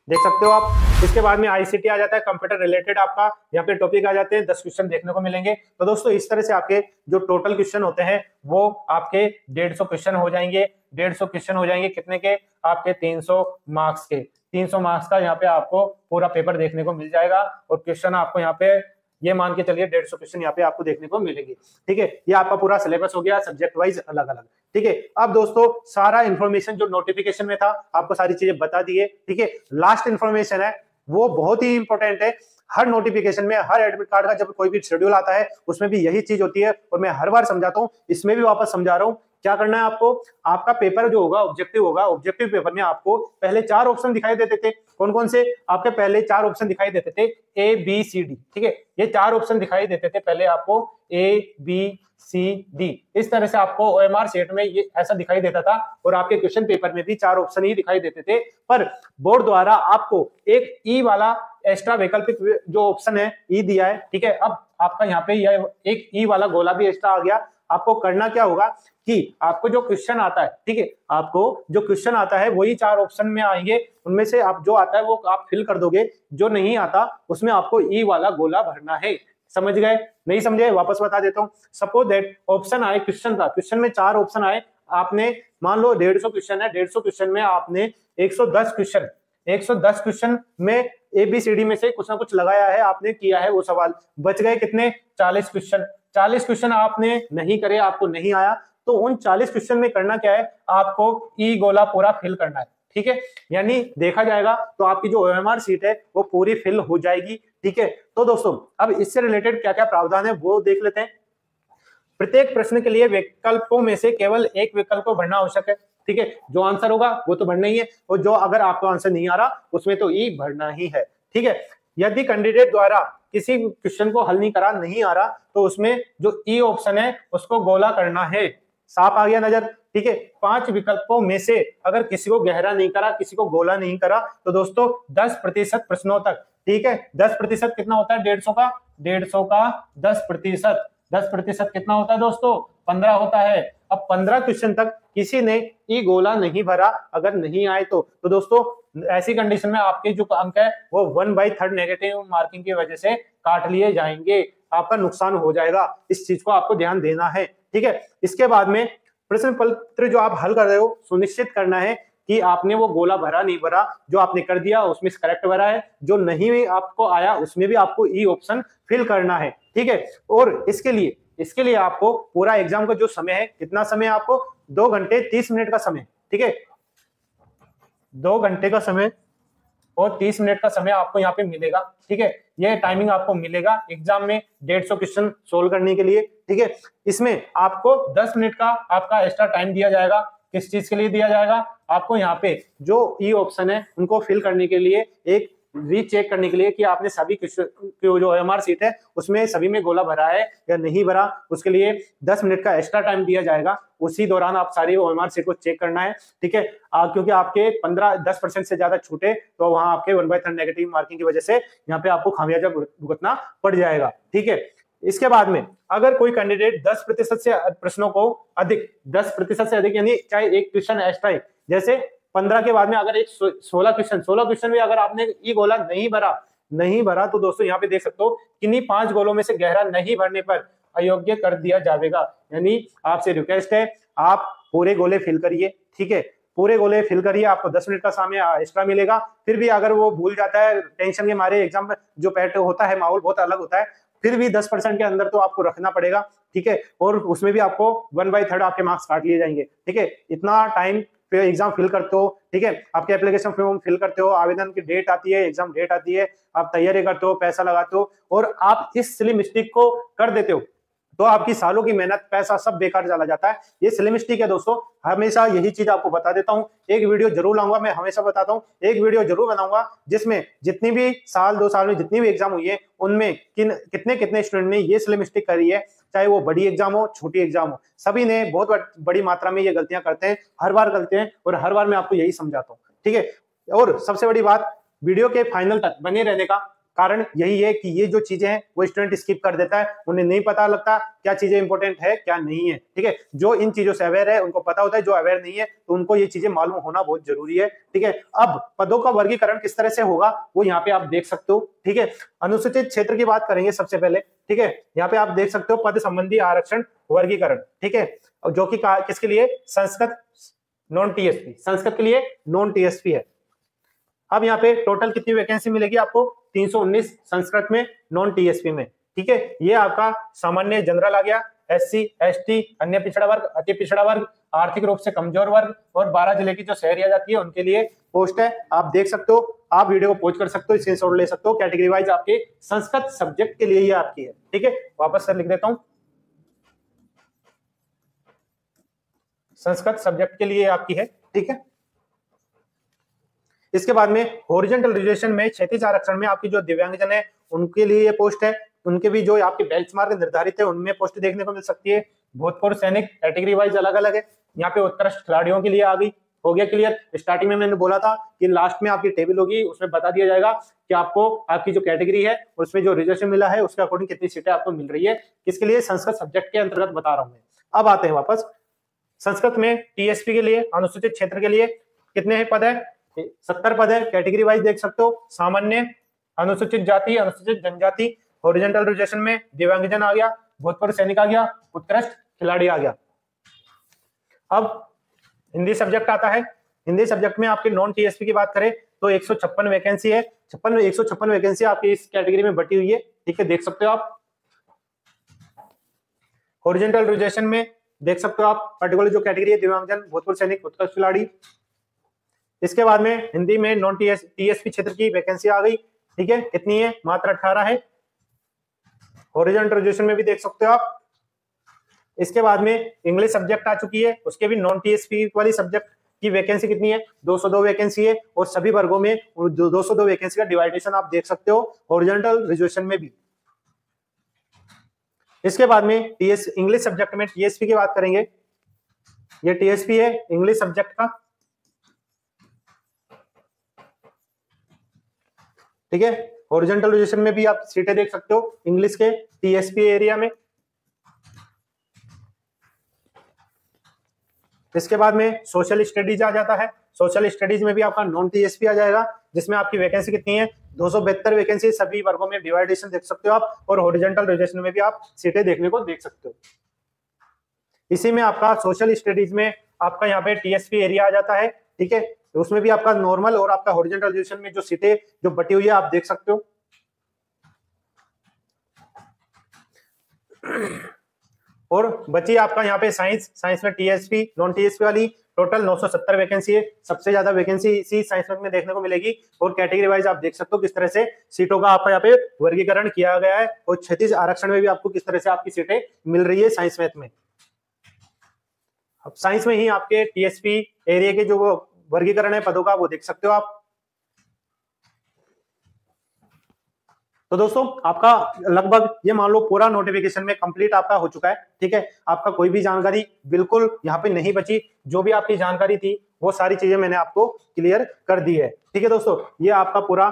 देख सकते हो आप। इसके बाद में आईसीटी आ जाता है, कंप्यूटर रिलेटेड आपका यहाँ पे टॉपिक आ जाते हैं, 10 क्वेश्चन देखने को मिलेंगे। तो दोस्तों इस तरह से आपके जो टोटल क्वेश्चन होते हैं वो आपके 150 क्वेश्चन हो जाएंगे। 150 क्वेश्चन हो जाएंगे कितने के, आपके 300 मार्क्स के। 300 मार्क्स का यहाँ पे आपको पूरा पेपर देखने को मिल जाएगा और क्वेश्चन आपको यहाँ पे ये मान के चलिए 150 क्वेश्चन यहाँ पे आपको देखने को मिलेंगे, ठीक है। ये आपका पूरा सिलेबस हो गया सब्जेक्ट वाइज अलग अलग, ठीक है। अब दोस्तों सारा इंफॉर्मेशन जो नोटिफिकेशन में था आपको सारी चीजें बता दी है, ठीक है। लास्ट इंफॉर्मेशन है वो बहुत ही इंपॉर्टेंट है। हर नोटिफिकेशन में, हर एडमिट कार्ड का जब कोई भी शेड्यूल आता है उसमें भी यही चीज होती है और मैं हर बार समझाता हूँ, इसमें भी वापस समझा रहा हूँ। क्या करना है आपको, आपका पेपर जो होगा ऑब्जेक्टिव होगा, ऑब्जेक्टिव पेपर में आपको पहले 4 ऑप्शन दिखाई देते थे। कौन कौन से, आपके पहले 4 ऑप्शन दिखाई देते थे ए बी सी डी, ठीक है। ये 4 ऑप्शन दिखाई देते थे पहले आपको ए बी सी डी। इस तरह से आपको ओएमआर सेट में ये ऐसा दिखाई देता था और आपके क्वेश्चन पेपर में भी 4 ऑप्शन ही दिखाई देते थे। पर बोर्ड द्वारा आपको एक ई वाला एक्स्ट्रा वैकल्पिक जो ऑप्शन है ई दिया है, ठीक है। अब आपका यहाँ पे यह एक ई वाला गोला भी एक्स्ट्रा आ गया। आपको करना क्या होगा कि आपको जो क्वेश्चन आता है, ठीक है, आपको जो क्वेश्चन आता है वही 4 ऑप्शन में आएंगे, उनमें से आप जो आता है वो आप फिल कर दोगे, जो नहीं आता उसमें आपको ई वाला गोला भरना है। समझ गए? नहीं समझे वापस बता देता हूं। सपोज दैट ऑप्शन आए क्वेश्चन का, क्वेश्चन में 4 ऑप्शन आए, आपने मान लो 150 क्वेश्चन है, 150 क्वेश्चन में आपने 110 क्वेश्चन में एबीसीडी में से कुछ ना कुछ लगाया है, आपने किया है वो सवाल, बच गए कितने 40 क्वेश्चन। 40 क्वेश्चन आपने नहीं करे, आपको नहीं आया, तो उन 40 क्वेश्चन में करना क्या है, आपको ई गोला पूरा फिल करना है, ठीक है। यानी देखा जाएगा तो आपकी जो ओएमआर सीट है वो पूरी फिल हो जाएगी, ठीक है। तो दोस्तों अब इससे रिलेटेड क्या क्या प्रावधान है वो देख लेते हैं। प्रत्येक प्रश्न के लिए विकल्पों में से केवल एक विकल्प को भरना आवश्यक है, ठीक है। जो आंसर होगा वो तो भरना ही है, और जो अगर आपको आंसर नहीं आ रहा उसमें तो ई भरना ही है, ठीक है। यदि कैंडिडेट द्वारा किसी क्वेश्चन को हल नहीं करा, नहीं आ रहा, तो उसमें जो ई ऑप्शन है उसको गोला करना है। साफ आ गया नजर? ठीक है। 5 विकल्पों में से अगर किसी को गहरा नहीं करा, किसी को गोला नहीं करा, तो दोस्तों 10% प्रश्नों तक, ठीक है, 10% कितना होता है? 150 का, 150 का 10%, 10% कितना होता है दोस्तों? 15 होता है। अब 15 क्वेश्चन तक किसी ने ई गोला नहीं भरा, अगर नहीं आए तो दोस्तों ऐसी कंडीशन में आपके जो अंक है वो 1/3 नेगेटिव मार्किंग की वजह से काट लिए जाएंगे, आपका नुकसान हो जाएगा। इस चीज को आपको ध्यान देना है, ठीक है। इसके बाद में प्रश्न पत्र जो आप हल कर रहे हो, सुनिश्चित करना है कि आपने वो गोला भरा नहीं भरा, जो आपने कर दिया उसमें करेक्ट भरा है, जो नहीं आपको आया उसमें भी आपको ई ऑप्शन फिल करना है, ठीक है। और इसके लिए आपको पूरा एग्जाम का जो समय है, कितना समय है आपको? 2 घंटे 30 मिनट का समय, ठीक है, 2 घंटे का समय और 30 मिनट का समय आपको यहाँ पे मिलेगा, ठीक है। ये टाइमिंग आपको मिलेगा एग्जाम में 150 क्वेश्चन सोल्व करने के लिए, ठीक है। इसमें आपको 10 मिनट का आपका एक्स्ट्रा टाइम दिया जाएगा। किस चीज के लिए दिया जाएगा? आपको यहाँ पे जो ई ऑप्शन है उनको फिल करने के लिए, एक रीचेक करने के लिए कि आपने सभी जो OMR सीट है उसमें सभी में गोला भरा है या नहीं भरा, उसके लिए 10 मिनट का एक्स्ट्रा टाइम दिया जाएगा। उसी दौरान आप सारी OMR सीट को चेक करना है, ठीक है। क्योंकि आपके 10% से ज्यादा छूटे तो वहां आपके 1/3 नेगेटिव मार्किंग की वजह से यहाँ पे आपको खामियाजा भुगतना पड़ जाएगा, ठीक है। इसके बाद में अगर कोई कैंडिडेट 10% से प्रश्नों को अधिक, 10% से अधिक यानी चाहे एक क्वेश्चन एक्स्ट्रा है, जैसे 15 के बाद में अगर एक 16 क्वेश्चन भी अगर आपने ई गोला नहीं भरा तो दोस्तों यहाँ पे देख सकते हो किन्हीं 5 गोलों में से गहरा नहीं भरने पर अयोग्य कर दिया जाएगा। यानी आपसे रिक्वेस्ट है, आप पूरे गोले फिल करिए, ठीक है, पूरे गोले फिल करिए, आपको 10 मिनट का समय एक्स्ट्रा मिलेगा। फिर भी अगर वो भूल जाता है, टेंशन के मारे, एग्जाम में जो पैट होता है माहौल बहुत अलग होता है, फिर भी 10% के अंदर तो आपको रखना पड़ेगा, ठीक है। और उसमें भी आपको 1/3 आपके मार्क्स काट लिए जाएंगे, ठीक है। इतना टाइम फिर एग्जाम फिल करते हो, ठीक है, आपके एप्लीकेशन फॉर्म फिल करते हो, आवेदन की डेट आती है, एग्जाम डेट आती है, आप तैयारी करते हो, पैसा लगाते हो और आप इस सिली मिस्टेक को कर देते हो तो आपकी सालों की मेहनत, पैसा सब बेकार चला जाता है। ये सिली मिस्टेक है दोस्तों, हमेशा यही चीज आपको बता देता हूँ। एक वीडियो जरूर लाऊंगा, मैं हमेशा बताता हूँ, एक वीडियो जरूर बनाऊंगा जिसमें जितनी भी 2 साल में जितनी भी एग्जाम हुई है उनमें कितने स्टूडेंट ने ये सिली मिस्टेक करी है, चाहे वो बड़ी एग्जाम हो छोटी एग्जाम हो, सभी ने बहुत बड़ी मात्रा में ये गलतियां करते हैं, हर बार करते हैं और हर बार मैं आपको यही समझाता हूँ, ठीक है। और सबसे बड़ी बात, वीडियो के फाइनल तक बने रहने का कारण यही है कि ये जो चीजें हैं वो स्टूडेंट स्किप कर देता है, उन्हें नहीं पता लगता क्या चीजें इंपॉर्टेंट है क्या नहीं है, ठीक है। जो इन चीजों से अवेयर है उनको पता होता है, जो अवेयर नहीं है तो उनको ये चीजें मालूम होना बहुत जरूरी है, ठीक है। अब पदों का वर्गीकरण किस तरह से होगा वो यहाँ पे आप देख सकते हो, ठीक है। अनुसूचित क्षेत्र की बात करेंगे सबसे पहले, ठीक है। यहाँ पे आप देख सकते हो पद संबंधी आरक्षण वर्गीकरण, ठीक है, जो कि किसके लिए? संस्कृत नॉन TSP, संस्कृत के लिए नॉन TSP है। अब यहाँ पे टोटल कितनी वैकेंसी मिलेगी आपको? 319 संस्कृत में, नॉन TSP में, ठीक है। ये आपका सामान्य जनरल आ गया, SC ST, अन्य पिछड़ा वर्ग, अति पिछड़ा वर्ग, आर्थिक रूप से कमजोर वर्ग और 12 जिले की जो शहरी आ जाती है उनके लिए पोस्ट है। आप देख सकते हो, आप वीडियो को पॉज कर सकते हो, स्क्रीनशॉट ले सकते हो। कैटेगरी वाइज आपके संस्कृत सब्जेक्ट के लिए ये आपकी है, ठीक है। वापस से लिख देता हूं, संस्कृत सब्जेक्ट के लिए आपकी है, ठीक है। इसके बाद में हॉरिजॉन्टल रिजर्वेशन में क्षैतिज आरक्षण में आपकी जो दिव्यांगजन है उनके लिए ये पोस्ट है, उनके भी जो आपके बेंचमार्क निर्धारित है उनमें पोस्ट देखने को मिल सकती है। भूतपूर्व सैनिक कैटेगरी वाइज अलग अलग है, यहाँ पे उत्कृष्ट खिलाड़ियों के लिए आ गई, हो गया क्लियर। स्टार्टिंग में मैंने बोला था कि लास्ट में आपकी टेबल होगी, उसमें बता दिया जाएगा कि आपको आपकी जो कैटेगरी है उसमें जो रिजर्वेशन मिला है उसके अकॉर्डिंग कितनी सीटें आपको मिल रही है, किसके लिए? संस्कृत सब्जेक्ट के अंतर्गत बता रहा हूं मैं। अब आते हैं वापस संस्कृत में TSP के लिए, अनुसूचित क्षेत्र के लिए कितने पद है? 70 पद है। कैटेगरी वाइज देख सकते हो, सामान्य, अनुसूचित जाति, अनुसूचित जनजाति, हॉरिजॉन्टल रिजर्वेशन में दिव्यांगजन आ गया, भूतपूर्व सैनिक आ गया, उत्कृष्ट खिलाड़ी आ गया। अब हिंदी सब्जेक्ट आता है। हिंदी सब्जेक्ट में आपके नॉन TSP की बात करें तो 156 वैकेंसी है, 156 वैकेंसी आपकी इस कैटेगरी में बटी हुई है, ठीक है, देख सकते हो आप। हॉरिजॉन्टल रिजर्वेशन में देख सकते हो आप पर्टिकुलर जो कैटेगरी है, दिव्यांगजन, भूतपूर्व सैनिक, उत्कृष्ट खिलाड़ी। इसके बाद में हिंदी में नॉन TSP क्षेत्र की वैकेंसी आ गई, ठीक है, कितनी है? मात्र 18 है। हॉरिजॉन्टल रिजर्वेशन में भी देख सकते हो आप। इसके बाद में इंग्लिश सब्जेक्ट आ चुकी है, उसके भी नॉन TSP वाली सब्जेक्ट की वैकेंसी कितनी है, 202 वैकेंसी है, और सभी वर्गों में 202 वैकेंसी का डिवाइडेशन आप देख सकते हो हॉरिजॉन्टल रिजर्वेशन में भी। इसके बाद में टीएस इंग्लिश सब्जेक्ट में टीएसपी की बात करेंगे। ये टीएसपी है इंग्लिश सब्जेक्ट का, ठीक है। हॉरिजॉन्टल रिजर्वेशन में भी आप सीटें देख सकते हो इंग्लिश के टीएसपी एरिया में। इसके बाद में सोशल स्टडीज आ जाता है। सोशल स्टडीज में भी आपका नॉन टीएसपी आ जाएगा, जिसमें आपकी वैकेंसी कितनी है, 272 वैकेंसी, सभी वर्गों में डिवाइडेशन देख सकते हो आप, और हॉरिजॉन्टल रिजर्वेशन में भी आप सीटें देखने को देख सकते हो। इसी में आपका सोशल स्टडीज में आपका यहाँ पे टीएसपी एरिया आ जाता है, ठीक है। तो उसमें भी आपका नॉर्मल और आपका हॉरिजॉन्टल रिजर्वेशन में जो सीटें जो बटी हुई है आप देख सकते हो। और बची आपका यहाँ पे साइंस में टीएसपी नॉन टीएसपी वाली टोटल 970 वैकेंसी है। सबसे ज्यादा वैकेंसी इसी साइंस में देखने को मिलेगी, और कैटेगरी वाइज आप देख सकते हो किस तरह से सीटों का आपका यहाँ पे वर्गीकरण किया गया है, और क्षैतिज आरक्षण में भी आपको किस तरह से आपकी सीटें मिल रही है साइंस मैथ में। अब साइंस में ही आपके टीएसपी एरिया के जो वर्गीकरण है पदों का वो देख सकते हो आप। तो दोस्तों आपका लगभग ये मान लो पूरा नोटिफिकेशन में कंप्लीट आपका हो चुका है, ठीक है। आपका कोई भी जानकारी बिल्कुल यहाँ पे नहीं बची, जो भी आपकी जानकारी थी वो सारी चीजें मैंने आपको क्लियर कर दी है, ठीक है दोस्तों। ये आपका पूरा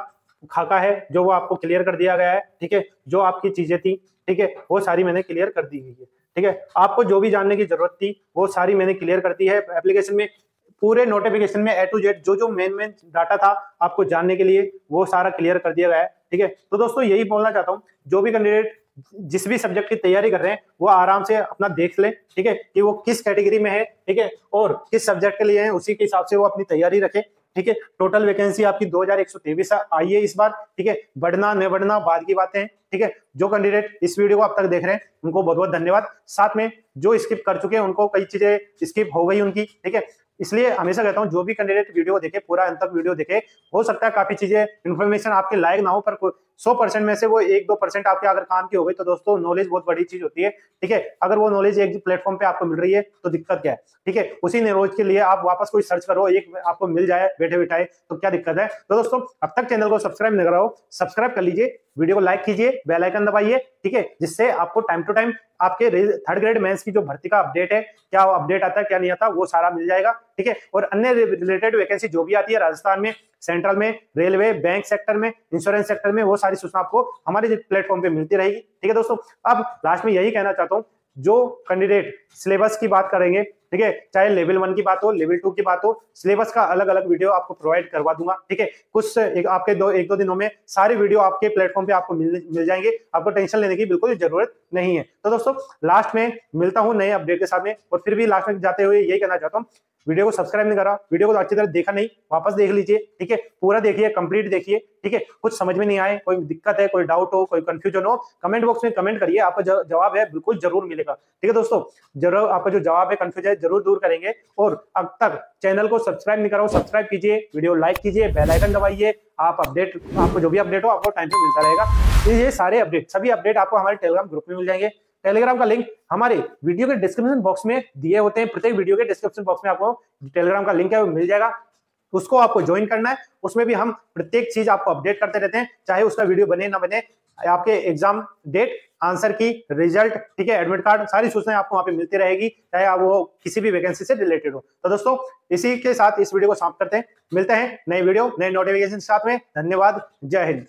खाका है जो वो आपको क्लियर कर दिया गया है, ठीक है। जो आपकी चीजें थी, ठीक है, वो सारी मैंने क्लियर कर दी गई है, ठीक है। आपको जो भी जानने की जरूरत थी वो सारी मैंने क्लियर कर दी है। एप्लीकेशन में पूरे नोटिफिकेशन में ए टू जेड जो मेन डाटा था आपको जानने के लिए वो सारा क्लियर कर दिया गया है, ठीक है। तो दोस्तों यही बोलना चाहता हूँ, जो भी कैंडिडेट जिस भी सब्जेक्ट की तैयारी कर रहे हैं वो आराम से अपना देख ले, ठीक है, कि वो किस कैटेगरी में है, ठीक है, और किस सब्जेक्ट के लिए है, उसी के हिसाब से वो अपनी तैयारी रखे, ठीक है। टोटल वैकेंसी आपकी 2123 आई है इस बार, ठीक है। बढ़ना न बढ़ना बाद की बातें हैं, ठीक है। जो कैंडिडेट इस वीडियो को अब तक देख रहे हैं उनको बहुत बहुत धन्यवाद। साथ में जो स्किप कर चुके हैं उनको कई चीजें स्किप हो गई उनकी, ठीक है। इसलिए हमेशा कहता हूं जो भी कैंडिडेट वीडियो को देखे पूरा अंत तक वीडियो देखे। हो सकता है काफी चीजें इन्फॉर्मेशन आपके लायक ना हो, पर 100% में से वो 1-2% आपके अगर काम की हो गई तो दोस्तों नॉलेज बहुत बड़ी चीज होती है, ठीक है। अगर वो नॉलेज एक प्लेटफॉर्म पे आपको मिल रही है तो दिक्कत क्या है, ठीक है। उसी नॉलेज के लिए आप वापस कोई सर्च करो, एक आपको मिल जाए बैठे बिठाए तो क्या दिक्कत है। तो दोस्तों अब तक चैनल को सब्सक्राइब नहीं करा हो, सब्सक्राइब कर लीजिए, वीडियो को लाइक कीजिए, बेल आइकन दबाइए, ठीक है, जिससे आपको टाइम टू टाइम आपके थर्ड ग्रेड मेंस की जो भर्ती का अपडेट है, क्या अपडेट आता है क्या नहीं आता, वो सारा मिल जाएगा, ठीक है। और अन्य रिलेटेड वैकेंसी जो भी आती है राजस्थान में, सेंट्रल में, रेलवे, बैंक सेक्टर में, इंश्योरेंस सेक्टर में, वो सारी सूचना आपको हमारे प्लेटफॉर्म पे मिलती रहेगी, ठीक है दोस्तों। अब लास्ट में यही कहना चाहता हूँ, जो कैंडिडेट सिलेबस की बात करेंगे, ठीक है, चाहे लेवल 1 की बात हो, लेवल 2 की बात हो, सिलेबस का अलग अलग वीडियो आपको प्रोवाइड करवा दूंगा, ठीक है। कुछ आपके एक दो दिनों में सारे वीडियो आपके प्लेटफॉर्म पे आपको मिल जाएंगे, आपको टेंशन लेने की बिल्कुल जरूरत नहीं है। तो दोस्तों लास्ट में मिलता हूं नए अपडेट के साथ में, और फिर भी लास्ट में जाते हुए यही कहना चाहता हूं, वीडियो को सब्सक्राइब नहीं करा, वीडियो को अच्छी तरह देखा नहीं, वापस देख लीजिए, ठीक है, पूरा देखिए, कंप्लीट देखिए, ठीक है। कुछ समझ में नहीं आए, कोई दिक्कत है, कोई डाउट हो, कोई कंफ्यूजन हो, कमेंट बॉक्स में कमेंट करिए, आपका जवाब है बिल्कुल जरूर मिलेगा, ठीक है दोस्तों। जरूर आपका जो जवाब है कंफ्यूजन जरूर दूर करेंगे। और अब तक चैनल को सब्सक्राइब नहीं करो, सब्सक्राइब कीजिए, वीडियो लाइक कीजिए, बेल आइकन दबाइए, आप अपडेट आपको जो भी अपडेट हो आपको टाइम पे मिलता रहेगा। ये सारे अपडेट सभी अपडेट आपको हमारे टेलीग्राम ग्रुप में मिल जाएंगे। टेलीग्राम का लिंक हमारे वीडियो के डिस्क्रिप्शन बॉक्स में दिए होते हैं, प्रत्येक वीडियो के डिस्क्रिप्शन बॉक्स में आपको टेलीग्राम का लिंक है वो मिल जाएगा, उसको आपको ज्वाइन करना है। उसमें भी हम प्रत्येक चीज आपको अपडेट करते रहते हैं, चाहे उसका वीडियो बने ना बने, आपके एग्जाम डेट, आंसर की, रिजल्ट, ठीक है, एडमिट कार्ड, सारी सूचनाएं आपको वहां पे मिलती रहेगी, चाहे आप वो किसी भी वैकेंसी से रिलेटेड हो। तो दोस्तों इसी के साथ इस वीडियो को समाप्त करते हैं, मिलते हैं नई वीडियो नए नोटिफिकेशन के साथ में। धन्यवाद, जय हिंद।